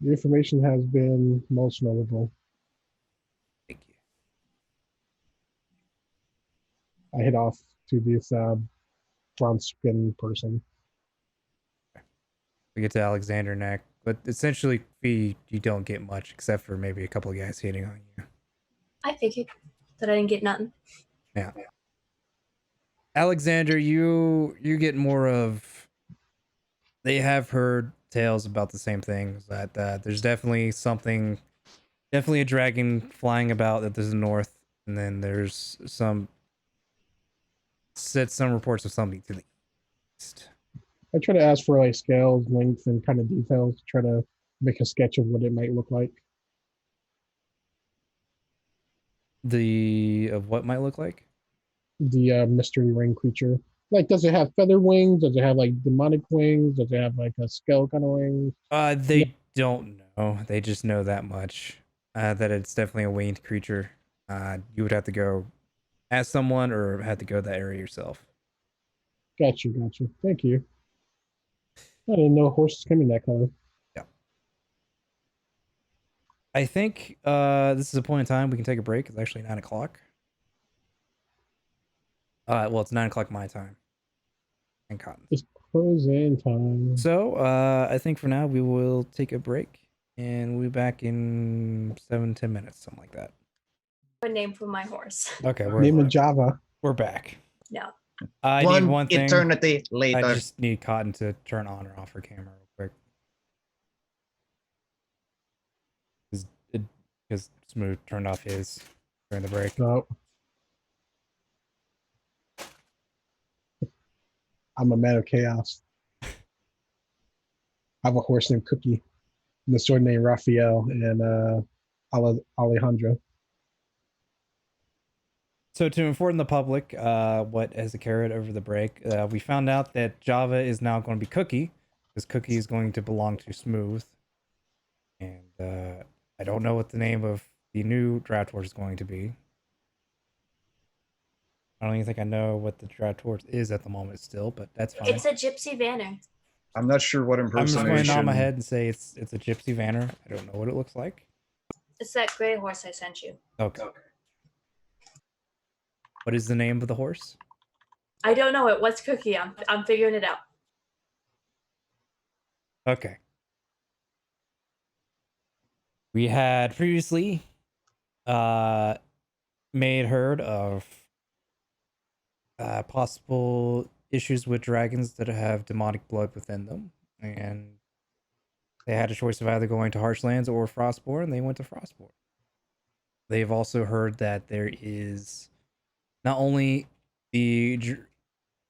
C: The information has been most notable.
B: Thank you.
C: I hit off to this Bronski person.
B: We get to Alexander neck, but essentially, you don't get much except for maybe a couple of guys hitting on you.
D: I figured that I didn't get nothing.
B: Yeah. Alexander, you get more of. They have heard tales about the same things, that there's definitely a dragon flying about that there's the north, and then there's some reports of something to the east.
C: I try to ask for like scales, length, and kind of details to try to make a sketch of what it might look like.
B: Of what might look like?
C: The mystery ring creature. Like, does it have feather wings? Does it have like demonic wings? Does it have like a skull kind of wings?
B: They don't know. They just know that much. That it's definitely a winged creature. You would have to go ask someone or have to go to that area yourself.
C: Got you. Thank you. I didn't know horses come in that color.
B: Yeah. I think this is a point in time we can take a break. It's actually 9 o'clock. Well, it's 9 o'clock my time. And Cotton.
C: It's closing time.
B: So, I think for now we will take a break, and we'll be back in 7-10 minutes, something like that.
D: A name for my horse.
B: Okay,
C: Name of Java.
B: we're back.
D: No.
B: I need one thing.
E: Eternity later.
B: I just need Cotton to turn on or off her camera real quick. Because Smooth turned off his during the break.
C: No. I'm a man of chaos. I have a horse named Cookie, and a sword named Raphael, and Alejandro.
B: So to inform the public, what has occurred over the break, we found out that Java is now going to be Cookie, because Cookie is going to belong to Smooth. And I don't know what the name of the new draft horse is going to be. I don't even think I know what the draft horse is at the moment still, but that's fine.
D: It's a Gypsy Vanner.
A: I'm not sure what
B: I'm just going to
A: impersonation.
B: nod my head and say it's a Gypsy Vanner. I don't know what it looks like.
D: It's that gray horse I sent you.
B: Okay. What is the name of the horse?
D: I don't know it. What's Cookie? I'm figuring it out.
B: Okay. We had previously made heard of possible issues with dragons that have demonic blood within them, and they had a choice of either going to Harshlands or Frostborn. They went to Frostborn. They've also heard that there is not only the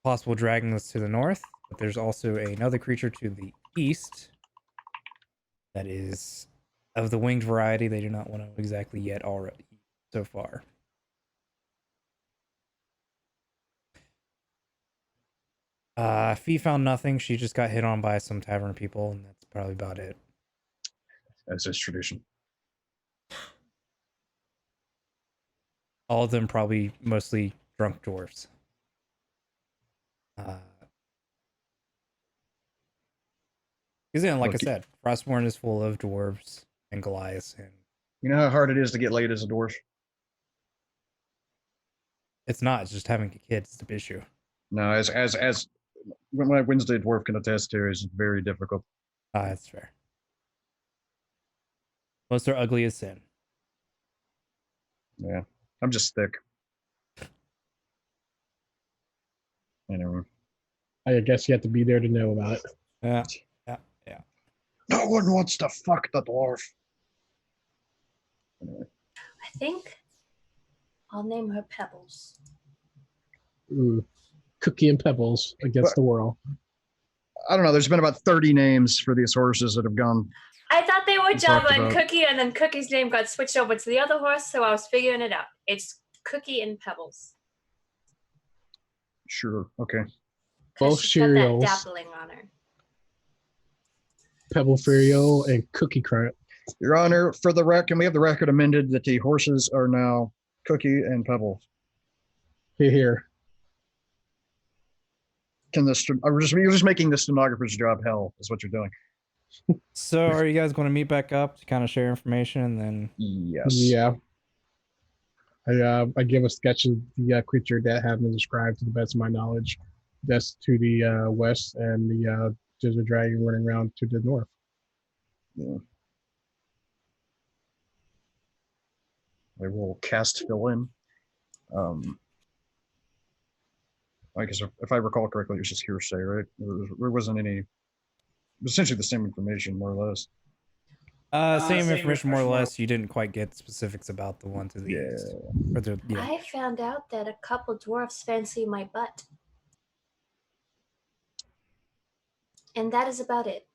B: possible dragon that's to the north, but there's also another creature to the east that is of the winged variety. They do not want to know exactly yet already so far. Fee found nothing. She just got hit on by some tavern people, and that's probably about it.
A: That's just tradition.
B: All of them probably mostly drunk dwarves. Because like I said, Frostborn is full of dwarves and Goliaths, and
A: You know how hard it is to get laid as a dwarf?
B: it's not. It's just having kids is the issue.
A: No, as when my Wednesday dwarf can attest to, is very difficult.
B: That's fair. Most are ugly as sin.
A: Yeah, I'm just thick. Anyway,
C: I guess you have to be there to know about it.
B: Yeah.
A: no one wants to fuck the dwarf. Anyway,
D: I think I'll name her Pebbles.
C: Ooh. Cookie and Pebbles against the world.
A: I don't know. There's been about 30 names for these horses that have gone.
D: I thought they were
A: We
D: Java
A: talked
D: and
A: about-
D: Cookie, and then Cookie's name got switched over to the other horse, so I was figuring it out. It's Cookie and Pebbles.
A: Sure. Okay.
D: 'Cause
C: Both
D: she's got that
C: cereals.
D: dappling on her.
C: Pebble Ferio and Cookie Crunch.
A: Your Honor, for the record, we have the record amended that the horses are now Cookie and Pebble.
C: Here.
A: You're just making the stenographer's job hell, is what you're doing.
B: So, are you guys going to meet back up to kind of share information and then?
A: Yes.
C: Yeah. I give a sketch of the creature that has been described to the best of my knowledge. That's to the west, and the desert dragon running around to the north.
A: Yeah. I will cast fill in. I guess if I recall correctly, it was just hearsay, right? There wasn't any. Essentially the same information, more or less.
B: Same information, more or less. You didn't quite get specifics about the one to the east. Or the, yeah.
D: I found out that a couple dwarfs fancy my butt. And that is about it.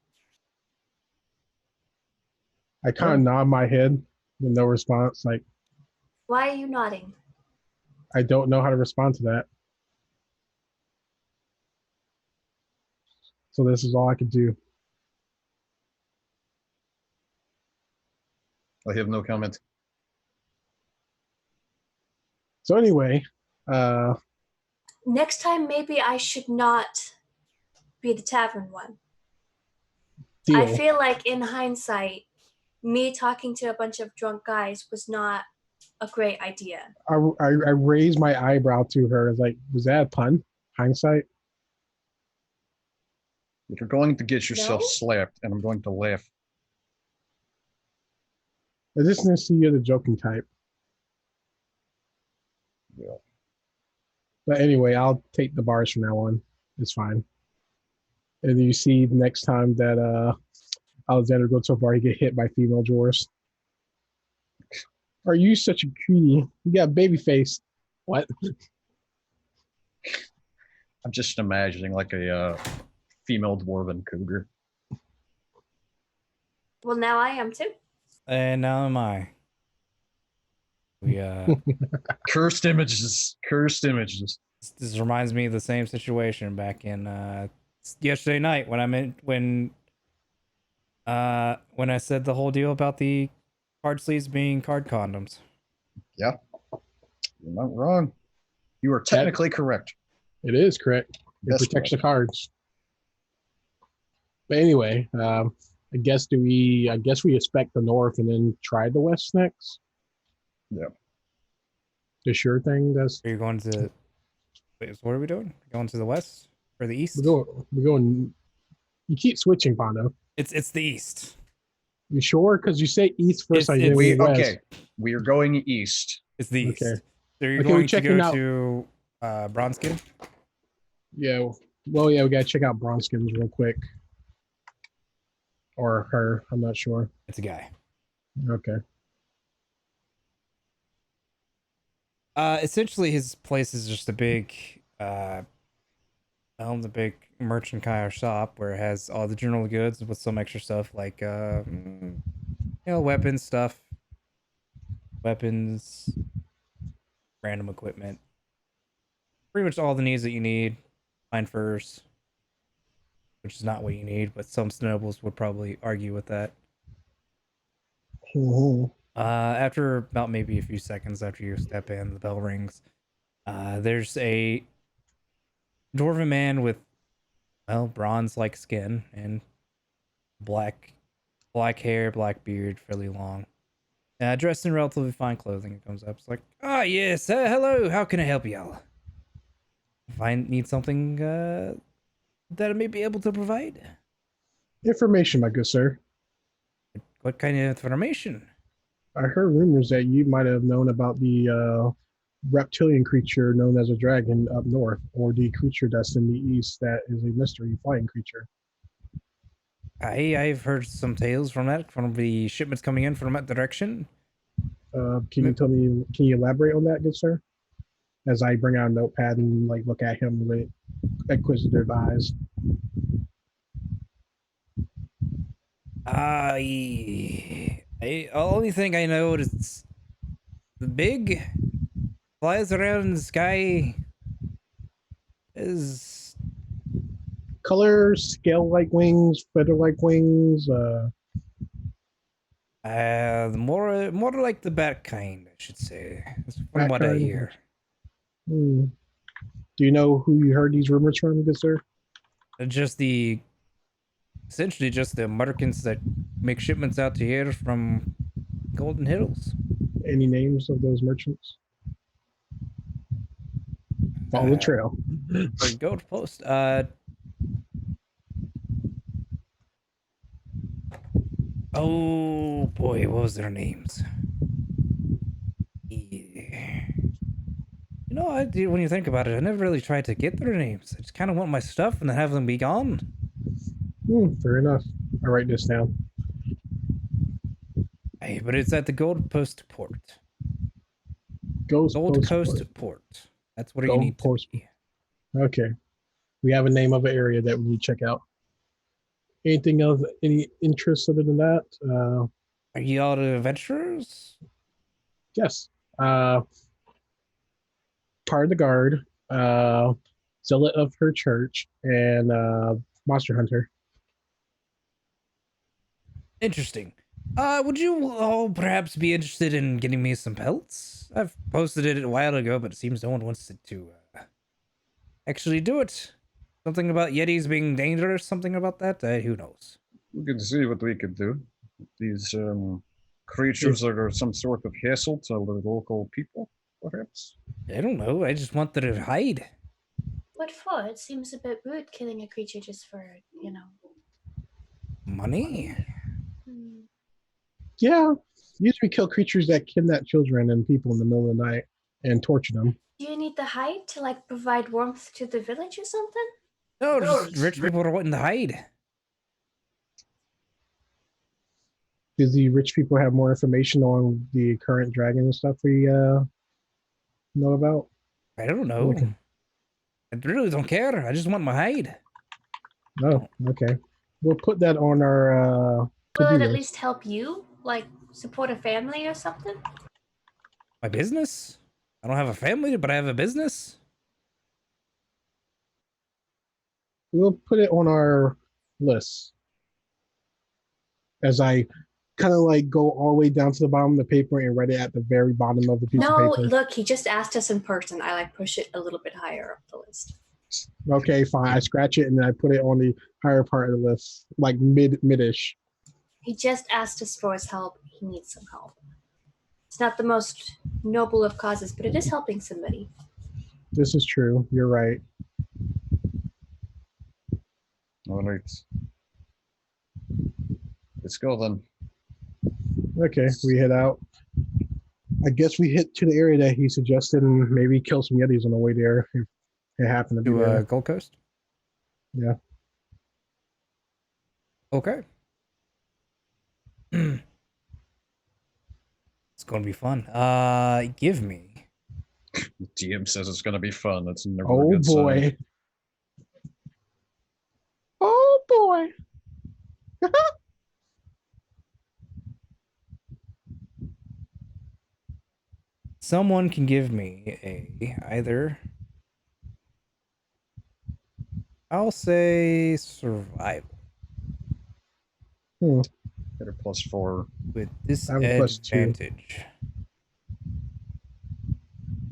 C: I kind of nod my head with no response. Like,
D: Why are you nodding?
C: I don't know how to respond to that. So this is all I could do.
A: I have no comment.
C: So anyway,
D: Next time, maybe I should not be the tavern one.
C: deal.
D: I feel like in hindsight, me talking to a bunch of drunk guys was not a great idea.
C: I raised my eyebrow to her. I was like, was that a pun? Hindsight?
A: If you're going to get yourself
D: No?
A: slapped, and I'm going to laugh.
C: I just didn't see you're the joking type.
A: Yeah.
C: But anyway, I'll take the bars from now on. It's fine. And you see the next time that Alexander goes to a bar, he get hit by female drawers. Are you such a cutie? You got a baby face. What?
A: I'm just imagining like a female dwarven cougar.
D: Well, now I am too.
B: And now am I. We
A: Cursed images. Cursed images.
B: this reminds me of the same situation back in yesterday night when I said the whole deal about the card sleeves being card condoms.
A: Yeah. You're not wrong. You are technically correct.
C: It is correct. It
A: That's
C: protects
A: correct.
C: the cards. But anyway, I guess we expect the north and then try the west next.
A: Yeah.
C: The sure thing. That's
B: Are you going to? Wait, so what are we doing? Going to the west or the east?
C: we're going. You keep switching, Pondo.
B: It's the east.
C: You sure? Because you say east first.
B: It's-
C: West.
A: Okay. We are going east.
B: It's the east.
C: Okay.
B: So you're
C: Okay, we're
B: going to
C: checking
B: go
C: out-
B: to Bronzeskin?
C: Yeah. Well, yeah, we gotta check out Bronskins real quick. Or her. I'm not sure.
B: It's a guy.
C: Okay.
B: Essentially, his place is just a big, the big merchant kind of shop where it has all the general goods with some extra stuff like, weapons stuff, random equipment, pretty much all the needs that you need. Fine furs, which is not what you need, but some nobles would probably argue with that.
C: Mhm.
B: After about maybe a few seconds after you step in, the bell rings. There's a dwarven man with, bronze-like skin and black hair, black beard, fairly long. Dressed in relatively fine clothing. It comes up. It's like, yes, hello. How can I help y'all? If I need something that I may be able to provide.
C: Information, my good sir.
B: What kind of information?
C: I heard rumors that you might have known about the reptilian creature known as a dragon up north, or the creature that's in the east that is a mystery flying creature.
B: I've heard some tales from the shipments coming in from that direction.
C: Can you elaborate on that, good sir? As I bring out a notepad and look at him with inquisitive eyes.
B: The only thing I know is the big flies around in the sky is
C: Color, scale-like wings, feather-like wings.
B: more like the bat kind, I should say. That's from
C: Bat
B: what I
C: kind?
B: hear.
C: Do you know who you heard these rumors from, good sir?
B: Just the essentially just the merchants that make shipments out to here from Golden Hills.
C: Any names of those merchants? Follow the trail.
B: For Gold Post. Oh boy, what was their names? Yeah. You know, when you think about it, I never really tried to get their names. I just kind of want my stuff and then have them be gone.
C: Fair enough. I'll write this down.
B: Hey, but it's at the Gold Post Port.
C: Gold
B: Coast Port. That's where you
C: Gold
B: need to
C: Post.
B: be.
C: Okay. We have a name of an area that we need to check out. Anything else? Any interest other than that?
B: Are you all the adventurers?
C: Yes. Part of the guard, zealot of her church, and monster hunter.
B: Interesting. Would you all perhaps be interested in getting me some pelts? I've posted it a while ago, but it seems no one wants to actually do it. Something about Yetis being dangerous, something about that? Who knows?
A: We can see what we could do. These creatures are some sort of hassle to the local people, perhaps.
B: I don't know. I just want them to hide.
D: What for? It seems a bit rude killing a creature just for,
B: Money?
C: Yeah. Usually kill creatures that kidnap children and people in the middle of the night and torture them.
D: Do you need the hide to like provide warmth to the village or something?
B: No, just rich people are wanting to hide.
C: Does the rich people have more information on the current dragon and stuff we know about?
B: I don't know.
C: Okay.
B: I really don't care. I just want my hide.
C: Oh, okay. We'll put that on our
D: Will it
C: to-do
D: at
C: list.
D: least help you, like support a family or something?
B: My business? I don't have a family, but I have a business.
C: We'll put it on our list. As I kind of like go all the way down to the bottom of the paper and write it at the very bottom of the piece
D: No,
C: of paper.
D: look, he just asked us in person. I like push it a little bit higher up the list.
C: Okay, fine. I scratch it and then I put it on the higher part of the list, like mid-ish.
D: He just asked us for his help. He needs some help. It's not the most noble of causes, but it is helping somebody.
C: This is true. You're right.
A: All right. Let's go then.
C: Okay, we head out. I guess we hit to the area that he suggested and maybe kill some Yetis on the way there if it happened to be there.
B: Gold Coast?
C: Yeah.
B: Okay. It's gonna be fun. Give me.
A: The GM says it's gonna be fun. That's never a
C: Oh
A: good
C: boy.
A: sign.
C: Oh boy.
B: Someone can give me either. I'll say survival
A: Get a +4.
B: with
C: I have a +2.
B: disadvantage.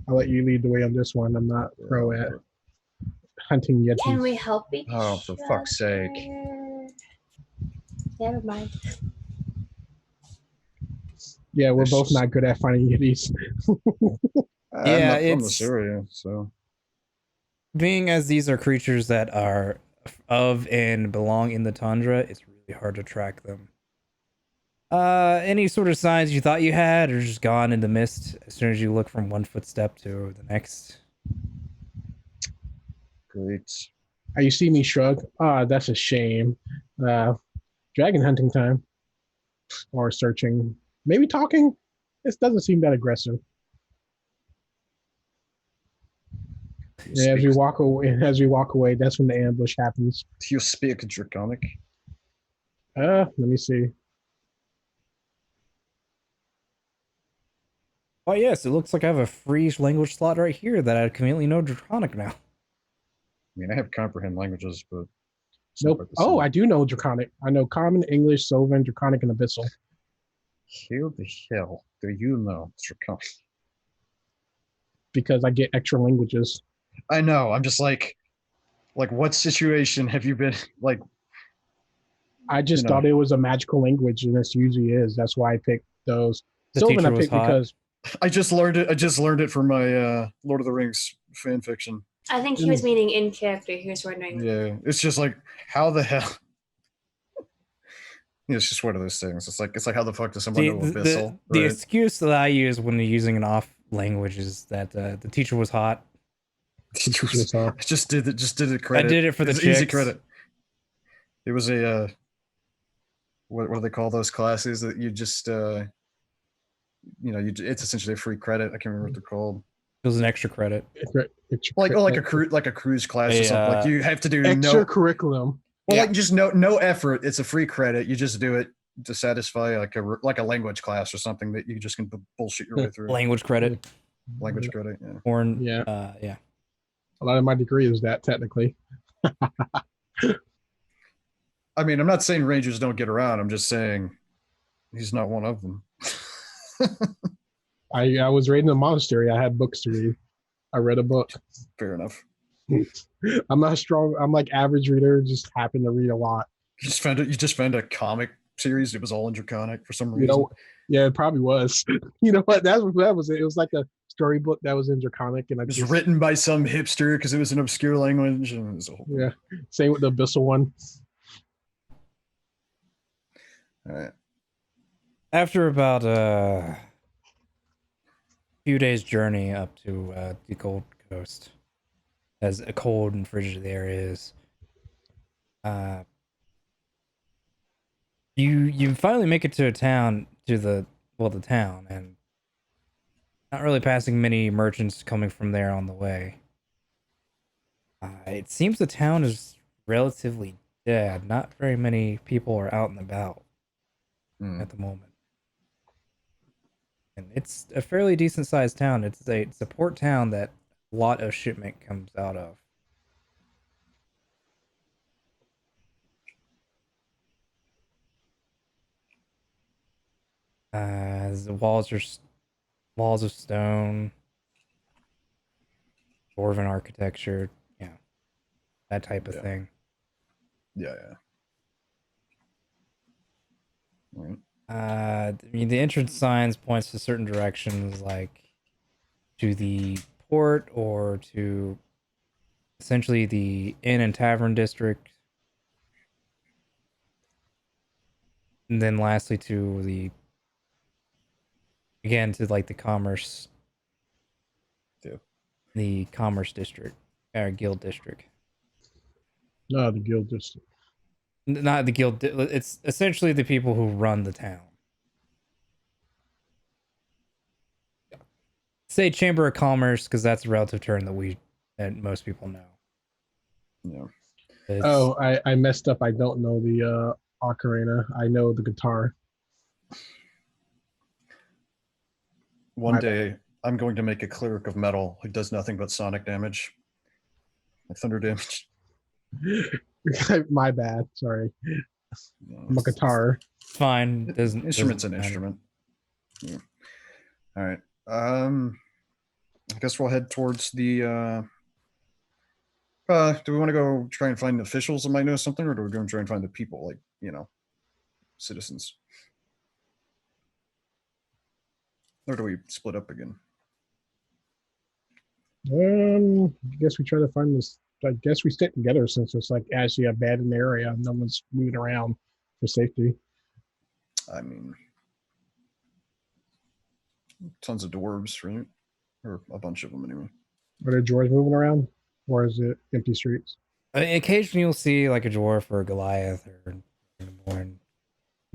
C: I'll let you lead the way on this one. I'm not pro at hunting Yetis.
D: Can we help each
A: Oh, for fuck's sake.
D: other? Never mind.
C: Yeah, we're
A: It's
C: both
A: just-
C: not good at finding Yetis.
B: Yeah,
A: I'm not from
B: it's-
A: this area, so
B: Being as these are creatures that are of and belong in the tundra, it's really hard to track them. Any sort of signs you thought you had are just gone in the mist as soon as you look from one footstep to the next.
A: great.
C: You see me shrug. That's a shame. Dragon hunting time. Or searching. Maybe talking. This doesn't seem that aggressive. Yeah, as we walk away, that's when the ambush happens.
A: Do you speak Draconic?
C: Let me see.
B: Oh yes, it looks like I have a free language slot right here that I conveniently know Draconic now.
A: I mean, I have comprehend languages, but it's not
C: Nope.
A: quite the
C: Oh,
A: same.
C: I do know Draconic. I know Common, English, Sylvan, Draconic, and Abyssal.
A: Who the hell do you know Draconic?
C: Because I get extra languages.
A: I know. I'm just like, Like, what situation have you been like?
C: I just
A: You know.
C: thought it was a magical language, and this usually is. That's why I picked those.
B: The
C: Sylvan
B: teacher
C: I
B: was
C: picked
B: hot.
C: because
A: I just learned it. I just learned it from my Lord of the Rings fan fiction.
D: I think he was meaning in character. He was wondering.
A: Yeah, it's just like, how the hell? It's just one of those things. It's like how the fuck does someone
B: See,
A: know
B: the
A: Abyssal?
B: the
A: Right?
B: excuse that I use when using an off language is that the teacher was hot.
A: I just did it. Just did it.
B: I
A: Credit.
B: did it for the
A: It's easy
B: chicks.
A: credit. It was a what do they call those classes that you just it's essentially a free credit. I can't remember what they're called.
B: It was an extra credit.
A: Like a cruise class or
B: A,
A: something. Like you have to do
C: extra
A: no
C: curriculum.
A: well,
B: Yeah.
A: like just no effort. It's a free credit. You just do it to satisfy like a language class or something that you just can bullshit your way through.
B: Language credit.
A: Language credit, yeah.
B: Or
C: Yeah.
B: yeah.
C: A lot of my degree is that technically.
A: I mean, I'm not saying Rangers don't get around. I'm just saying he's not one of them.
C: I was raised in a monastery. I had books to read. I read a book.
A: Fair enough.
C: I'm not strong. I'm like average reader. Just happen to read a lot.
A: You just found a comic series. It was all in Draconic for some reason.
C: You know, yeah, it probably was. You know what? That was it. It was like a storybook that was in Draconic, and
A: it was written by some hipster because it was an obscure language. And it was
C: yeah, same with the Abyssal one.
A: All right.
B: After about a few days journey up to the Gold Coast, as cold and frigid the area is, you finally make it to a town, the town, and not really passing many merchants coming from there on the way. It seems the town is relatively dead. Not very many people are out and about at the moment. And it's a fairly decent sized town. It's a port town that a lot of shipment comes out of. The walls are walls of stone, dwarven architecture, that type of thing.
A: Yeah. All right.
B: I mean, the entrance signs points to certain directions, like to the port or to essentially the inn and tavern district, and then lastly to the commerce, the commerce district or guild district.
C: No, the guild district.
B: Not the guild. It's essentially the people who run the town. Say Chamber of Commerce because that's a relative term that most people know.
A: Yeah.
C: I messed up. I don't know the ocarina. I know the guitar.
A: One day, I'm going to make a cleric of metal who does nothing but sonic damage, like thunder damage.
C: My bad. Sorry. I'm a guitar.
B: It's fine.
A: Instrument's an instrument. Yeah. All right. I guess we'll head towards the. Do we want to go try and find officials that might know something, or do we go and try and find the people, like citizens? Or do we split up again?
C: I guess we try to find this. I guess we stick together since it's like actually a abandoned area. No one's moving around for safety.
A: I mean, tons of dwarves, right? Or a bunch of them anyway.
C: Are there dwarves moving around, or is it empty streets?
B: Occasionally, you'll see like a dwarf or a Goliath or Born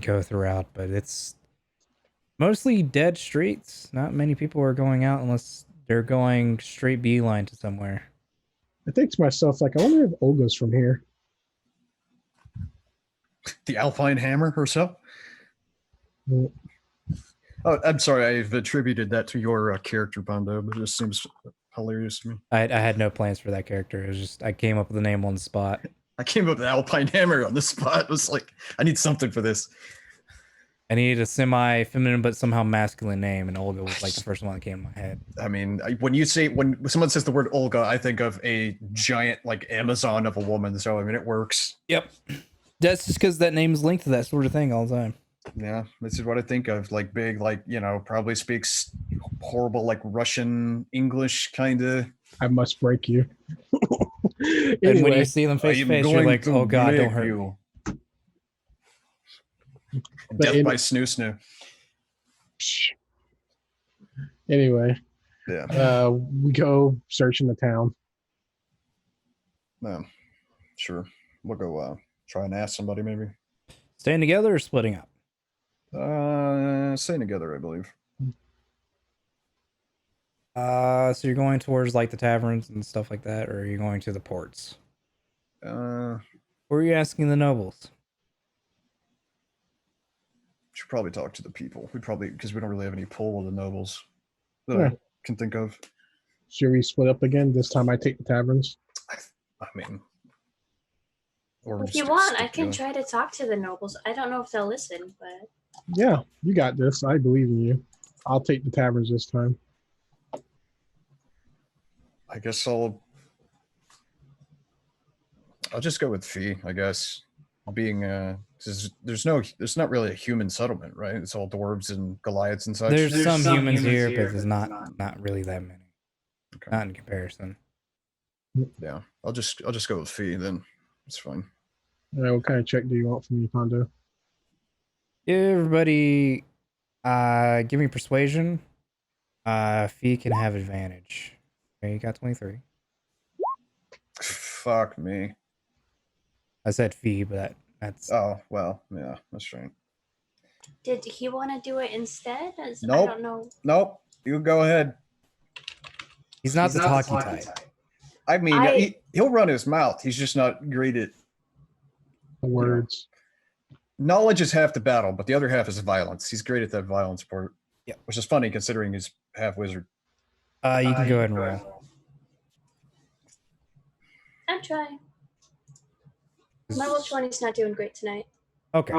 B: go throughout, but it's mostly dead streets. Not many people are going out unless they're going straight beeline to somewhere.
C: I think to myself, like, I wonder if Olga's from here.
A: The Alpine Hammer herself?
C: Mm.
A: Oh, I'm sorry. I've attributed that to your character, Pondo, but it just seems hilarious to me.
B: I had no plans for that character. It was just I came up with the name on the spot.
A: I came up with Alpine Hammer on the spot. It was like, I need something for this.
B: I needed a semi-feminine but somehow masculine name, and Olga was like the first one that came to my head.
A: I mean, when someone says the word Olga, I think of a giant like Amazon of a woman. So I mean, it works.
B: Yep. That's just because that name is linked to that sort of thing all the time.
A: Yeah, this is what I think of. Like big, like probably speaks horrible like Russian English kind of.
C: I must break you.
B: And when you see them face to face, you're like, "Oh God, don't hurt
A: you."
C: But
A: Death by snoo snoo.
C: Anyway,
A: Yeah.
C: we go searching the town.
A: No, sure. We'll go try and ask somebody maybe.
B: Staying together or splitting up?
A: Staying together, I believe.
B: So you're going towards like the taverns and stuff like that, or are you going to the ports? Or are you asking the nobles?
A: Should probably talk to the people. Because we don't really have any pull with the nobles that
C: Yeah.
A: I can think of.
C: Should we split up again? This time I take the taverns.
A: I mean, or
D: If you want, I can try to talk to the nobles. I don't know if they'll listen, but
C: Yeah, you got this. I believe in you. I'll take the taverns this time.
A: I guess I'll just go with Fee. I guess being there's not really a human settlement, right? It's all dwarves and Goliaths and such.
B: There's some humans here, but there's not really that many.
A: Okay.
B: Not in comparison.
A: Yeah, I'll just go with Fee then. It's fine.
C: All right, what kind of check do you want from me, Pondo?
B: Everybody, give me persuasion. Fee can have advantage. Okay, you got 23.
A: Fuck me.
B: I said Fee, but that's.
A: Oh well, yeah, that's right.
D: did he want to do it instead?
A: Nope.
D: I don't know.
A: Nope. You go ahead.
B: He's not the talky type.
A: I mean, he'll run his mouth. He's just not great at
C: The words.
A: knowledge is half the battle, but the other half is violence. He's great at that violence part.
B: Yeah.
A: Which is funny considering he's half wizard.
B: You can go ahead and roll.
D: I'm trying. My roll 20 is not doing great tonight.
B: Okay.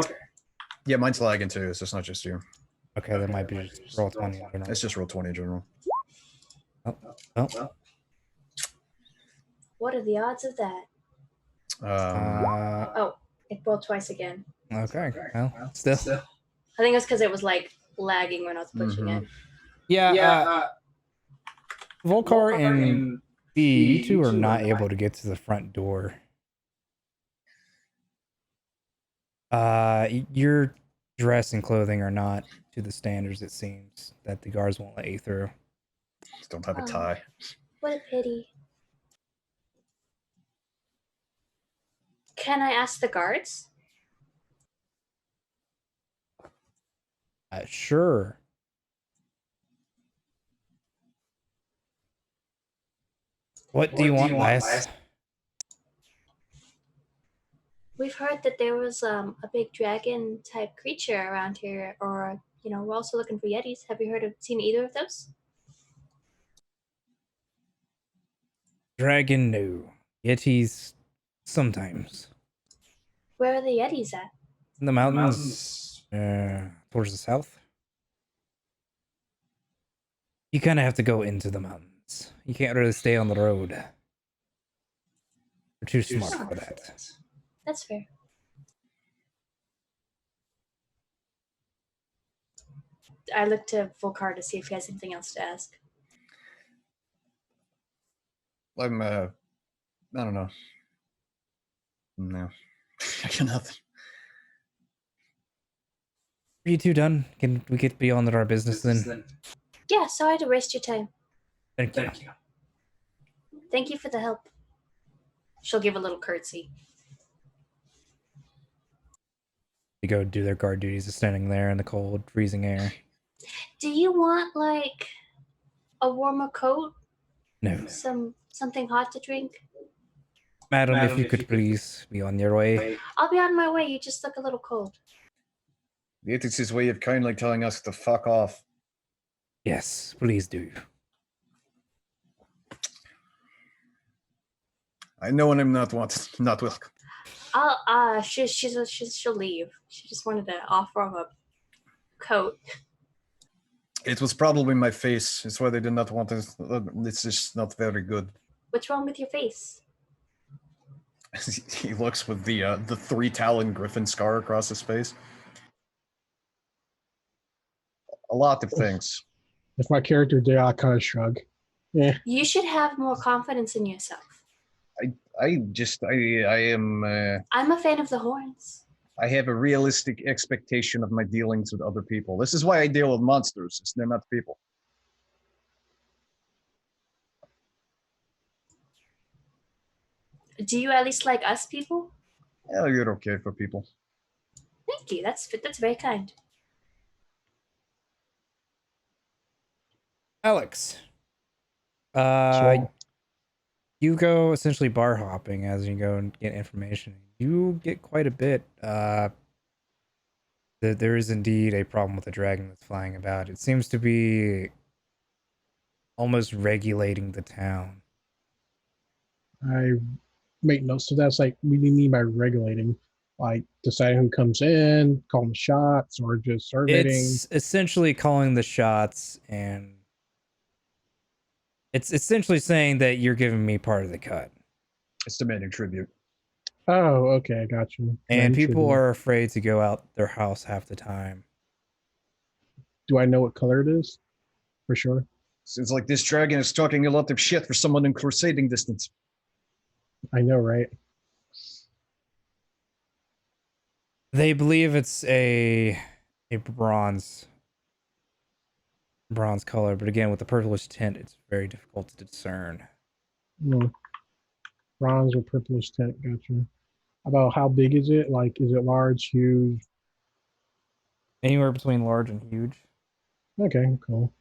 A: Yeah, mine's lagging too, so it's not just you.
B: Okay, that might be just roll 20 in general.
A: It's just roll 20 in general.
B: Oh.
D: What are the odds of that? Oh, it rolled twice again.
B: Okay. Well, still.
D: I think it's because it was like lagging when I was pushing it.
B: Yeah. Volcar and B, you two are not able to get to the front door. Your dress and clothing are not to the standards, it seems, that the guards won't let you through.
A: Just don't have a tie.
D: What a pity. Can I ask the guards?
B: Sure. What do you want, lass?
D: We've heard that there was a big dragon type creature around here, or we're also looking for yetis. Have you seen either of those?
B: Dragon, no. Yetis, sometimes.
D: Where are the yetis at?
B: In the mountains, towards the south. You kind of have to go into the mountains. You can't really stay on the road. You're too smart for that.
D: That's fair. I look to Volcar to see if he has anything else to ask.
A: I don't know. No. I got nothing.
B: Are you two done? Can we get beyond our business then?
D: Yeah, sorry to waste your time.
B: Thank you.
D: Thank you for the help. She'll give a little curtsy.
B: You go do their guard duties of standing there in the cold, freezing air.
D: Do you want like a warmer coat?
B: No.
D: Something hot to drink?
B: Madam, if you could please be on your way.
D: I'll be on my way. You just look a little cold.
A: It's his way of kindly telling us to fuck off.
B: Yes, please do.
A: I know when I'm not wanted, not welcome.
D: She'll leave. She just wanted to offer him coat.
A: It was probably my face. It's why they did not want to. It's just not very good.
D: What's wrong with your face?
A: He looks with the 3-talon griffin scar across his face. A lot of things.
C: If my character did, I kind of shrug. Yeah.
D: You should have more confidence in yourself.
A: I am.
D: I'm a fan of the horns.
A: I have a realistic expectation of my dealings with other people. This is why I deal with monsters. They're not people.
D: Do you at least like us people?
A: Yeah, you're okay for people.
D: Thank you. That's very kind.
B: Alex,
C: So,
B: you go essentially bar hopping as you go and get information. You get quite a bit. There is indeed a problem with the dragon that's flying about. It seems to be almost regulating the town.
C: I make notes. So that's like, what do you mean by regulating? Like deciding who comes in, calling the shots, or just surveying?
B: It's essentially calling the shots, and it's essentially saying that you're giving me part of the cut.
A: It's demanding tribute.
C: Oh, okay, I got you.
B: And people are afraid to go out their house half the time.
C: Do I know what color it is? For sure.
A: Seems like this dragon is talking a lot of shit for someone in crusading distance.
C: I know, right?
B: They believe it's a bronze color, but again, with the purplish tint, it's very difficult to discern.
C: Bronze or purplish tint, gotcha. About how big is it? Like, is it large, huge?
B: Anywhere between large and huge.
C: Okay, cool.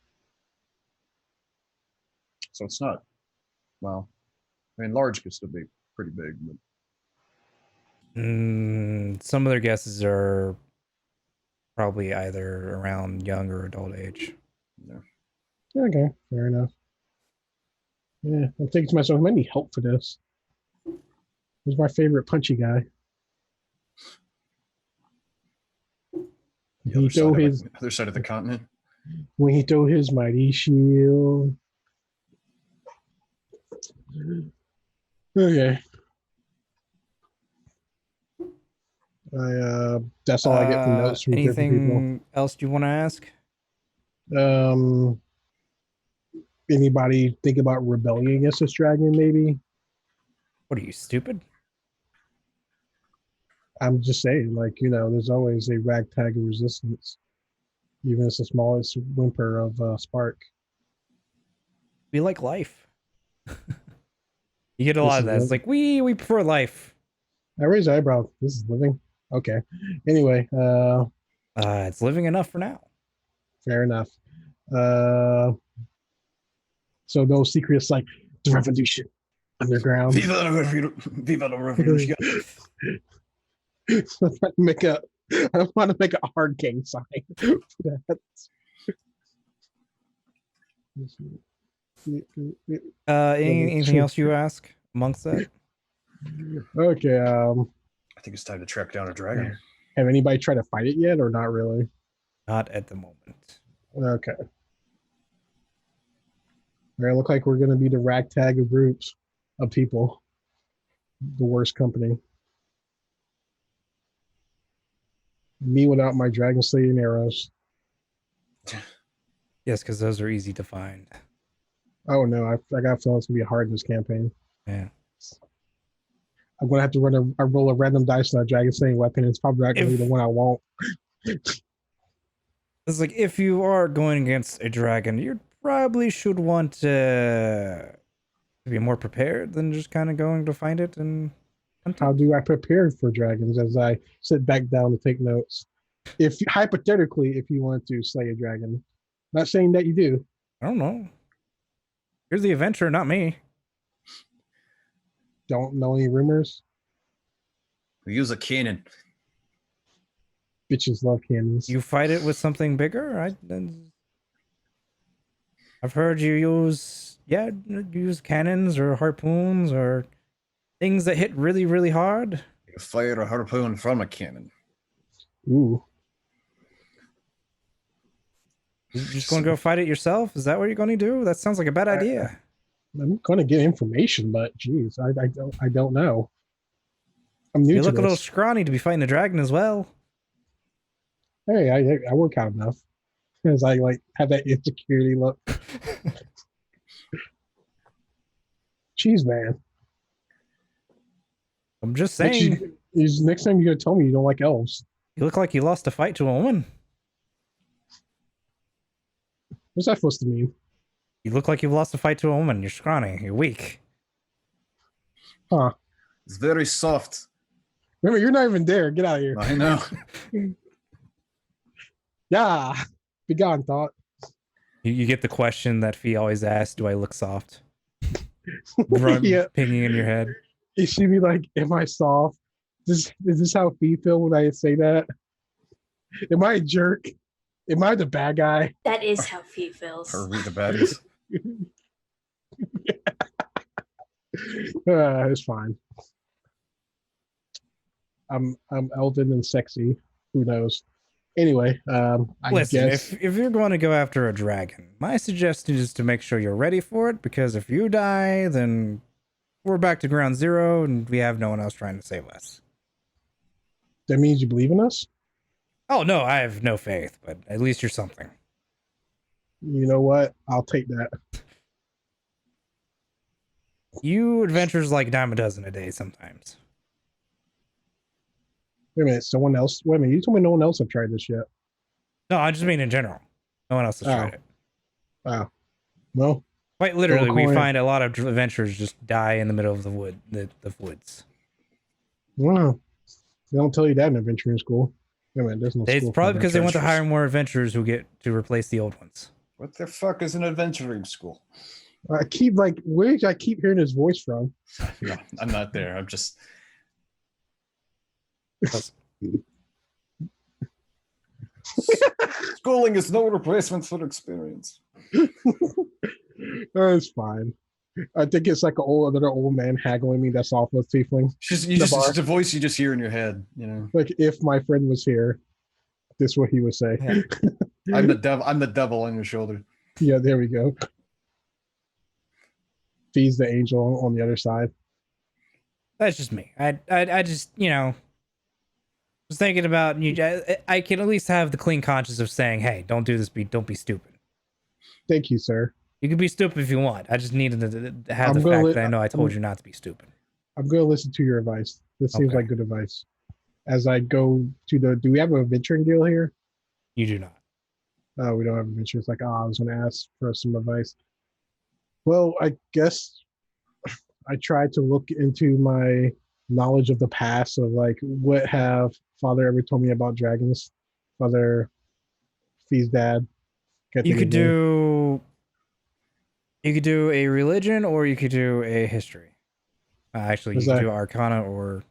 A: So it's not, well, I mean, large could still be pretty big, but
B: Some of their guesses are probably either around young or adult age.
A: yeah.
C: Okay, fair enough. Yeah, I'm thinking to myself, I might need help for this. Who's my favorite punchy guy?
A: The other side of the continent.
C: When he throw his mighty shield. Okay. That's all I get from notes from different people.
B: Anything else you want to ask?
C: Anybody think about rebelling against this dragon? Maybe.
B: What are you, stupid?
C: I'm just saying, like, there's always a ragtag of resistance, even as the smallest whimper of spark.
B: We like life. You get a lot of that. It's like we prefer life.
C: I raise an eyebrow. This is living. Okay. Anyway,
B: it's living enough for now.
C: Fair enough. So no secrets like the revolution underground.
A: Viva la revolution.
C: I want to make a hard king sign for that.
B: Anything else you ask amongst that?
C: Okay.
A: I think it's time to track down a dragon.
C: Have anybody tried to fight it yet, or not really?
B: Not at the moment.
C: Okay. It look like we're going to be the ragtag of groups of people. The worst company. Me without my dragon slaying arrows.
B: Yes, because those are easy to find.
C: Oh no, I got a feeling it's going to be hard in this campaign.
B: Yeah.
C: I'm going to have to roll a random dice on a dragon slaying weapon. It's probably not going to be the one I want.
B: It's like, if you are going against a dragon, you probably should want to be more prepared than just kind of going to find it and hunt it.
C: How do I prepare for dragons as I sit back down to take notes? If hypothetically, if you want to slay a dragon, not saying that you do.
B: I don't know. You're the adventurer, not me.
C: Don't know any rumors.
A: We use a cannon.
C: Bitches love cannons.
B: You fight it with something bigger? I've heard you use cannons or harpoons or things that hit really, really hard.
A: You fire a harpoon from a cannon.
C: Ooh.
B: You just going to go fight it yourself? Is that what you're going to do? That sounds like a bad idea.
C: I'm going to get information, but geez, I don't know. I'm new
B: You
C: to
B: look a little
C: this.
B: scrawny to be fighting a dragon as well.
C: Hey, I work out enough because I like have that insecurity look. Jeez, man.
B: I'm just saying.
C: Next time you're gonna tell me you don't like elves.
B: You look like you lost a fight to a woman.
C: What's that supposed to mean?
B: You look like you've lost a fight to a woman. You're scrawny. You're weak.
C: Huh.
A: It's very soft.
C: Remember, you're not even there. Get out of here.
A: I know.
C: Yeah. Be gone, thought.
B: You get the question that Fee always asks, do I look soft?
C: Yeah.
B: Pinging in your head.
C: It should be like, am I soft? Is this how Fee feel when I say that? Am I a jerk? Am I the bad guy?
D: That is how Fee feels.
A: Are we the baddies?
C: It's fine. I'm elven and sexy. Who knows? Anyway, I
B: Listen,
C: guess
B: if you're going to go after a dragon, my suggestion is to make sure you're ready for it, because if you die, then we're back to ground zero and we have no one else trying to save us.
C: that means you believe in us.
B: Oh, no, I have no faith, but at least you're something.
C: You know what? I'll take that.
B: You adventures like dime a dozen a day sometimes.
C: Wait a minute. Someone else? Wait a minute. You told me no one else have tried this yet.
B: No, I just mean in general. No one else has tried it.
C: Wow. Well,
B: Quite literally, we
C: Coin.
B: find a lot of adventurers just die in the middle of the woods.
C: wow. They don't tell you that in adventuring school. Wait a minute. There's no
B: It's
C: school.
B: probably because they want to
A: adventurers.
B: hire more adventurers who get to replace the old ones.
A: What the fuck is an adventuring school?
C: I keep like, where did I keep hearing his voice from?
A: No, I'm not there. I'm just. Schooling is no replacement for experience.
C: It's fine. I think it's like another old man haggling me. That's off with tiefling.
A: It's a voice you just hear in your head. You know,
C: Like if my friend was here, this is what he would say.
B: Yeah.
A: I'm the devil. I'm the devil on your shoulder.
C: Yeah, there we go. Feeds the angel on the other side.
B: That's just me. I just, was thinking about you. I can at least have the clean conscience of saying, hey, don't do this. Don't be stupid.
C: Thank you, sir.
B: You can be stupid if you want. I just needed to have
C: I'm
B: the
C: gonna
B: fact that I know I told you not to be stupid.
C: I'm going to listen to your advice. This seems
B: Okay.
C: like good advice. As I go to do we have a venturing guild here?
B: You do not.
C: Oh, we don't have a venture. It's like, I was going to ask for some advice. Well, I guess I tried to look into my knowledge of the past of like, what have Father ever told me about dragons? Father Fee's dad. Can't
B: You
C: think
B: could
C: of his name.
B: do a religion, or you could do a history. Actually, you
C: What's
B: could
C: that?
B: do Arcana or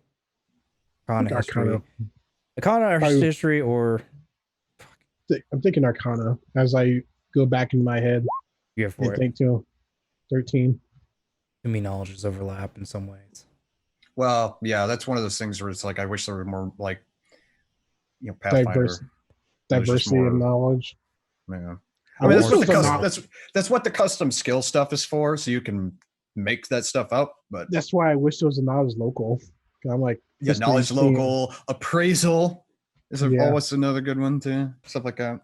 B: Arcana history.
C: Arcana.
B: Arcana or
C: I-
B: history, or
C: I'm thinking Arcana as I go back in my head.
B: you have for
C: I
B: it.
C: think too. 13.
B: To me, knowledges overlap in some ways.
A: Well, yeah, that's one of those things where it's like I wish there were more like, Pathfinder.
C: Diverse,
A: There's just
C: diversity of
A: more-
C: knowledge.
A: Yeah.
C: I
A: I mean,
C: wish
A: that's what, the
C: there was
A: custom,
C: a-
A: that's what the custom skill stuff is for, so you can make that stuff up. But
C: That's why I wish there was a knowledge local. 'Cause I'm like,
A: yeah,
C: history
A: knowledge
C: seems-
A: local appraisal is
C: Yeah.
A: always another good one too. Stuff like that.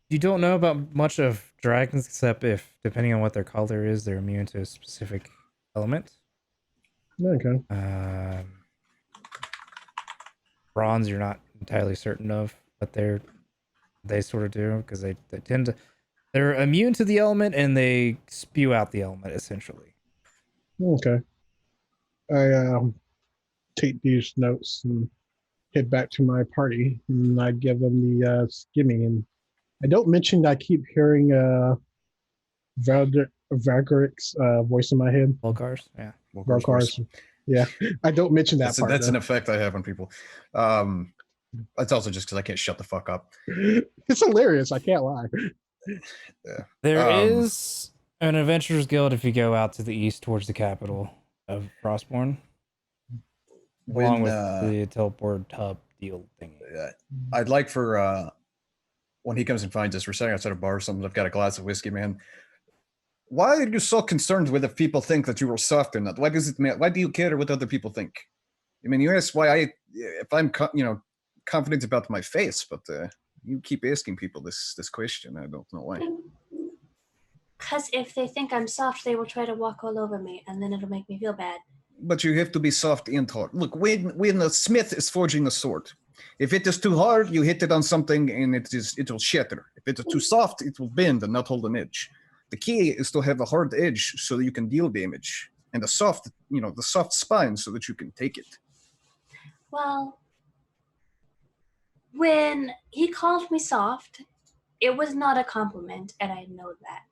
B: You don't know about much of dragons, except if, depending on what their color is, they're immune to a specific element.
C: Okay.
B: Bronze, you're not entirely certain of, but they sort of do, because they tend to, they're immune to the element and they spew out the element essentially.
C: Okay. I take these notes and head back to my party, and I give them the skimming. And I don't mention I keep hearing Valgyric's voice in my head.
B: Volgars, yeah.
C: Valkar's. Yeah, I don't mention that part.
A: That's
C: though.
A: an effect I have on people. That's also just because I can't shut the fuck up.
C: It's hilarious. I can't lie.
B: There
A: Um,
B: is an adventurers guild if you go out to the east towards the capital of Frostborn, along with the teleport hub deal thingy.
A: I'd like for when he comes and finds us, we're sitting outside a bar or something. I've got a glass of whiskey, man. Why are you so concerned with if people think that you were soft or not? Why does it matter? Why do you care what other people think? I mean, you ask why if I'm confident about my face, but you keep asking people this question. I don't know why.
D: Because if they think I'm soft, they will try to walk all over me, and then it'll make me feel bad.
A: But you have to be soft and hard. Look, when a smith is forging a sword, if it is too hard, you hit it on something and it will shatter. If it is too soft, it will bend and not hold an edge. The key is to have a hard edge so that you can deal damage, and the soft spine so that you can take it.
D: Well, when he called me soft, it was not a compliment, and I know that.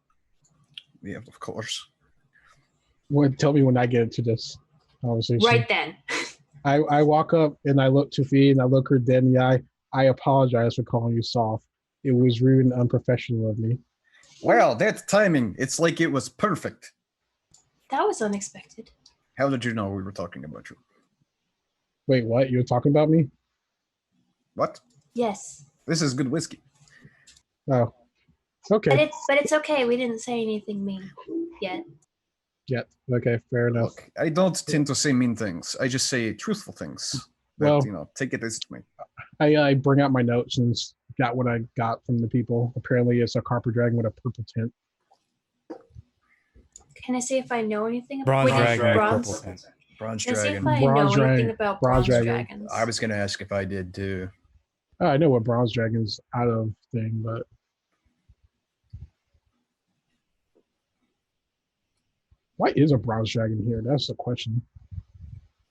A: Yeah, of course.
C: Well, tell me when I get into this conversation.
D: Right then.
C: I walk up and I look Tufi and I look her dead in the eye. I apologize for calling you soft. It was rude and unprofessional of me.
A: Well, that timing, it's like it was perfect.
D: That was unexpected.
A: How did you know we were talking about you?
C: Wait, what? You were talking about me?
A: What?
D: Yes.
A: This is good whiskey.
C: Oh, okay.
D: But it's okay. We didn't say anything mean yet.
C: Yeah. Okay. Fair enough.
A: Look, I don't tend to say mean things. I just say truthful things. That,
C: Well,
A: take it as me.
C: I bring out my notes and got what I got from the people. Apparently, it's a carpet dragon with a purple tint.
D: Can I see if I know anything
B: Bronze
D: about
B: dragon with
D: bronze?
B: purple tint.
A: Bronze
D: Can I see if
A: dragon.
D: I
C: Bronze
D: know
C: dragon.
D: anything about
C: Bronze
D: bronze
C: dragon.
D: dragons?
A: I was going to ask if I did too.
C: I know what bronze dragon's out of thing, but why is a bronze dragon here? That's the question.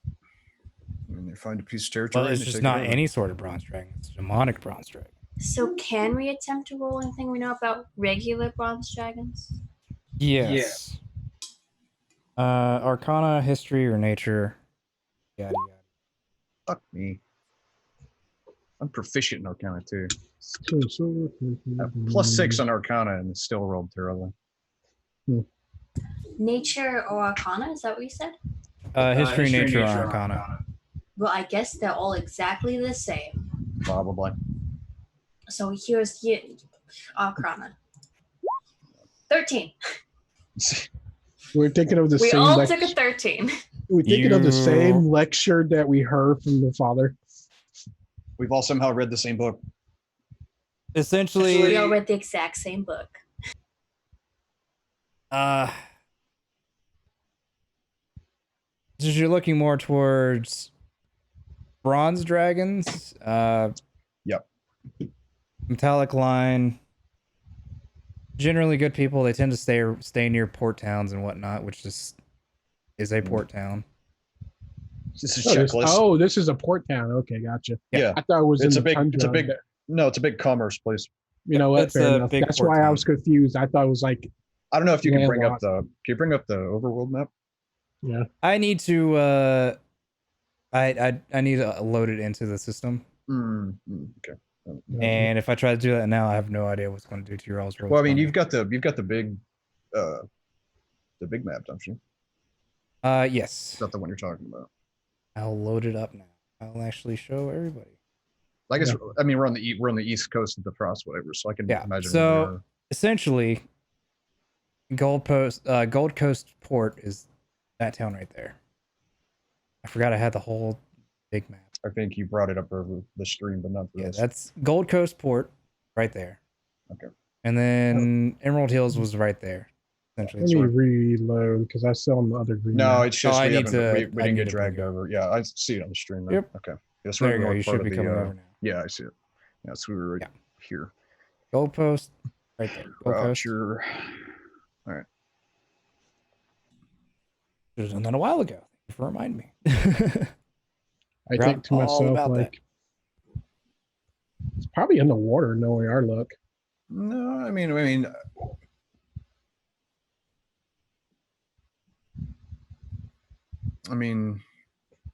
A: I mean, they find a piece of territory.
B: Well, it's
A: and they
B: just
A: take
B: not
A: it over.
B: any sort of bronze dragon. It's a demonic bronze dragon.
D: So can we attempt to roll anything we know about regular bronze dragons?
B: Yes. Arcana, history, or nature. Yada yada.
A: Fuck me. I'm proficient in Arcana too. +6 on Arcana and still rolled terribly.
D: Nature or Arcana? Is that what you said?
B: History, nature, or arcana.
D: Well, I guess they're all exactly the same.
A: Probably.
D: So here's the Arcana. 13.
C: We're thinking of the
D: We
C: same.
D: all took a 13.
C: We're thinking of the same lecture that we heard from the father.
A: We've all somehow read the same book.
B: Essentially,
D: We all read the exact same book.
B: since you're looking more towards bronze dragons,
A: Yep.
B: metallic line, generally good people. They tend to stay near port towns and whatnot, which is a port town.
A: This is checklist.
C: This is a port town. Okay, gotcha.
A: Yeah.
C: I thought it was
A: It's
C: in
A: a big.
C: the
A: It's a
C: tundra.
A: big. No, it's a big commerce place.
C: You know what?
B: It's
C: Fair
B: a
C: enough.
B: big
C: That's
B: port
C: why I
B: town.
C: was confused. I thought it was like,
A: I don't know if you can bring up
C: Landlocked.
A: the. Can you bring up the overworld map?
C: yeah.
B: I need to. I need to load it into the system,
A: Okay.
B: and if I try to do that now, I have no idea what's going to do to your all's world.
A: Well, I mean, you've got the big, the big map, don't you?
B: Yes.
A: Is that the one you're talking about?
B: I'll load it up now. I'll actually show everybody.
A: I guess.
C: Yeah.
A: I mean, we're on the east coast of the frost, whatever. So I can imagine.
B: So essentially, Gold Coast Port is that town right there. I forgot I had the whole big map.
A: I think you brought it up over the stream, but not for
B: Yeah,
A: this.
B: that's Gold Coast Port right there.
A: Okay.
B: And then Emerald Hills was right there. Essentially.
C: Let me reload because I still on the other green.
A: No,
C: map.
A: it's just we didn't
B: need
A: get
B: to
A: dragged
B: bring it.
A: over. Yeah, I see it on the stream. Right?
B: Yep.
A: Okay. Yes,
B: There you go. You should be coming over now.
A: Yeah, I see it. Yeah, so we were right
B: Yeah.
A: here.
B: Gold Post right there. Gold Coast.
A: Roger. All right.
B: Should have done that a while ago. Thank you for reminding me.
C: I think to
B: all
C: myself,
B: about that.
C: like, it's probably in the water knowing our luck.
A: No, I mean,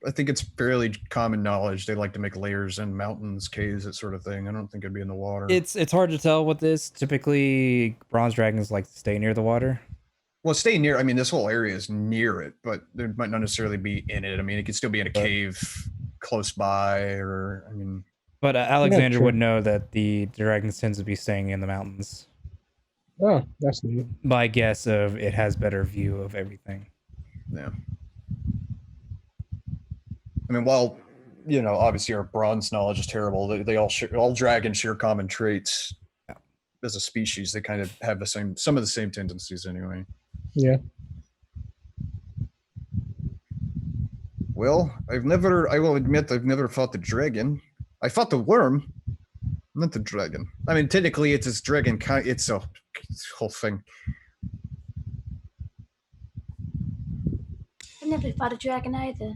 A: I think it's fairly common knowledge. They like to make layers in mountains, caves, that sort of thing. I don't think it'd be in the water.
B: It's hard to tell with this. Typically, bronze dragons like to stay near the water.
A: Well, stay near. I mean, this whole area is near it, but there might not necessarily be in it. I mean, it could still be in a cave, close by, or I mean,
B: But Alexander
C: true.
B: would know that the dragons tends to be staying in the mountains.
C: Oh, that's neat.
B: My guess of it has better view of everything.
A: yeah. I mean, while obviously our bronze knowledge is terrible, they all dragons share common traits.
B: Yeah.
A: As a species, they kind of have some of the same tendencies anyway.
C: Yeah.
A: Well, I will admit, I've never fought the dragon. I fought the worm, not the dragon. I mean, technically, it's a dragon. It's a whole thing.
D: I've never fought a dragon either.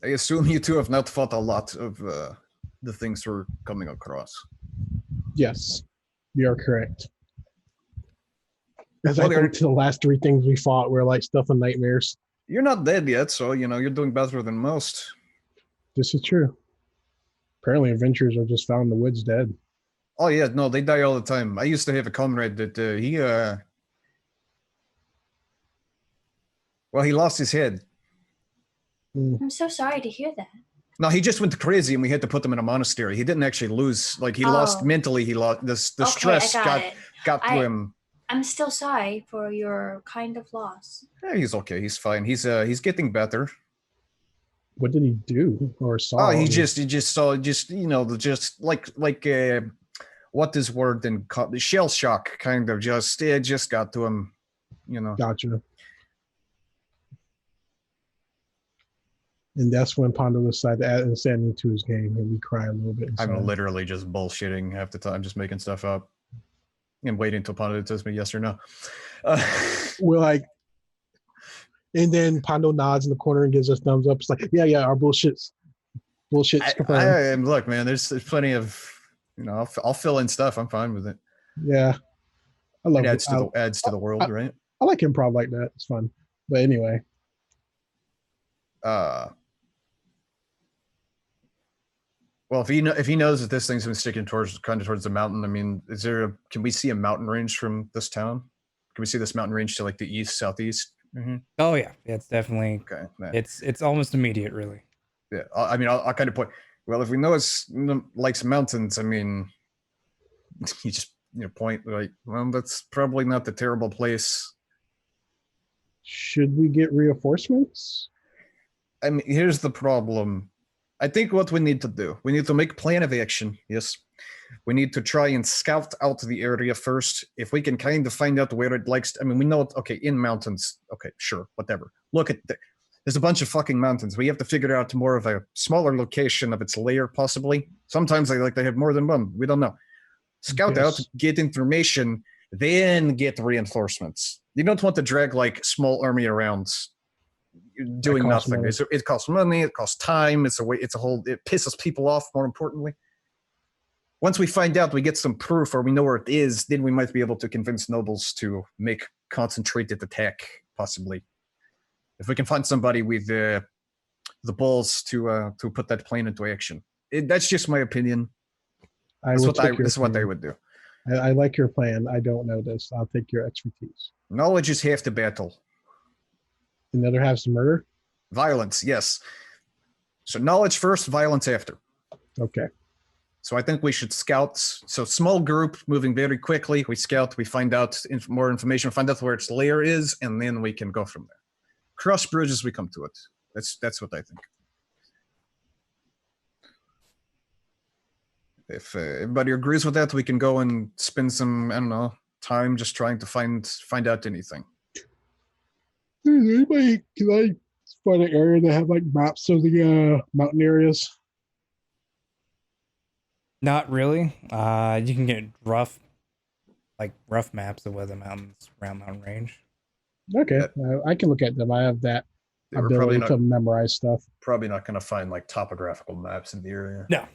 A: I assume you two have not fought a lot of the things we're coming across.
C: Yes, you are correct. As
A: Well,
C: I think to the last 3 things we fought were like stuff and nightmares.
A: You're not dead yet, so you're doing better than most.
C: This is true. Apparently, adventurers are just found in the woods dead.
A: Oh yeah, no, they die all the time. I used to have a comrade that he lost his head.
D: I'm so sorry to hear that.
A: No, he just went crazy, and we had to put him in a monastery. He didn't actually lose; like he lost mentally. He lost the stress got to him.
D: I'm still sorry for your kind of loss.
A: Yeah, he's okay. He's fine. He's getting better.
C: What did he do or saw?
A: Oh, he just saw like what is word in shell shock, kind of it just got to him,
C: Gotcha. And that's when Pondo decided to add insanity to his game, and we cry a little bit. Inside.
A: I'm literally just bullshitting half the time, just making stuff up and waiting until Pondo tells me yes or no.
C: We're like, and then Pondo nods in the corner and gives us thumbs up. It's like, yeah, our bullshit's confirmed.
A: Look, man, there's plenty of, I'll fill in stuff. I'm fine with it.
C: Yeah, I love
A: it. Adds to the world, right?
C: I like improv like that. It's fun. But anyway,
A: well, if he knows that this thing's been sticking towards the mountain, I mean, can we see a mountain range from this town? Can we see this mountain range to like the east, southeast?
B: Mm-hmm. Oh yeah, it's definitely okay. Man. It's almost immediate, really.
A: Yeah, I mean, I'll kind of point. Well, if we know it's likes mountains, I mean, you just point like, well, that's probably not the terrible place.
C: Should we get reinforcements?
A: I mean, here's the problem. I think what we need to do, we need to make plan of action. Yes. We need to try and scout out the area first. If we can kind of find out where it likes, I mean, we know, okay, in mountains. Okay, sure, whatever. Look at there's a bunch of fucking mountains. We have to figure out more of a smaller location of its lair, possibly. Sometimes they have more than one. We don't know. Scout out, get information, then get reinforcements. You don't want to drag like small army around doing nothing. It costs money. It costs time. It pisses people off. More importantly, once we find out, we get some proof, or we know where it is, then we might be able to convince nobles to make concentrated attack. Possibly, if we can find somebody with the balls to put that plan into action. That's just my opinion. This is what I would do.
C: I like your plan. I don't know this. I'll take your expertise.
A: Knowledge is half the battle.
C: And the other half's murder?
A: Violence, yes. So knowledge first, violence after.
C: Okay.
A: So I think we should scout. So small group moving very quickly. We scout, we find out more information, find out where its lair is, and then we can go from there. Cross bridges as we come to it. That's what I think. If everybody agrees with that, we can go and spend some, I don't know, time just trying to find out anything.
C: Can I find an area that have like maps of the mountain areas?
B: Not really. You can get rough maps of where the mountains around mountain range.
C: Okay, I can look at them. I have that ability to memorize stuff.
A: Probably not going to find like topographical maps in the area.
B: No,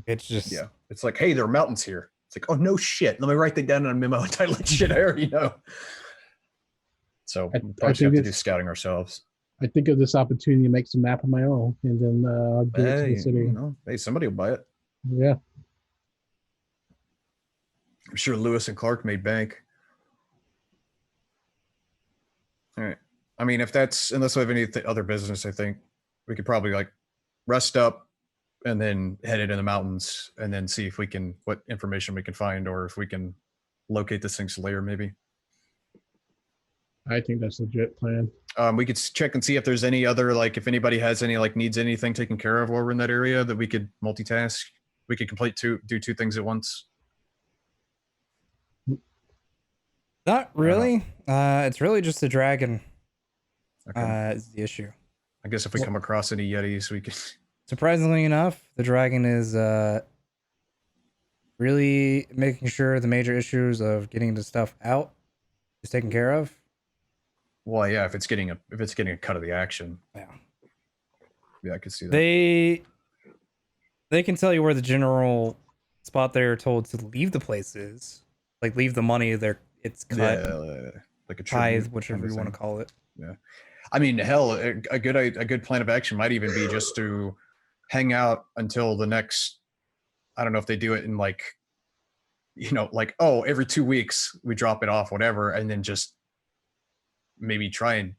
B: it's just
A: It's like, hey, there are mountains here. It's like, oh no shit. Let me write that down in a memo and title it shit. I already know. So we probably have to do scouting ourselves.
C: I think of this opportunity to make some map of my own, and then I'll give it to the city.
A: Hey, somebody will buy it.
C: Yeah.
A: I'm sure Lewis and Clark made bank. All right. I mean, unless we have any other business, I think we could probably like rest up, and then head into the mountains, and then see if we can what information we can find, or if we can locate this thing's lair. Maybe
C: I think that's a legit plan.
A: we could check and see if there's any other like if anybody has any like needs anything taken care of while we're in that area that we could multitask. We could do two things at once.
B: Not really. It's really just the dragon.
A: Okay.
B: Is the issue.
A: I guess if we come across any yetis, we could.
B: Surprisingly enough, the dragon is really making sure the major issues of getting the stuff out is taken care of.
A: Well, yeah, if it's getting a cut of the action. Yeah, I could see that.
B: They can tell you where the general spot they're told to leave the place is. Like leave the money there. It's cut.
A: Yeah, like a
B: tithe, whichever you want to call it.
A: Yeah, I mean, hell, a good plan of action might even be just to hang out until the next. I don't know if they do it in like, like every 2 weeks we drop it off, whatever, and then just maybe try and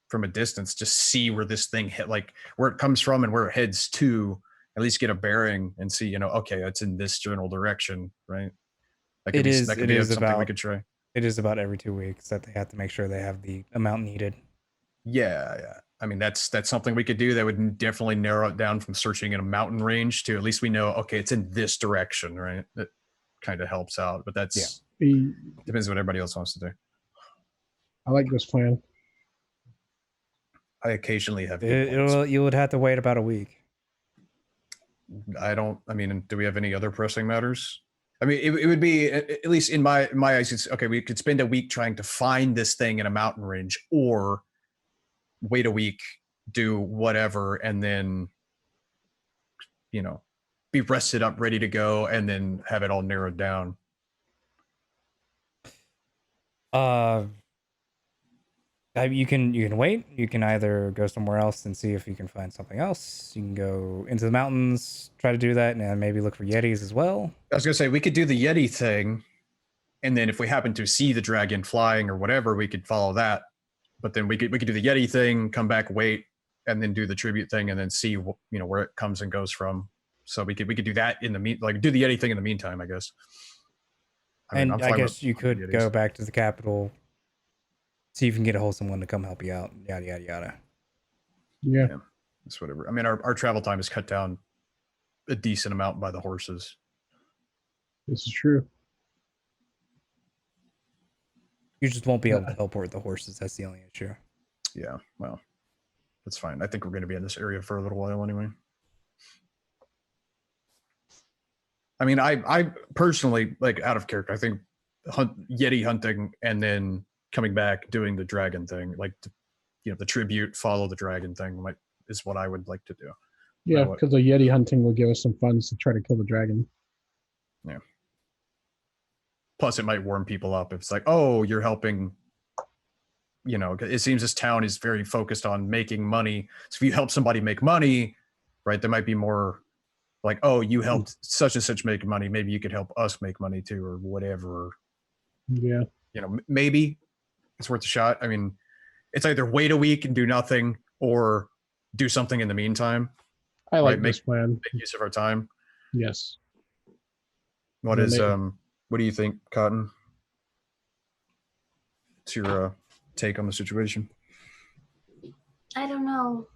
A: from a distance just see where this thing hit, like where it comes from and where it heads to. At least get a bearing and see, okay, it's in this general direction, right? Like
B: It is
A: something we could try.
B: It is about every 2 weeks that they have to make sure they have the amount needed.
A: Yeah. I mean, that's something we could do that would definitely narrow it down from searching in a mountain range to at least we know, okay, it's in this direction, right? That kind of helps out, but that's depends what everybody else wants to do.
C: I like this plan.
A: I occasionally have.
B: You would have to wait about a week.
A: I mean, do we have any other pressing matters? I mean, it would be, at least in my eyes, it's okay. We could spend a week trying to find this thing in a mountain range, or wait a week, do whatever, and then, be rested up, ready to go, and then have it all narrowed down.
B: You can wait. You can either go somewhere else and see if you can find something else. You can go into the mountains, try to do that, and maybe look for yetis as well.
A: I was gonna say we could do the yeti thing, and then if we happen to see the dragon flying or whatever, we could follow that. But then we could do the yeti thing, come back, wait, and then do the tribute thing, and then see where it comes and goes from. So we could do that in the do the yeti thing in the meantime, I guess.
B: I guess you could go back to the capital. See if you can get a hold of someone to come help you out. Yada yada yada.
C: Yeah.
A: It's whatever. I mean, our travel time is cut down a decent amount by the horses.
C: This is true.
B: You just won't be able to teleport the horses. That's the only issue.
A: Yeah, well, that's fine. I think we're going to be in this area for a little while anyway. I mean, I personally, like, out of character, I think Yeti hunting and then coming back doing the dragon thing, like, the tribute, follow the dragon thing, is what I would like to do.
C: Yeah, because the Yeti hunting will give us some funds to try to kill the dragon.
A: Yeah. Plus, it might warm people up. If it's like, oh, you're helping. It seems this town is very focused on making money. So if you help somebody make money, right, there might be more like, oh, you helped such and such make money. Maybe you could help us make money too, or whatever.
C: Yeah.
A: Maybe it's worth a shot. I mean, it's either wait a week and do nothing or do something in the meantime.
C: I like this plan.
A: Make use of our time.
C: Yes.
A: What do you think, Cotton? What's your take on the situation?
D: I don't know.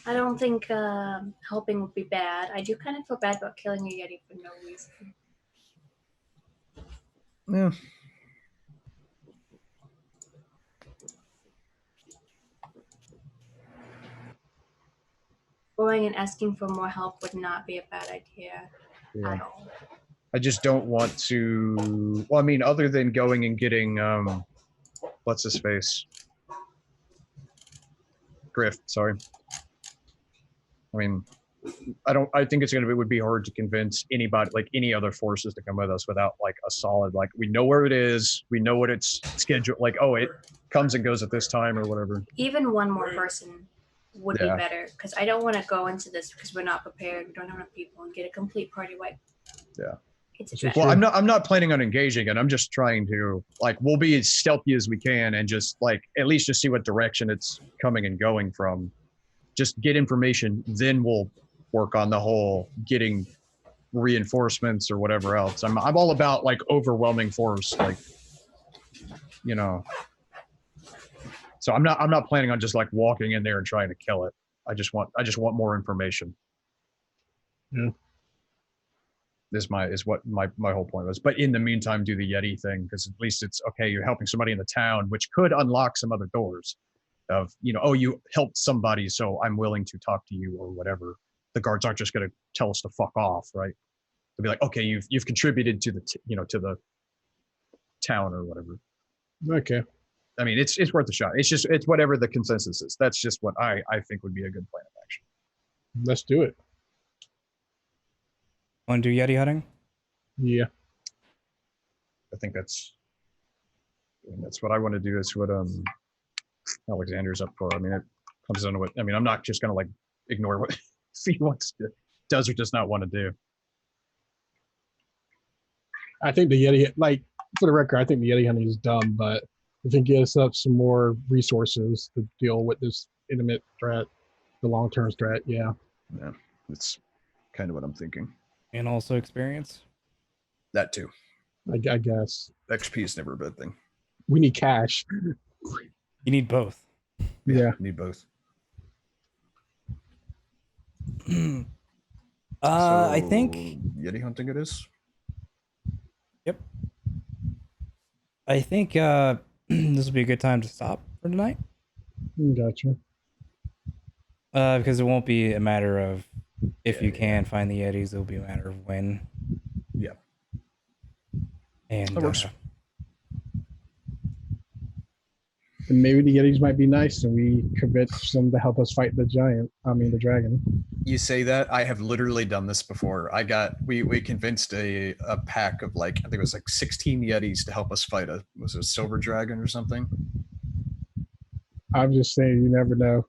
D: I don't think helping would be bad. I do kind of feel bad about killing a Yeti for no reason.
A: Yeah.
D: Going and asking for more help would not be a bad idea at all.
A: I just don't want to. Well, I mean, other than going and getting what's his face? Griff, sorry. I mean, I think it would be hard to convince anybody, like any other forces, to come with us without like a solid, like, we know where it is, we know what it's scheduled, like, oh, it comes and goes at this time or whatever.
D: Even one more person would be better, because I don't want to go into this because we're not prepared, we don't have enough people, and get a complete party wipe.
A: Yeah.
D: It's a
C: That's
D: dragon.
A: Well, I'm not planning on engaging it. I'm just trying to like we'll be as stealthy as we can and just like at least just see what direction it's coming and going from. Just get information, then we'll work on the whole getting reinforcements or whatever else. I'm all about like overwhelming force, like you know. So I'm not planning on just like walking in there and trying to kill it. I just want more information.
C: Yeah.
A: Is what my whole point was. But in the meantime, do the Yeti thing because at least it's okay. You're helping somebody in the town, which could unlock some other doors. Of oh, you helped somebody, so I'm willing to talk to you or whatever. The guards aren't just going to tell us to fuck off, right? They'll be like, okay, you've contributed to the to the town or whatever.
C: Okay.
A: I mean, it's worth a shot. It's whatever the consensus is. That's just what I think would be a good plan of action.
C: Let's do it.
B: Want to do Yeti hunting?
C: Yeah.
A: I think that's what I want to do. Is what Alexander's up for. I mean, it comes down to what. I mean, I'm not just gonna like ignore what he wants to does or does not want to do.
C: I think the Yeti, like for the record, I think the Yeti hunting is dumb, but I think it gives us some more resources to deal with this intimate threat, the long-term threat. Yeah.
A: Yeah, it's kind of what I'm thinking.
B: And also experience.
A: That too.
C: I guess
A: XP is never a bad thing.
C: we need cash.
B: You need both.
C: Yeah.
A: Need both.
B: I think
A: Yeti hunting it is.
B: Yep. I think this will be a good time to stop for tonight.
C: Gotcha.
B: Because it won't be a matter of if you can find the Yetis, it'll be a matter of when.
A: Yeah.
B: And
A: That works.
C: And maybe the Yetis might be nice, and we convince them to help us fight the dragon.
A: You say that I have literally done this before. We convinced a pack of like I think it was like 16 Yetis to help us fight a silver dragon or something.
C: I'm just saying, you never know.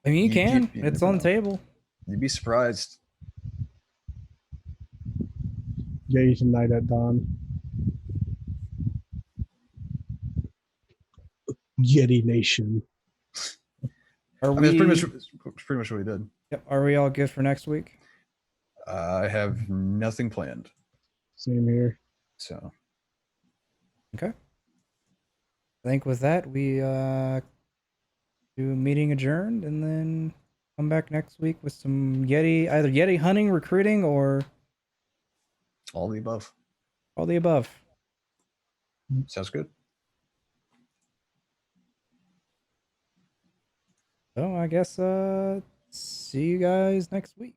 B: I mean, you can.
A: you
B: It's
A: never
B: on the
A: know.
B: table.
A: You'd be surprised.
C: Yeti tonight at dawn. Yeti Nation.
B: Are
A: I
B: we?
A: mean, it's pretty much what we did.
B: Yep. Are we all good for next week?
A: I have nothing planned.
C: Same here.
A: So
B: Okay. I think with that we do meeting adjourned and then come back next week with some either Yeti hunting, recruiting, or
A: all the above.
B: all the above.
A: Sounds good.
B: So I guess see you guys next week.